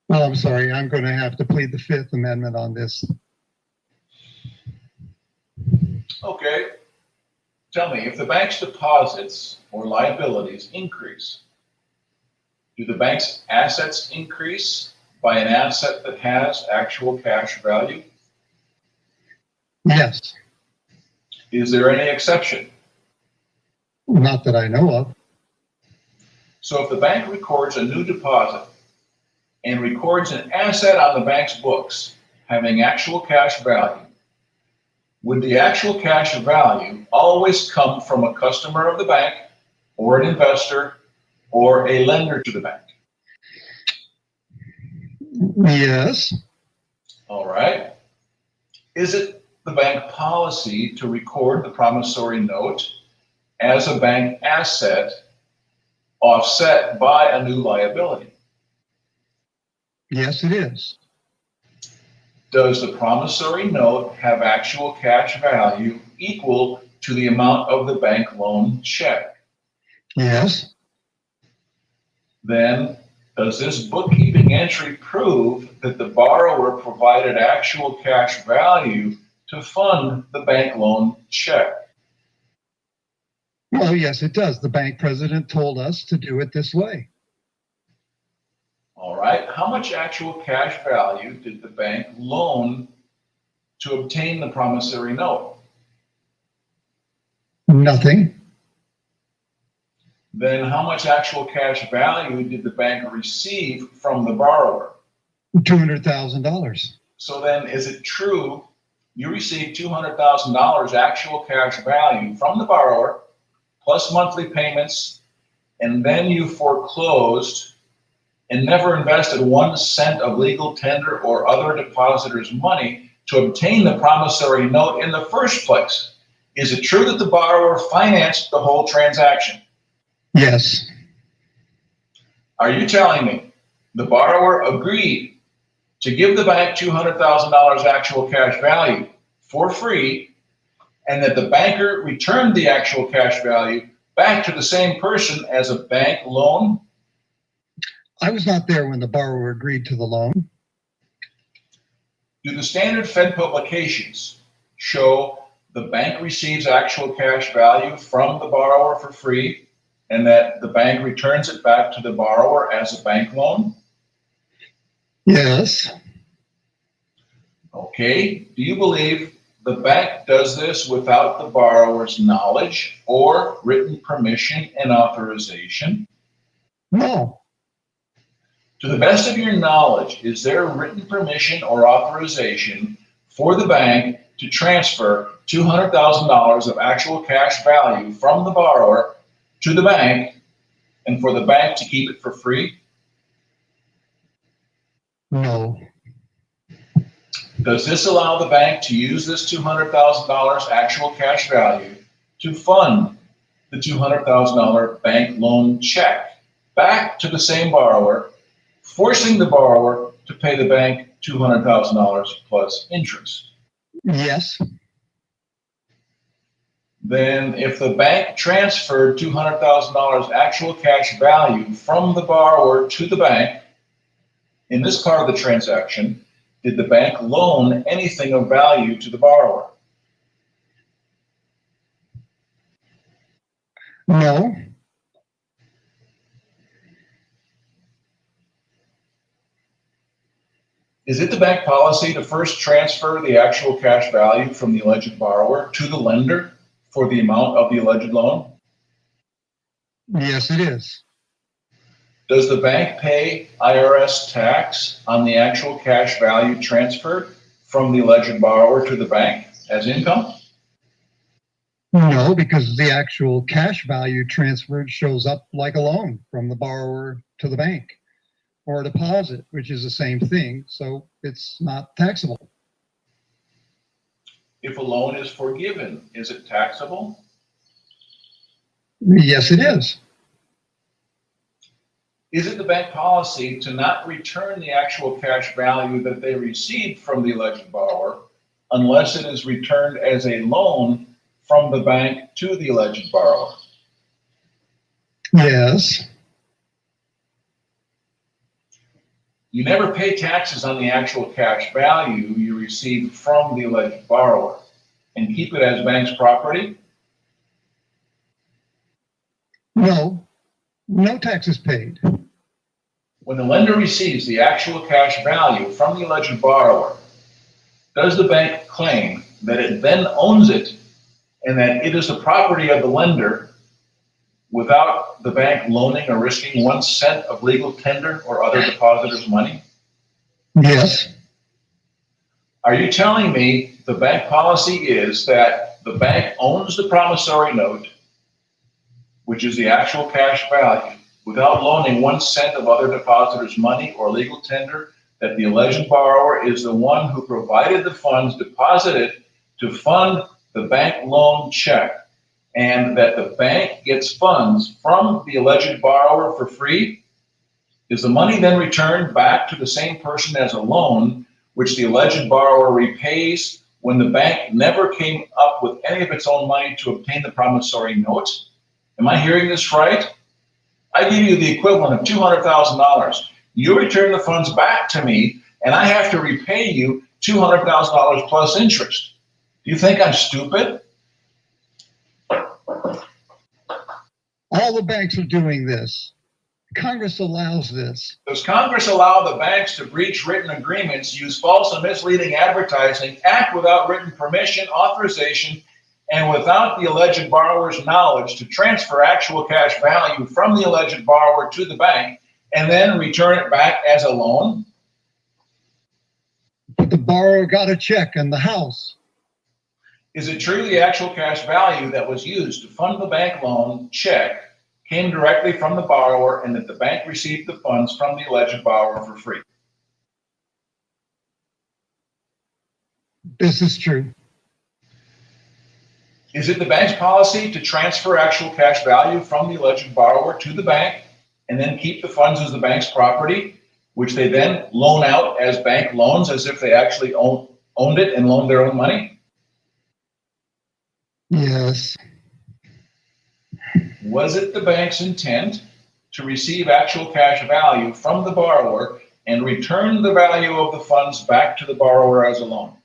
Well, I'm sorry, I'm going to have to plead the Fifth Amendment on this.
Okay. Tell me, if the bank's deposits or liabilities increase, do the bank's assets increase by an asset that has actual cash value?
Yes.
Is there any exception?
Not that I know of.
So if the bank records a new deposit and records an asset on the bank's books having actual cash value, would the actual cash value always come from a customer of the bank or an investor or a lender to the bank?
Yes.
All right. Is it the bank policy to record the promissory note as a bank asset offset by a new liability?
Yes, it is.
Does the promissory note have actual cash value equal to the amount of the bank loan check?
Yes.
Then, does this bookkeeping entry prove that the borrower provided actual cash value to fund the bank loan check?
Well, yes, it does. The bank president told us to do it this way.
All right. How much actual cash value did the bank loan to obtain the promissory note?
Nothing.
Then how much actual cash value did the bank receive from the borrower?
$200,000.
So then, is it true you received $200,000 actual cash value from the borrower plus monthly payments, and then you foreclosed and never invested 1 cent of legal tender or other depositor's money to obtain the promissory note in the first place? Is it true that the borrower financed the whole transaction?
Yes.
Are you telling me the borrower agreed to give the bank $200,000 actual cash value for free, and that the banker returned the actual cash value back to the same person as a bank loan?
I was not there when the borrower agreed to the loan.
Do the standard Fed publications show the bank receives actual cash value from the borrower for free and that the bank returns it back to the borrower as a bank loan?
Yes.
Okay. Do you believe the bank does this without the borrower's knowledge or written permission and authorization?
No.
To the best of your knowledge, is there written permission or authorization for the bank to transfer $200,000 of actual cash value from the borrower to the bank and for the bank to keep it for free?
No.
Does this allow the bank to use this $200,000 actual cash value to fund the $200,000 bank loan check back to the same borrower, forcing the borrower to pay the bank $200,000 plus interest?
Yes.
Then if the bank transferred $200,000 actual cash value from the borrower to the bank, in this part of the transaction, did the bank loan anything of value to the borrower?
No.
Is it the bank policy to first transfer the actual cash value from the alleged borrower to the lender for the amount of the alleged loan?
Yes, it is.
Does the bank pay IRS tax on the actual cash value transferred from the alleged borrower to the bank as income?
No, because the actual cash value transferred shows up like a loan from the borrower to the bank, or a deposit, which is the same thing. So it's not taxable.
If a loan is forgiven, is it taxable?
Yes, it is.
Is it the bank policy to not return the actual cash value that they received from the alleged borrower unless it is returned as a loan from the bank to the alleged borrower?
Yes.
You never pay taxes on the actual cash value you received from the alleged borrower and keep it as bank's property?
No, no taxes paid.
When the lender receives the actual cash value from the alleged borrower, does the bank claim that it then owns it and that it is the property of the lender without the bank loaning or risking 1 cent of legal tender or other depositor's money?
Yes.
Are you telling me the bank policy is that the bank owns the promissory note, which is the actual cash value, without loaning 1 cent of other depositor's money or legal tender, that the alleged borrower is the one who provided the funds deposited to fund the bank loan check, and that the bank gets funds from the alleged borrower for free? Is the money then returned back to the same person as a loan, which the alleged borrower repays when the bank never came up with any of its own money to obtain the promissory note? Am I hearing this right? I give you the equivalent of $200,000. You return the funds back to me, and I have to repay you $200,000 plus interest. Do you think I'm stupid?
All the banks are doing this. Congress allows this.
Does Congress allow the banks to breach written agreements, use false and misleading advertising, act without written permission, authorization, and without the alleged borrower's knowledge to transfer actual cash value from the alleged borrower to the bank and then return it back as a loan?
But the borrower got a check in the house.
Is it true the actual cash value that was used to fund the bank loan check came directly from the borrower and that the bank received the funds from the alleged borrower for free?
This is true.
Is it the bank's policy to transfer actual cash value from the alleged borrower to the bank and then keep the funds as the bank's property, which they then loan out as bank loans as if they actually owned it and loaned their own money?
Yes.
Was it the bank's intent to receive actual cash value from the borrower and return the value of the funds back to the borrower as a loan?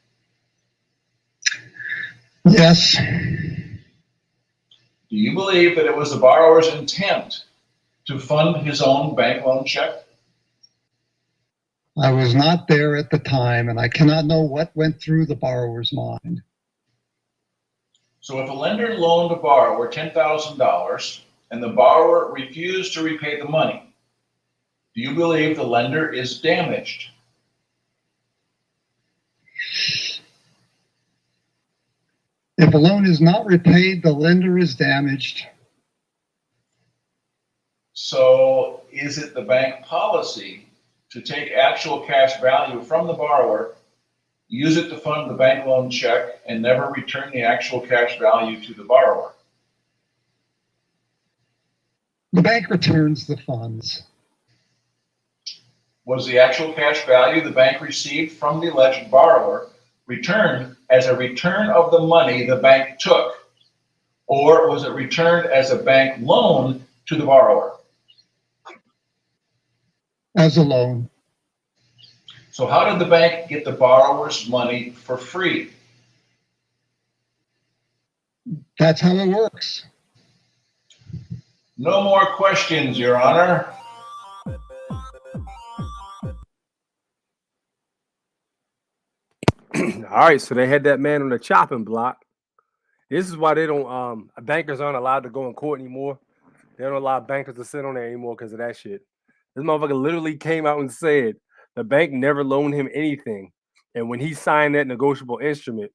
Yes.
Do you believe that it was the borrower's intent to fund his own bank loan check?
I was not there at the time, and I cannot know what went through the borrower's mind.
So if a lender loaned a borrower $10,000 and the borrower refused to repay the money, do you believe the lender is damaged?
If a loan is not repaid, the lender is damaged.
So is it the bank policy to take actual cash value from the borrower, use it to fund the bank loan check, and never return the actual cash value to the borrower?
The bank returns the funds.
Was the actual cash value the bank received from the alleged borrower returned as a return of the money the bank took, or was it returned as a bank loan to the borrower?
As a loan.
So how did the bank get the borrower's money for free?
That's how it works.
No more questions, Your Honor.
All right, so they had that man on the chopping block. This is why they don't bankers aren't allowed to go in court anymore. They don't allow bankers to sit on there anymore because of that shit. This motherfucker literally came out and said the bank never loaned him anything. And when he signed that negotiable instrument,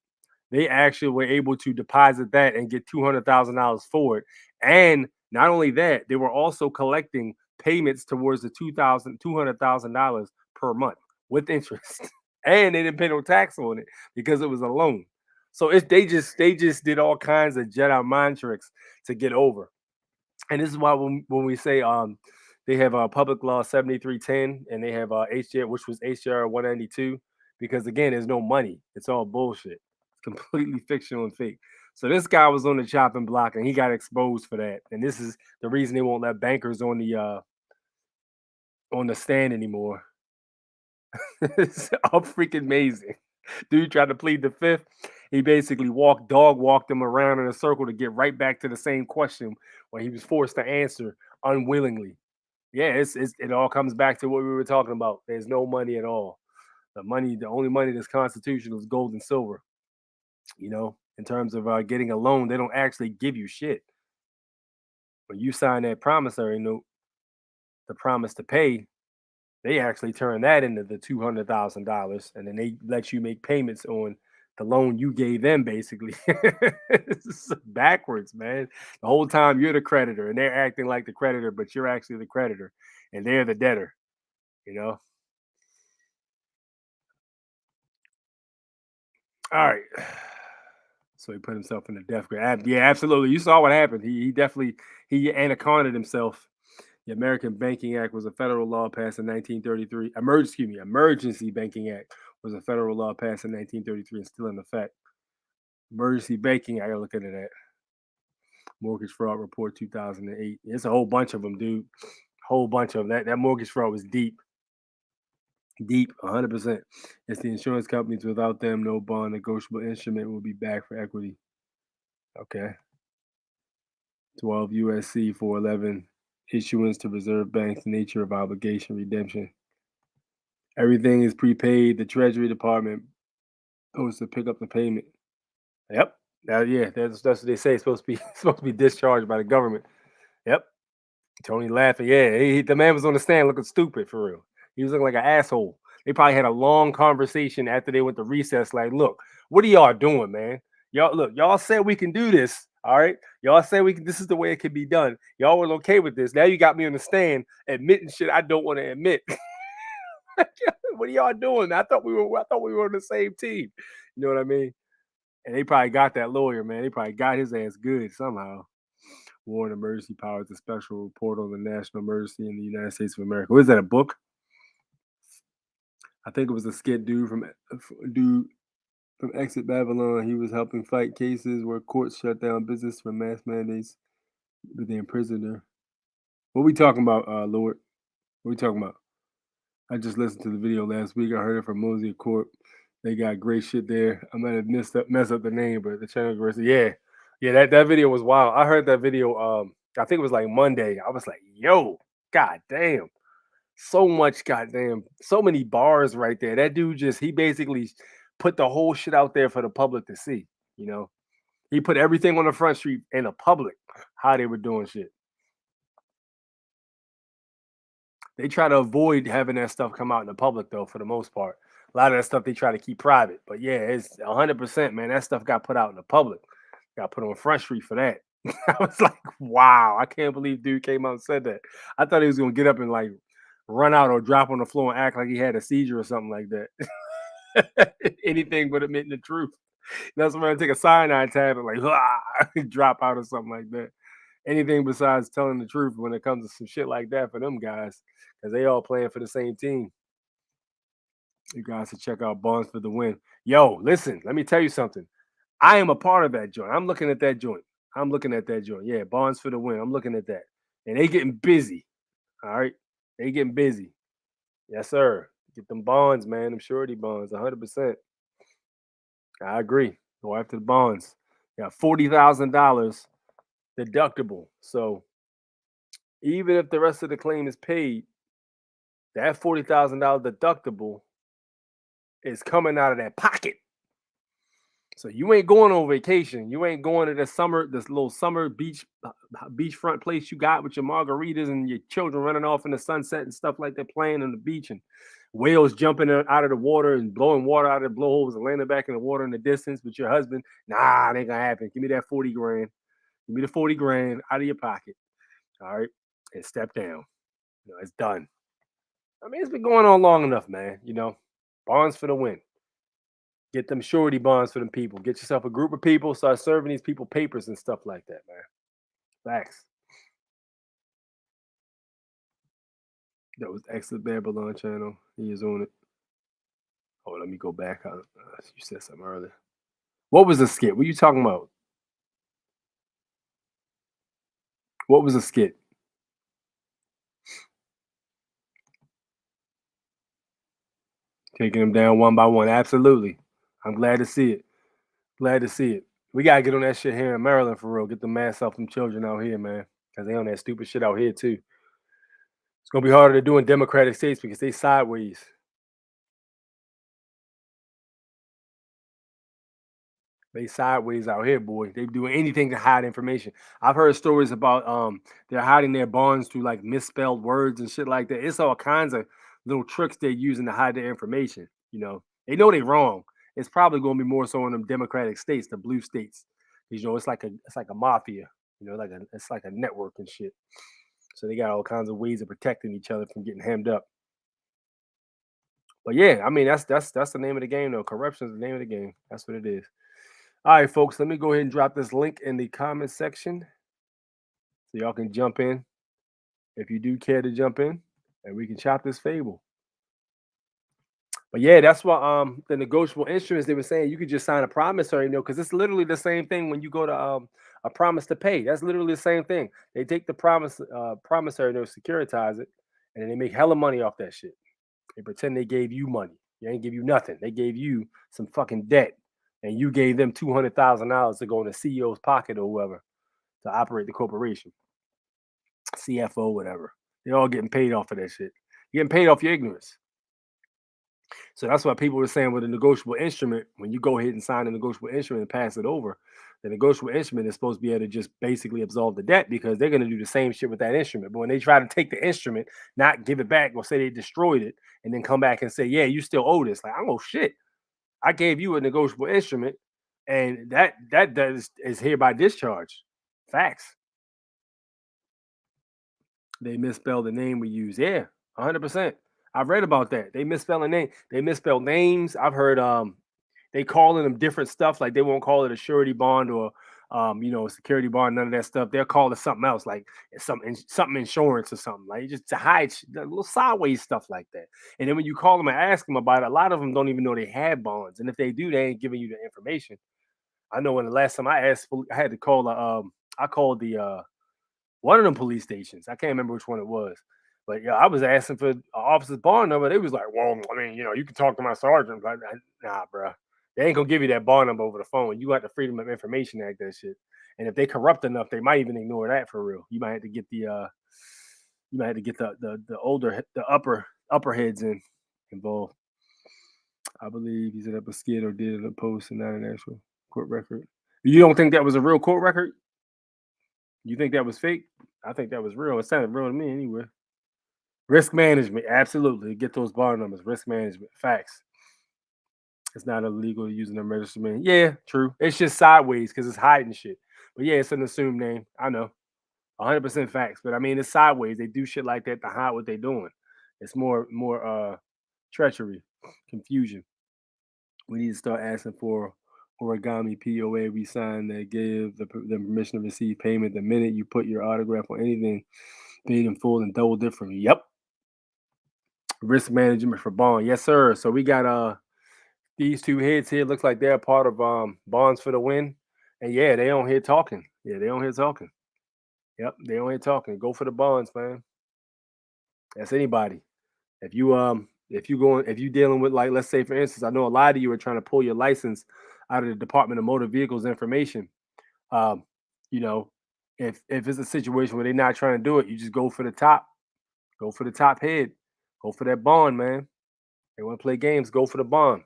They actually were able to deposit that and get $200,000 for it. And not only that, they were also collecting payments towards the $200,000 per month with interest. And they didn't pay no tax on it because it was a loan. So they just did all kinds of Jedi mind tricks to get over. And this is why when we say they have public law 7310 and they have HJR, which was HJR 192, because again, there's no money. It's all bullshit. It's completely fictional and fake. So this guy was on the chopping block and he got exposed for that. And this is the reason they won't let bankers on the stand anymore. It's all freaking amazing. Dude tried to plead the fifth. He basically dog walked him around in a circle to get right back to the same question when he was forced to answer unwillingly. Yeah, it all comes back to what we were talking about. There's no money at all. The only money that's constitutional is gold and silver. You know, in terms of getting a loan, they don't actually give you shit. When you sign that promissory note, the promise to pay, they actually turn that into the $200,000, and then they let you make payments on the loan you gave them. Basically, it's backwards, man. The whole time you're the creditor, and they're acting like the creditor, but you're actually the creditor, and they're the debtor. You know. All right. So he put himself in the death grip. Yeah, absolutely. You saw what happened. He definitely anacondaed himself. The American Banking Act was a federal law passed in 1933. Emergency Banking Act was a federal law passed in 1933 and still in effect. Emergency Banking, I gotta look into that. Mortgage Fraud Report 2008. It's a whole bunch of them, dude. Whole bunch of them. That mortgage fraud was deep. Deep, 100%. It's the insurance companies. Without them, no bond negotiable instrument will be back for equity. Okay. 12 USC 411. Issuance to reserve banks, nature of obligation, redemption. Everything is prepaid. The Treasury Department goes to pick up the payment. Yep. That's what they say. It's supposed to be discharged by the government. Yep. Tony laughing. Yeah, the man was on the stand looking stupid for real. He was looking like an asshole. They probably had a long conversation after they went to recess. Like, look, what are y'all doing, man? Y'all said we can do this. All right. Y'all say this is the way it can be done. Y'all were okay with this. Now you got me on the stand admitting shit I don't want to admit. What are y'all doing? I thought we were on the same team. You know what I mean? And they probably got that lawyer, man. They probably got his ass good somehow. War and Emergency Powers, a special report on the national emergency in the United States of America. What is that, a book? I think it was a skit dude from Exit Babylon. He was helping fight cases where courts shut down business for mass mandates, but they imprisoned her. What we talking about, Lord? What we talking about? I just listened to the video last week. I heard it from Mosey Court. They got great shit there. I might have messed up the name, but the channel version, yeah, that video was wild. I heard that video. I think it was like Monday. I was like, yo, goddamn. So much, goddamn, so many bars right there. That dude he basically put the whole shit out there for the public to see. You know, he put everything on the front street in the public, how they were doing shit. They try to avoid having that stuff come out in the public, though, for the most part. A lot of that stuff they try to keep private. But yeah, it's 100%, man. That stuff got put out in the public. Got put on Front Street for that. I was like, wow, I can't believe dude came out and said that. I thought he was going to get up and like run out or drop on the floor and act like he had a seizure or something like that. Anything but admitting the truth. That's when I take a cyanide tablet, like drop out or something like that. Anything besides telling the truth when it comes to some shit like that for them guys, because they all playing for the same team. You guys should check out Bonds for the Win. Yo, listen, let me tell you something. I am a part of that joint. I'm looking at that joint. Yeah, Bonds for the Win. I'm looking at that. And they getting busy. All right. They getting busy. Yes, sir. Get them bonds, man. Them surety bonds, 100%. I agree. Go after the bonds. Yeah, $40,000 deductible. So even if the rest of the claim is paid, that $40,000 deductible is coming out of that pocket. So you ain't going on vacation. You ain't going to this little summer beachfront place you got with your margaritas and your children running off in the sunset and stuff like that, playing on the beach and whales jumping out of the water and blowing water out of the blowholes and landing back in the water in the distance with your husband. Nah, it ain't gonna happen. Give me that 40 grand. Give me the 40 grand out of your pocket. All right. And step down. It's done. I mean, it's been going on long enough, man. Bonds for the win. Get them surety bonds for them people. Get yourself a group of people. Start serving these people papers and stuff like that, man. Facts. That was Exit Babylon channel. He is on it. Oh, let me go back. You said something earlier. What was the skit? What are you talking about? What was the skit? Taking them down one by one. Absolutely. I'm glad to see it. Glad to see it. We got to get on that shit here in Maryland for real. Get the masks off them children out here, man. Because they on that stupid shit out here, too. It's going to be harder to do in Democratic states because they sideways. They sideways out here, boy. They doing anything to hide information. I've heard stories about they're hiding their bonds through like misspelled words and shit like that. It's all kinds of little tricks they're using to hide their information. They know they're wrong. It's probably going to be more so in them Democratic states, the blue states. It's like a mafia. It's like a network and shit. So they got all kinds of ways of protecting each other from getting hemmed up. But yeah, I mean that's the name of the game though. Corruption is the name of the game. That's what it is. All right, folks, let me go ahead and drop this link in the comment section so y'all can jump in if you do care to jump in, and we can chop this fable. But yeah, that's why the negotiable instruments, they were saying you could just sign a promissory note because it's literally the same thing when you go to a promise to pay. That's literally the same thing. They take the promissory note, securitize it, and then they make hella money off that shit. They pretend they gave you money. They ain't give you nothing. They gave you some fucking debt. And you gave them $200,000 to go in the CEO's pocket or whoever to operate the corporation, CFO, whatever. They're all getting paid off of that shit. You're getting paid off your ignorance. So that's why people were saying with a negotiable instrument, when you go ahead and sign a negotiable instrument and pass it over, the negotiable instrument is supposed to be able to just basically absolve the debt because they're going to do the same shit with that instrument. But when they try to take the instrument, not give it back or say they destroyed it, and then come back and say, yeah, you still owe this. Like, I go, shit. I gave you a negotiable instrument, and that is hereby discharged. Facts. They misspelled the name we use. Yeah, 100%. I've read about that. They misspell a name. They misspell names. I've heard they calling them different stuff. Like they won't call it a surety bond or a security bond. None of that stuff. They'll call it something else, like something insurance or something. Like just to hide little sideways stuff like that. And then when you call them and ask them about it, a lot of them don't even know they have bonds. And if they do, they ain't giving you the information. I know when the last time I asked, I had to call I called the one of them police stations. I can't remember which one it was. But yeah, I was asking for an officer's bond number. They was like, well, I mean, you can talk to my sergeant. Like, nah, bro. They ain't gonna give you that bond number over the phone. You got the Freedom of Information Act, that shit. And if they corrupt enough, they might even ignore that for real. You might have to get the upper heads involved. I believe he set up a skit or did a post and not an actual court record. You don't think that was a real court record? You think that was fake? I think that was real. It sounded real to me anyway. Risk management, absolutely. Get those bar numbers. Risk management, facts. It's not illegal using a registered name. Yeah, true. It's just sideways because it's hiding shit. But yeah, it's an assumed name. I know. 100% facts. But I mean, it's sideways. They do shit like that to hide what they're doing. It's more treachery, confusion. We need to start asking for origami POA we sign that give the permission to receive payment the minute you put your autograph on anything paid in full and double different. Yep. Risk management for bond. Yes, sir. So we got these two heads here. Looks like they're part of Bonds for the Win. And yeah, they on here talking. Yeah, they on here talking. Yep, they on here talking. Go for the bonds, man. That's anybody. If you dealing with, like, let's say for instance, I know a lot of you are trying to pull your license out of the Department of Motor Vehicles information. If it's a situation where they're not trying to do it, you just go for the top. Go for the top head. Go for that bond, man. They want to play games. Go for the bond.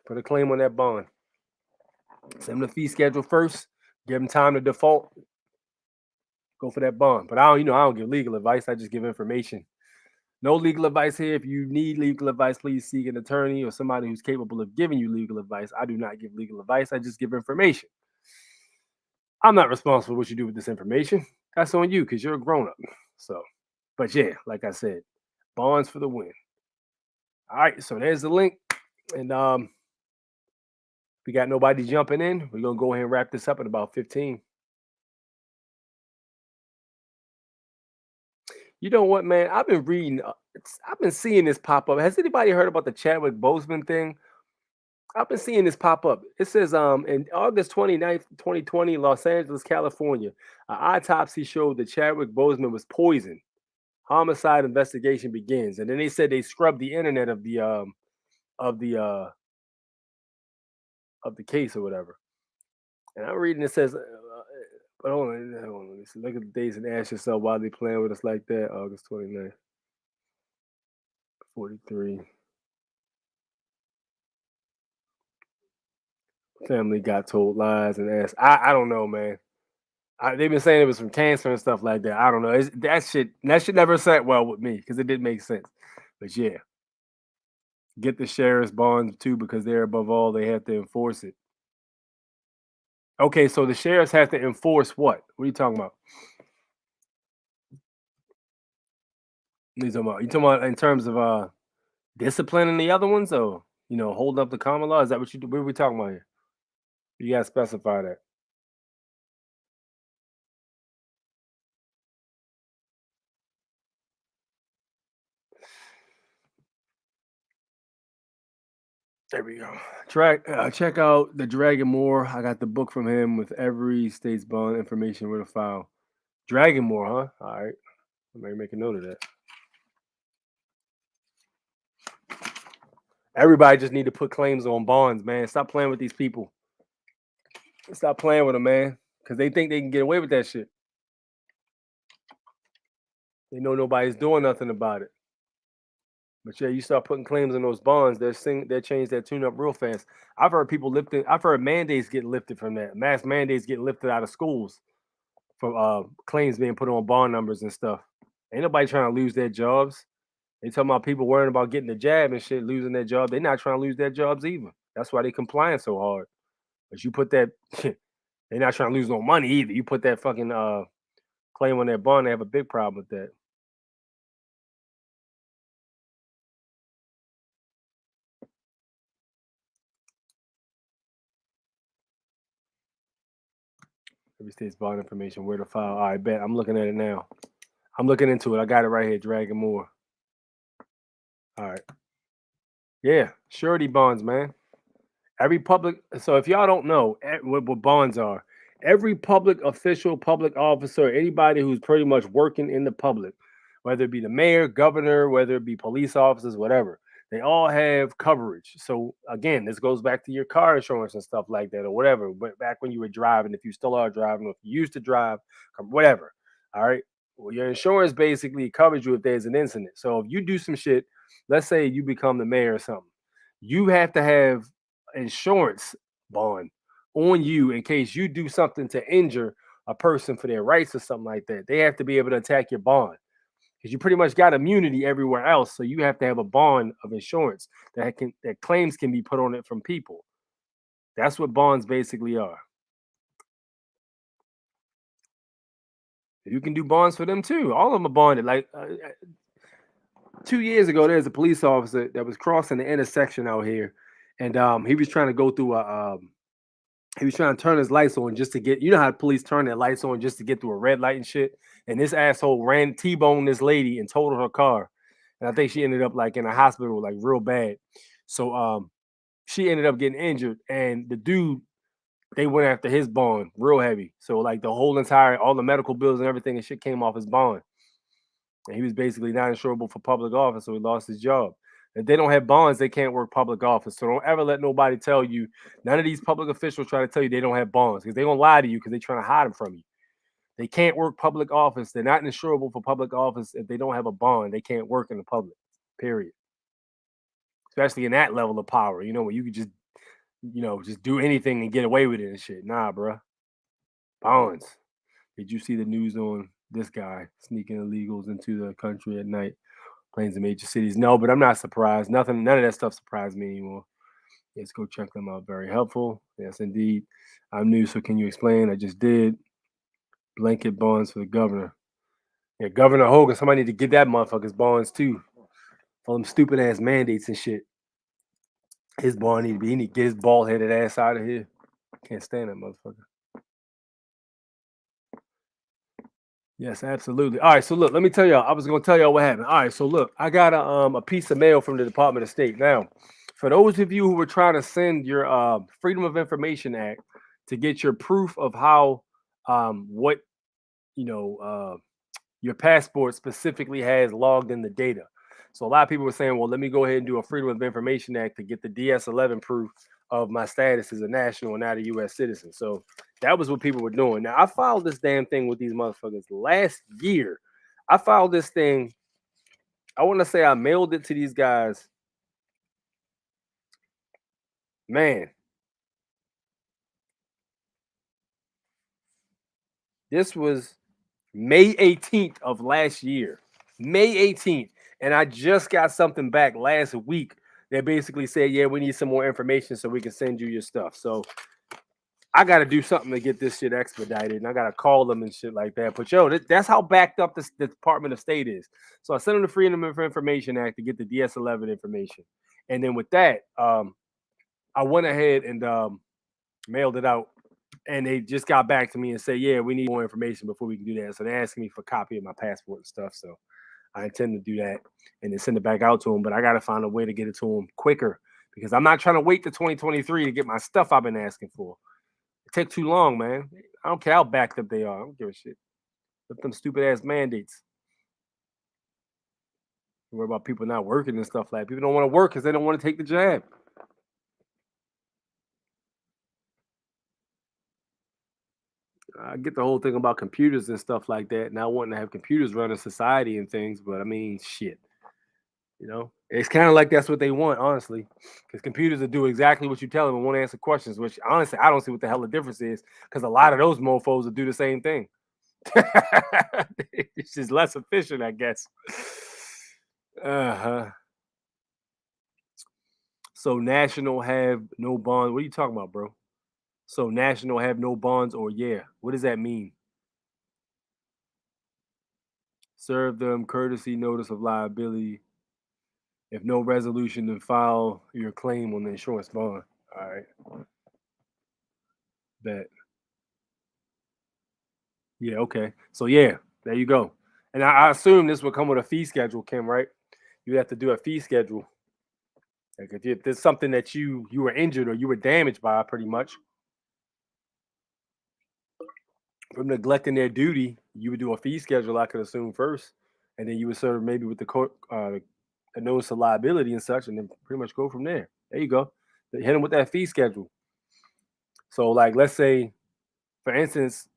Put a claim on that bond. Send them the fee schedule first. Give them time to default. Go for that bond. But I don't give legal advice. I just give information. No legal advice here. If you need legal advice, please seek an attorney or somebody who's capable of giving you legal advice. I do not give legal advice. I just give information. I'm not responsible for what you do with this information. That's on you because you're a grown-up. So, but yeah, like I said, bonds for the win. All right, so there's the link. And we got nobody jumping in. We're going to go ahead and wrap this up in about 15. You know what, man? I've been reading, I've been seeing this pop up. Has anybody heard about the Chadwick Boseman thing? I've been seeing this pop up. It says in August 29th, 2020, Los Angeles, California, an autopsy showed that Chadwick Boseman was poisoned. Homicide investigation begins. And then they said they scrubbed the internet of the case or whatever. And I'm reading it says, but hold on, let me see. Look at the days and ask yourself why they playing with us like that. August 29th, 43. Family got told lies and asked. I don't know, man. They've been saying it was from cancer and stuff like that. I don't know. That shit never sat well with me because it didn't make sense. But yeah, get the sheriff's bonds too because they're above all. They have to enforce it. Okay, so the sheriffs have to enforce what? What are you talking about? What are you talking about? You talking about in terms of disciplining the other ones, or holding up the common law? Is that what you do? What are we talking about here? You gotta specify that. There we go. Check out the Dragon Moore. I got the book from him with every state's bond information where to file. Dragon Moore, huh? All right. Let me make a note of that. Everybody just need to put claims on bonds, man. Stop playing with these people. Stop playing with them, man. Because they think they can get away with that shit. They know nobody's doing nothing about it. But yeah, you start putting claims on those bonds, they'll change that tune up real fast. I've heard mandates get lifted from that. Mass mandates get lifted out of schools from claims being put on bond numbers and stuff. Ain't nobody trying to lose their jobs. They talking about people worrying about getting the jab and shit, losing their job. They're not trying to lose their jobs either. That's why they complying so hard. But you put that, they're not trying to lose no money either. You put that fucking claim on their bond, they have a big problem with that. Every state's bond information, where to file. All right, bet. I'm looking at it now. I'm looking into it. I got it right here, Dragon Moore. All right. Yeah, surety bonds, man. Every public. So if y'all don't know what bonds are, every public official, public officer, anybody who's pretty much working in the public, whether it be the mayor, governor, whether it be police officers, whatever, they all have coverage. So again, this goes back to your car insurance and stuff like that, or whatever. But back when you were driving, if you still are driving, or if you used to drive, whatever. All right. Well, your insurance basically covers you if there's an incident. So if you do some shit, let's say you become the mayor or something, you have to have insurance bond on you in case you do something to injure a person for their rights or something like that. They have to be able to attack your bond because you pretty much got immunity everywhere else. So you have to have a bond of insurance that claims can be put on it from people. That's what bonds basically are. You can do bonds for them too. All of them are bonded. Like 2 years ago, there's a police officer that was crossing the intersection out here, and he was trying to go through he was trying to turn his lights on just to get, how police turn their lights on just to get through a red light and shit. And this asshole ran T-boned this lady and totaled her car. And I think she ended up like in a hospital, like real bad. So she ended up getting injured, and the dude, they went after his bond real heavy. So like all the medical bills and everything and shit came off his bond. And he was basically not insurable for public office, so he lost his job. If they don't have bonds, they can't work public office. So don't ever let nobody tell you, none of these public officials try to tell you they don't have bonds, because they're going to lie to you because they're trying to hide them from you. They can't work public office. They're not insurable for public office. If they don't have a bond, they can't work in the public, period. Especially in that level of power, where you could just just do anything and get away with it and shit. Nah, bro. Bonds. Did you see the news on this guy sneaking illegals into the country at night, planes in major cities? No, but I'm not surprised. None of that stuff surprised me anymore. Let's go check them out. Very helpful. Yes, indeed. I'm new, so can you explain? I just did. Blanket bonds for the governor. Yeah, Governor Hogan. Somebody need to get that motherfucker's bonds too. All them stupid ass mandates and shit. His bond need to be. He need to get his bald headed ass out of here. Can't stand that motherfucker. Yes, absolutely. All right, so look, let me tell y'all. I was gonna tell y'all what happened. All right, so look, I got a piece of mail from the Department of State. Now, for those of you who were trying to send your Freedom of Information Act to get your proof of how what your passport specifically has logged in the data. So a lot of people were saying, well, let me go ahead and do a Freedom of Information Act to get the DS-11 proof of my status as a national and not a U.S. citizen. So that was what people were doing. Now, I filed this damn thing with these motherfuckers last year. I filed this thing. I want to say I mailed it to these guys. Man. This was May 18th of last year. May 18th. And I just got something back last week that basically said, yeah, we need some more information so we can send you your stuff. So I got to do something to get this shit expedited, and I got to call them and shit like that. But yo, that's how backed up the Department of State is. So I sent them the Freedom of Information Act to get the DS-11 information. And then with that, I went ahead and mailed it out. And they just got back to me and said, yeah, we need more information before we can do that. So they're asking me for a copy of my passport and stuff. So I intend to do that and then send it back out to them. But I got to find a way to get it to them quicker because I'm not trying to wait to 2023 to get my stuff I've been asking for. It takes too long, man. I don't care how backed up they are. I don't give a shit. Let them stupid ass mandates. Worry about people not working and stuff like that. People don't want to work because they don't want to take the jab. I get the whole thing about computers and stuff like that, not wanting to have computers running society and things, but I mean, shit. It's kind of like that's what they want, honestly, because computers will do exactly what you tell them and won't answer questions, which honestly, I don't see what the hell the difference is because a lot of those mofos will do the same thing. It's just less efficient, I guess. So national have no bonds. What are you talking about, bro? So national have no bonds, or yeah, what does that mean? Serve them courtesy notice of liability. If no resolution, then file your claim on the insurance bond. All right. Bet. Yeah, okay. So yeah, there you go. And I assume this would come with a fee schedule, Kim, right? You have to do a fee schedule. Like if there's something that you were injured or you were damaged by, pretty much, from neglecting their duty, you would do a fee schedule, I could assume, first. And then you would serve maybe with the court a notice of liability and such, and then pretty much go from there. There you go. Hit them with that fee schedule. So, like, let's say, for instance,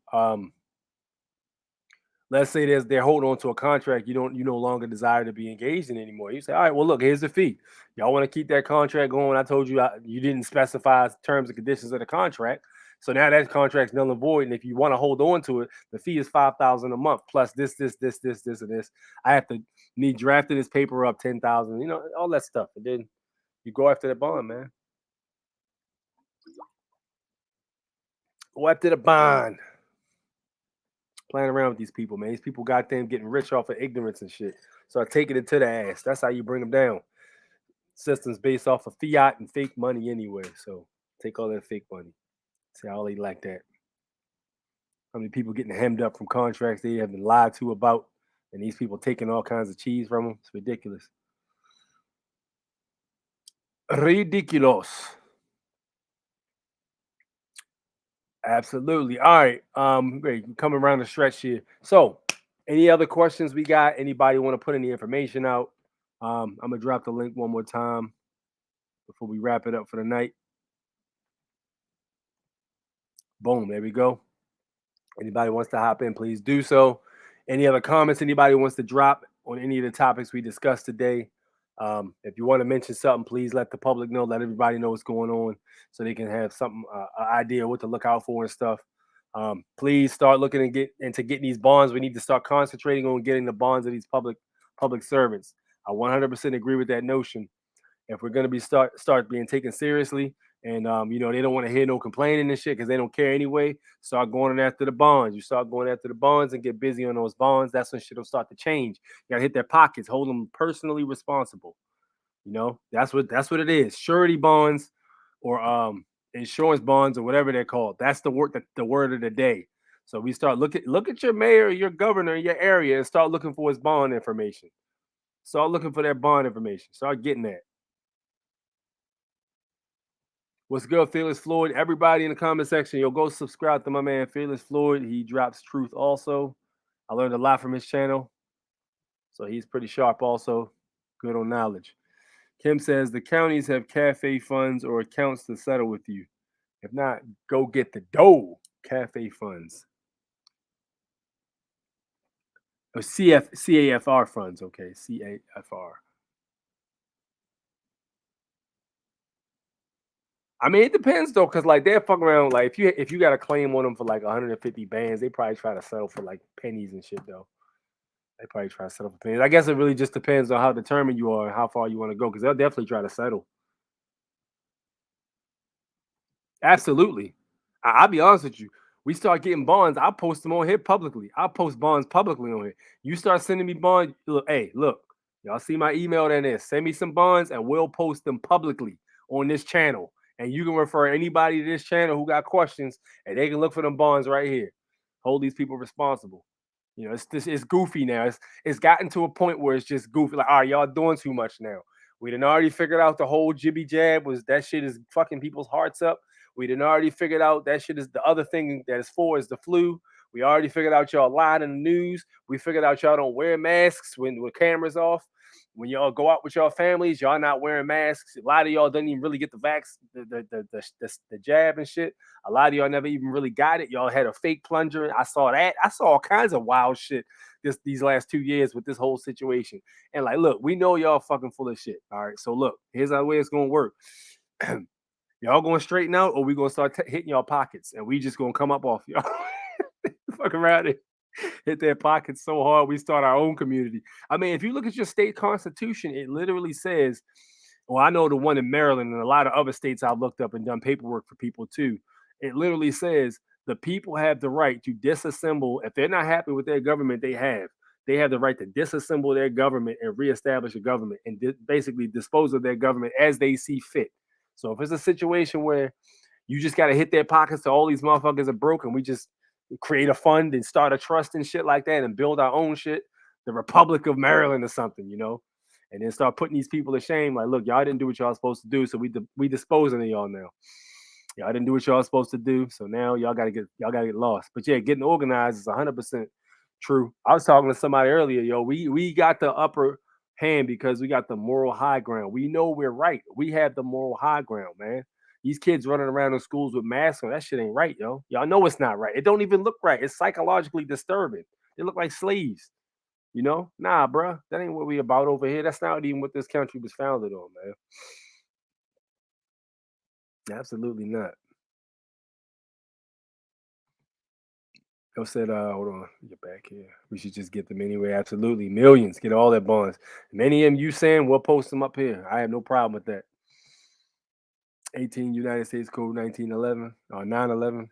let's say they're holding on to a contract you no longer desire to be engaged in anymore. You say, all right, well, look, here's the fee. Y'all want to keep that contract going? I told you you didn't specify terms and conditions of the contract. So now that contract's null and void. And if you want to hold on to it, the fee is $5,000 a month plus this, and this. I have to need drafting this paper up 10,000, all that stuff. And then you go after the bond, man. Go after the bond. Playing around with these people, man. These people got them getting rich off of ignorance and shit. So I take it to the ass. That's how you bring them down. Systems based off of fiat and fake money anyway. So take all that fake money. See how they like that. How many people getting hemmed up from contracts they have been lied to about, and these people taking all kinds of cheese from them. It's ridiculous. Ridiculous. Absolutely. All right. Great. Coming around the stretch here. So, any other questions we got? Anybody want to put any information out? I'm gonna drop the link one more time before we wrap it up for the night. Boom. There we go. Anybody wants to hop in, please do so. Any other comments anybody wants to drop on any of the topics we discussed today? If you want to mention something, please let the public know, let everybody know what's going on, so they can have something, an idea what to look out for and stuff. Please start looking and get into getting these bonds. We need to start concentrating on getting the bonds of these public servants. I 100% agree with that notion. If we're gonna be start being taken seriously, and they don't want to hear no complaining and shit because they don't care anyway, start going after the bonds. You start going after the bonds and get busy on those bonds. That's when shit will start to change. You gotta hit their pockets, hold them personally responsible. That's what it is. Surety bonds, or insurance bonds, or whatever they're called. That's the word of the day. So we start look at your mayor, your governor in your area, and start looking for his bond information. Start looking for that bond information. Start getting that. What's good, Fearless Floyd? Everybody in the comment section, go subscribe to my man Fearless Floyd. He drops truth also. I learned a lot from his channel, so he's pretty sharp also. Good on knowledge. Kim says the counties have cafe funds or accounts to settle with you. If not, go get the dough. Cafe funds. Or CAFR funds. Okay, CAFR. I mean, it depends though, because like they're fucking around. Like if you got a claim on them for like 150 bands, they probably try to settle for like pennies and shit though. They probably try to settle for pennies. I guess it really just depends on how determined you are and how far you want to go, because they'll definitely try to settle. Absolutely. I'll be honest with you. We start getting bonds. I'll post them on here publicly. I'll post bonds publicly on here. You start sending me bonds. Look, hey, look, y'all see my email down there. Send me some bonds and we'll post them publicly on this channel. And you can refer anybody to this channel who got questions, and they can look for them bonds right here. Hold these people responsible. It's goofy now. It's gotten to a point where it's just goofy. Like, all right, y'all doing too much now. We done already figured out the whole jibby jab was that shit is fucking people's hearts up. We done already figured out that shit is the other thing that is the flu. We already figured out y'all lied in the news. We figured out y'all don't wear masks when with cameras off. When y'all go out with y'all families, y'all not wearing masks. A lot of y'all didn't even really get the jab and shit. A lot of y'all never even really got it. Y'all had a fake plunger. I saw that. I saw all kinds of wild shit these last 2 years with this whole situation. And like, look, we know y'all fucking full of shit. All right. So look, here's how way it's gonna work. Y'all gonna straighten out, or we gonna start hitting y'all pockets, and we just gonna come up off y'all. Fuck around and hit their pockets so hard we start our own community. I mean, if you look at your state constitution, it literally says, well, I know the one in Maryland and a lot of other states I've looked up and done paperwork for people too. It literally says the people have the right to disassemble. If they're not happy with their government, they have the right to disassemble their government and reestablish a government and basically dispose of their government as they see fit. So if it's a situation where you just got to hit their pockets to all these motherfuckers are broken, we just create a fund and start a trust and shit like that and build our own shit, the Republic of Maryland or something, and then start putting these people to shame. Like, look, y'all didn't do what y'all supposed to do, so we disposing of y'all now. Y'all didn't do what y'all supposed to do, so now y'all gotta get lost. But yeah, getting organized is 100% true. I was talking to somebody earlier, we got the upper hand because we got the moral high ground. We know we're right. We have the moral high ground, man. These kids running around in schools with masks on, that shit ain't right, yo. Y'all know it's not right. It don't even look right. It's psychologically disturbing. They look like slaves. Nah, bro. That ain't what we about over here. That's not even what this country was founded on, man. Absolutely not. Yo said, hold on, get back here. We should just get them anyway. Absolutely. Millions. Get all their bonds. Many of them you saying, we'll post them up here. I have no problem with that. 18 United States Code 1911 or 911.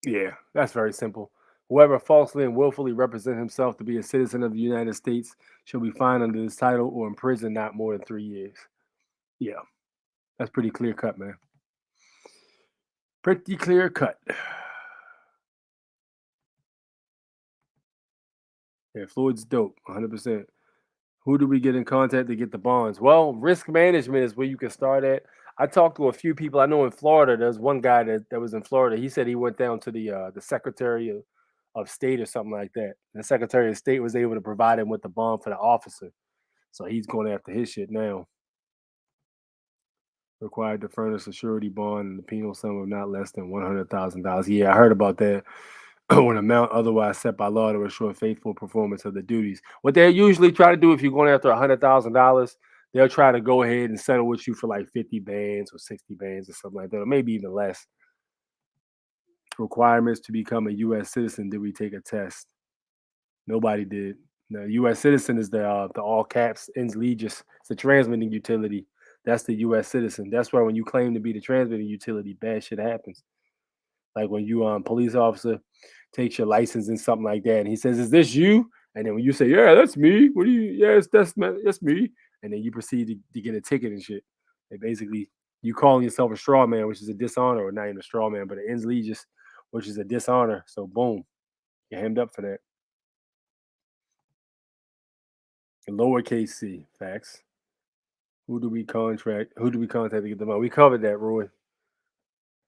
Yeah, that's very simple. Whoever falsely and willfully represents himself to be a citizen of the United States shall be fined under this title or imprisoned not more than 3 years. Yeah, that's pretty clear cut, man. Pretty clear cut. Yeah, Floyd's dope, 100%. Who do we get in contact to get the bonds? Well, risk management is where you can start at. I talked to a few people I know in Florida. There's one guy that was in Florida. He said he went down to the Secretary of State or something like that. And the Secretary of State was able to provide him with the bond for the officer. So he's going after his shit now. Required to furnish a surety bond and the penal sum of not less than $100,000. Yeah, I heard about that. Or an amount otherwise set by law to ensure faithful performance of the duties. What they usually try to do if you're going after $100,000, they'll try to go ahead and settle with you for like 50 bands or 60 bands or something like that, or maybe even less. Requirements to become a U.S. citizen. Did we take a test? Nobody did. The U.S. citizen is the all caps ins legis. It's the transmitting utility. That's the U.S. citizen. That's why when you claim to be the transmitting utility, bad shit happens. Like when you police officer takes your license and something like that, and he says, "Is this you?" And then when you say, "Yeah, that's me," what do you? Yes, that's me. And then you proceed to get a ticket and shit. And basically, you calling yourself a straw man, which is a dishonor, or not even a straw man, but an ins legis, which is a dishonor. So boom, you're hemmed up for that. Lowercase c, facts. Who do we contact to get the money? We covered that, Roy.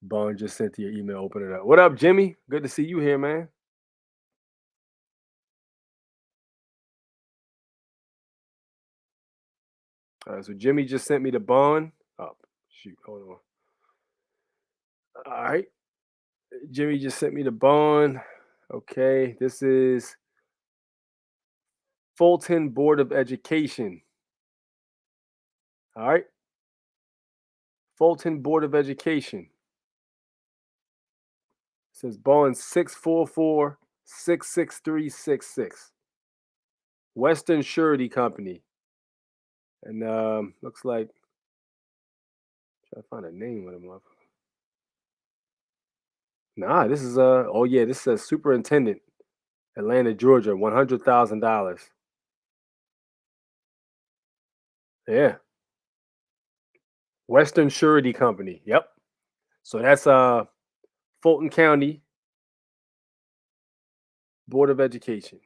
Bond just sent you your email. Open it up. What up, Jimmy? Good to see you here, man. All right, so Jimmy just sent me the bond. Oh, shoot, hold on. All right. Jimmy just sent me the bond. Okay, this is Fulton Board of Education. All right. Fulton Board of Education. It says bond 644-66366. Western Surety Company. And looks like, try to find a name of them up. Nah, this is oh yeah, this says superintendent, Atlanta, Georgia, $100,000. Yeah. Western Surety Company. Yep. So that's Fulton County Board of Education.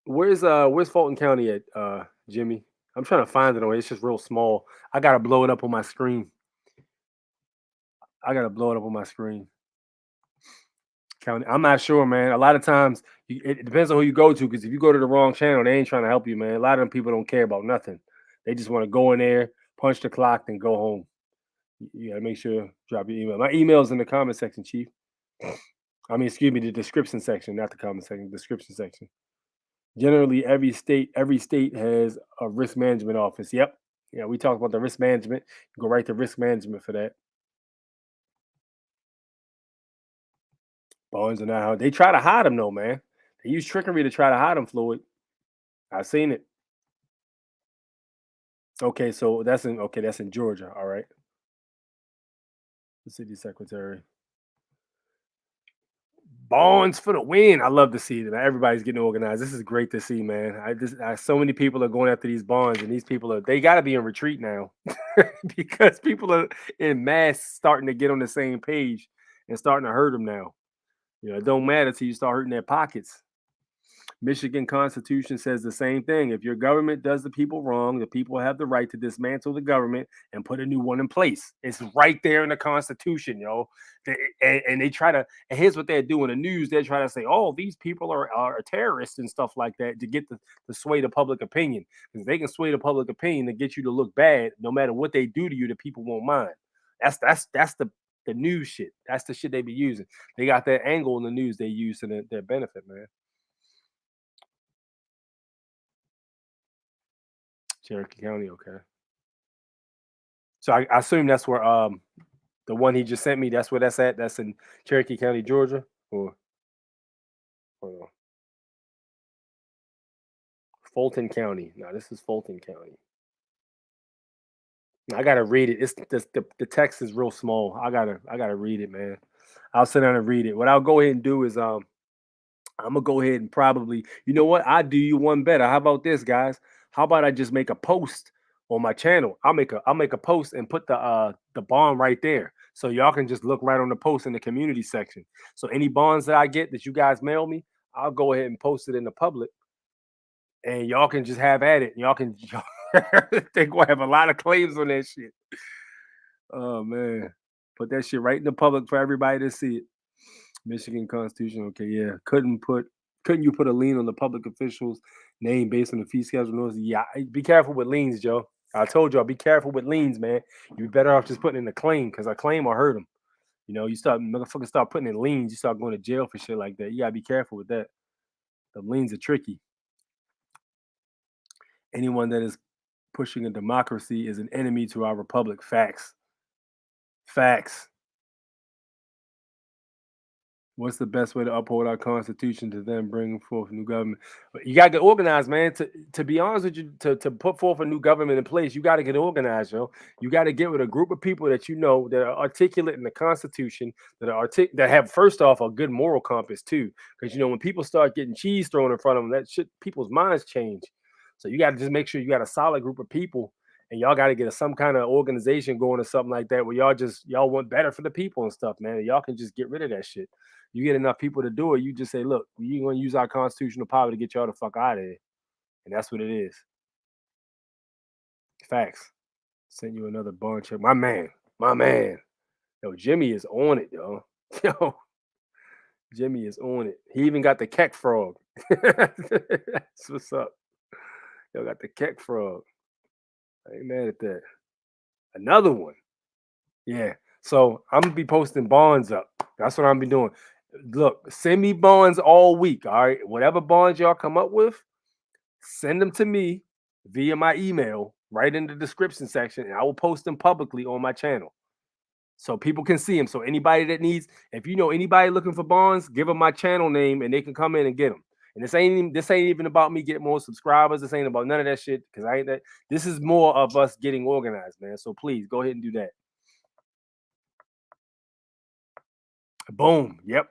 Where's Fulton County at, Jimmy? I'm trying to find it on. It's just real small. I gotta blow it up on my screen. County. I'm not sure, man. A lot of times, it depends on who you go to. Because if you go to the wrong channel, they ain't trying to help you, man. A lot of them people don't care about nothing. They just want to go in there, punch the clock, then go home. You gotta make sure drop your email. My email's in the comment section, Chief. I mean, excuse me, the description section, not the comment section, description section. Generally, every state has a risk management office. Yep. Yeah, we talked about the risk management. Go right to risk management for that. Bonds are not how they try to hide them, though, man. They use trickery to try to hide them, Floyd. I've seen it. Okay, so that's in Georgia. All right. The city secretary. Bonds for the win. I love to see that everybody's getting organized. This is great to see, man. So many people are going after these bonds, and these people they got to be in retreat now because people are in mass starting to get on the same page and starting to hurt them now. You know, it don't matter till you start hurting their pockets. Michigan Constitution says the same thing. If your government does the people wrong, the people have the right to dismantle the government and put a new one in place. It's right there in the Constitution, yo. And they try to, and here's what they're doing. The news, they're trying to say, oh, these people are terrorists and stuff like that to get to sway the public opinion. Because they can sway the public opinion to get you to look bad. No matter what they do to you, the people won't mind. That's the news shit. That's the shit they be using. They got that angle in the news they use to their benefit, man. Cherokee County, okay. So I assume that's where the one he just sent me, that's where that's at. That's in Cherokee County, Georgia, or hold on. Fulton County. No, this is Fulton County. I gotta read it. It's the text is real small. I gotta read it, man. I'll sit down and read it. What I'll go ahead and do is I'm gonna go ahead and probably, you know what? I'll do you one better. How about this, guys? How about I just make a post on my channel? I'll make a post and put the bond right there. So y'all can just look right on the post in the community section. So any bonds that I get that you guys mail me, I'll go ahead and post it in the public. And y'all can just have at it. Y'all can They're gonna have a lot of claims on that shit. Oh man. Put that shit right in the public for everybody to see it. Michigan Constitution. Okay, yeah. Couldn't you put a lien on the public official's name based on the fee schedule notice? Yeah, be careful with liens, Joe. I told y'all, be careful with liens, man. You're better off just putting in a claim because a claim will hurt them. You know, you motherfuckers start putting in liens, you start going to jail for shit like that. You gotta be careful with that. The liens are tricky. Anyone that is pushing a democracy is an enemy to our republic. Facts. Facts. What's the best way to uphold our constitution to then bring forth a new government? You gotta get organized, man. To be honest with you, to put forth a new government in place, you gotta get organized, yo. You gotta get with a group of people that you know that are articulate in the Constitution, that have first off a good moral compass too. Because you know when people start getting cheese thrown in front of them, that shit, people's minds change. So you gotta just make sure you got a solid group of people, and y'all gotta get some kind of organization going or something like that, where y'all want better for the people and stuff, man. And y'all can just get rid of that shit. You get enough people to do it, you just say, look, you're going to use our constitutional power to get y'all the fuck out of here. And that's what it is. Facts. Send you another bond check. My man. Yo, Jimmy is on it, yo. Yo, Jimmy is on it. He even got the keck frog. That's what's up. Yo, got the keck frog. I ain't mad at that. Another one. Yeah. So I'm going to be posting bonds up. That's what I'm going to be doing. Look, send me bonds all week. All right. Whatever bonds y'all come up with, send them to me via my email right in the description section, and I will post them publicly on my channel so people can see them. So anybody that needs, if you know anybody looking for bonds, give them my channel name and they can come in and get them. And this ain't even about me getting more subscribers. This ain't about none of that shit because I ain't that. This is more of us getting organized, man. So please go ahead and do that. Boom. Yep.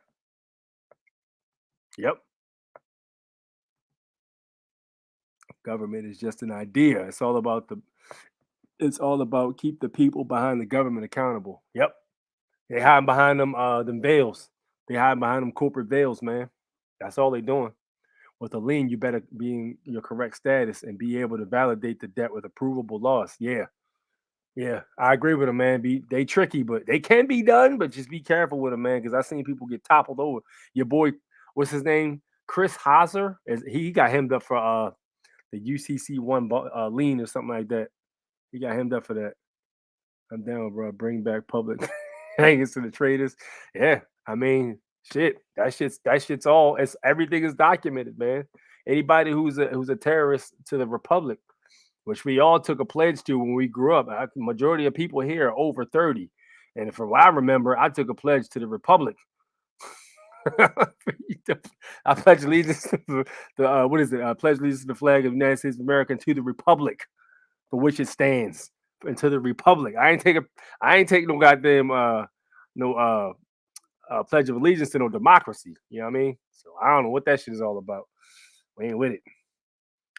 Government is just an idea. It's all about keep the people behind the government accountable. Yep. They hide behind them veils. They hide behind them corporate veils, man. That's all they doing. With a lien, you better be in your correct status and be able to validate the debt with a provable loss. Yeah. I agree with them, man. They tricky, but they can be done. But just be careful with them, man, because I've seen people get toppled over. Your boy, what's his name? Chris Hauser. He got hemmed up for the UCC1 lien or something like that. He got hemmed up for that. I'm down, bro. Bring back public hangings to the traders. Yeah, I mean, shit. That shit's all. Everything is documented, man. Anybody who's a terrorist to the republic, which we all took a pledge to when we grew up. Majority of people here are over 30, and from what I remember, I took a pledge to the republic. I pledge allegiance to the what is it? I pledge allegiance to the flag of the United States of America and to the republic for which it stands, and to the republic. I ain't take no goddamn pledge of allegiance to no democracy. You know what I mean? So I don't know what that shit is all about. We ain't with it.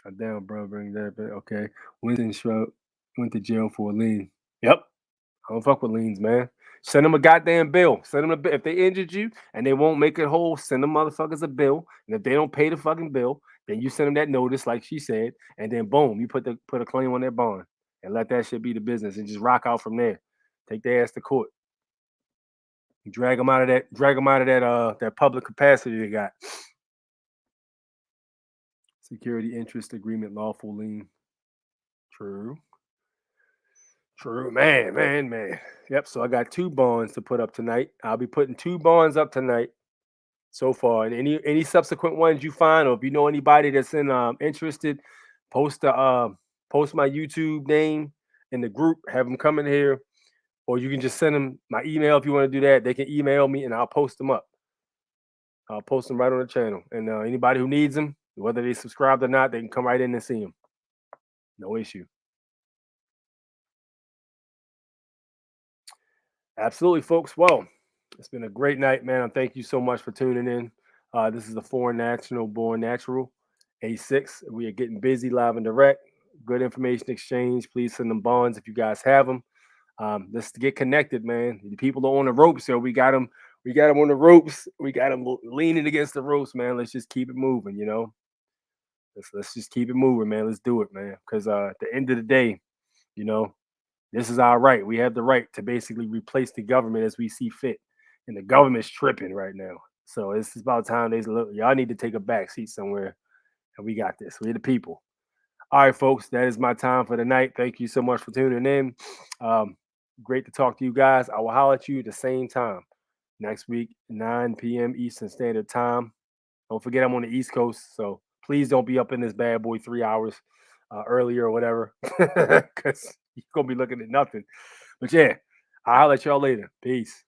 I'm down, bro. Bring that back. Okay. Winston Shroud went to jail for a lien. Yep. I don't fuck with liens, man. Send them a goddamn bill. Send them a bill. If they injured you and they won't make it whole, send them motherfuckers a bill. And if they don't pay the fucking bill, then you send them that notice, like she said, and then boom, you put a claim on their bond and let that shit be the business and just rock out from there. Take their ass to court. Drag them out of that public capacity they got. Security interest agreement, lawful lien. True, man. Yep. So I got 2 bonds to put up tonight. I'll be putting 2 bonds up tonight so far. And any subsequent ones you find, or if you know anybody that's interested, post my YouTube name in the group. Have them come in here, or you can just send them my email if you want to do that. They can email me and I'll post them up. I'll post them right on the channel. And anybody who needs them, whether they subscribed or not, they can come right in and see them. No issue. Absolutely, folks. Well, it's been a great night, man. And thank you so much for tuning in. This is the Foreign National Born Natural A6. We are getting busy live and direct. Good information exchange. Please send them bonds if you guys have them. Let's get connected, man. The people are on the ropes, so we got them on the ropes. We got them leaning against the ropes, man. Let's just keep it moving, you know. Let's just keep it moving, man. Let's do it, man. Because at the end of the day, you know, this is our right. We have the right to basically replace the government as we see fit, and the government's tripping right now. So it's about time y'all need to take a back seat somewhere, and we got this. We're the people. All right, folks, that is my time for the night. Thank you so much for tuning in. Great to talk to you guys. I will holler at you at the same time next week, 9 p.m. Eastern Standard Time. Don't forget I'm on the East Coast, so please don't be up in this bad boy 3 hours earlier or whatever, because you're going to be looking at nothing. But yeah, I'll holler at y'all later. Peace.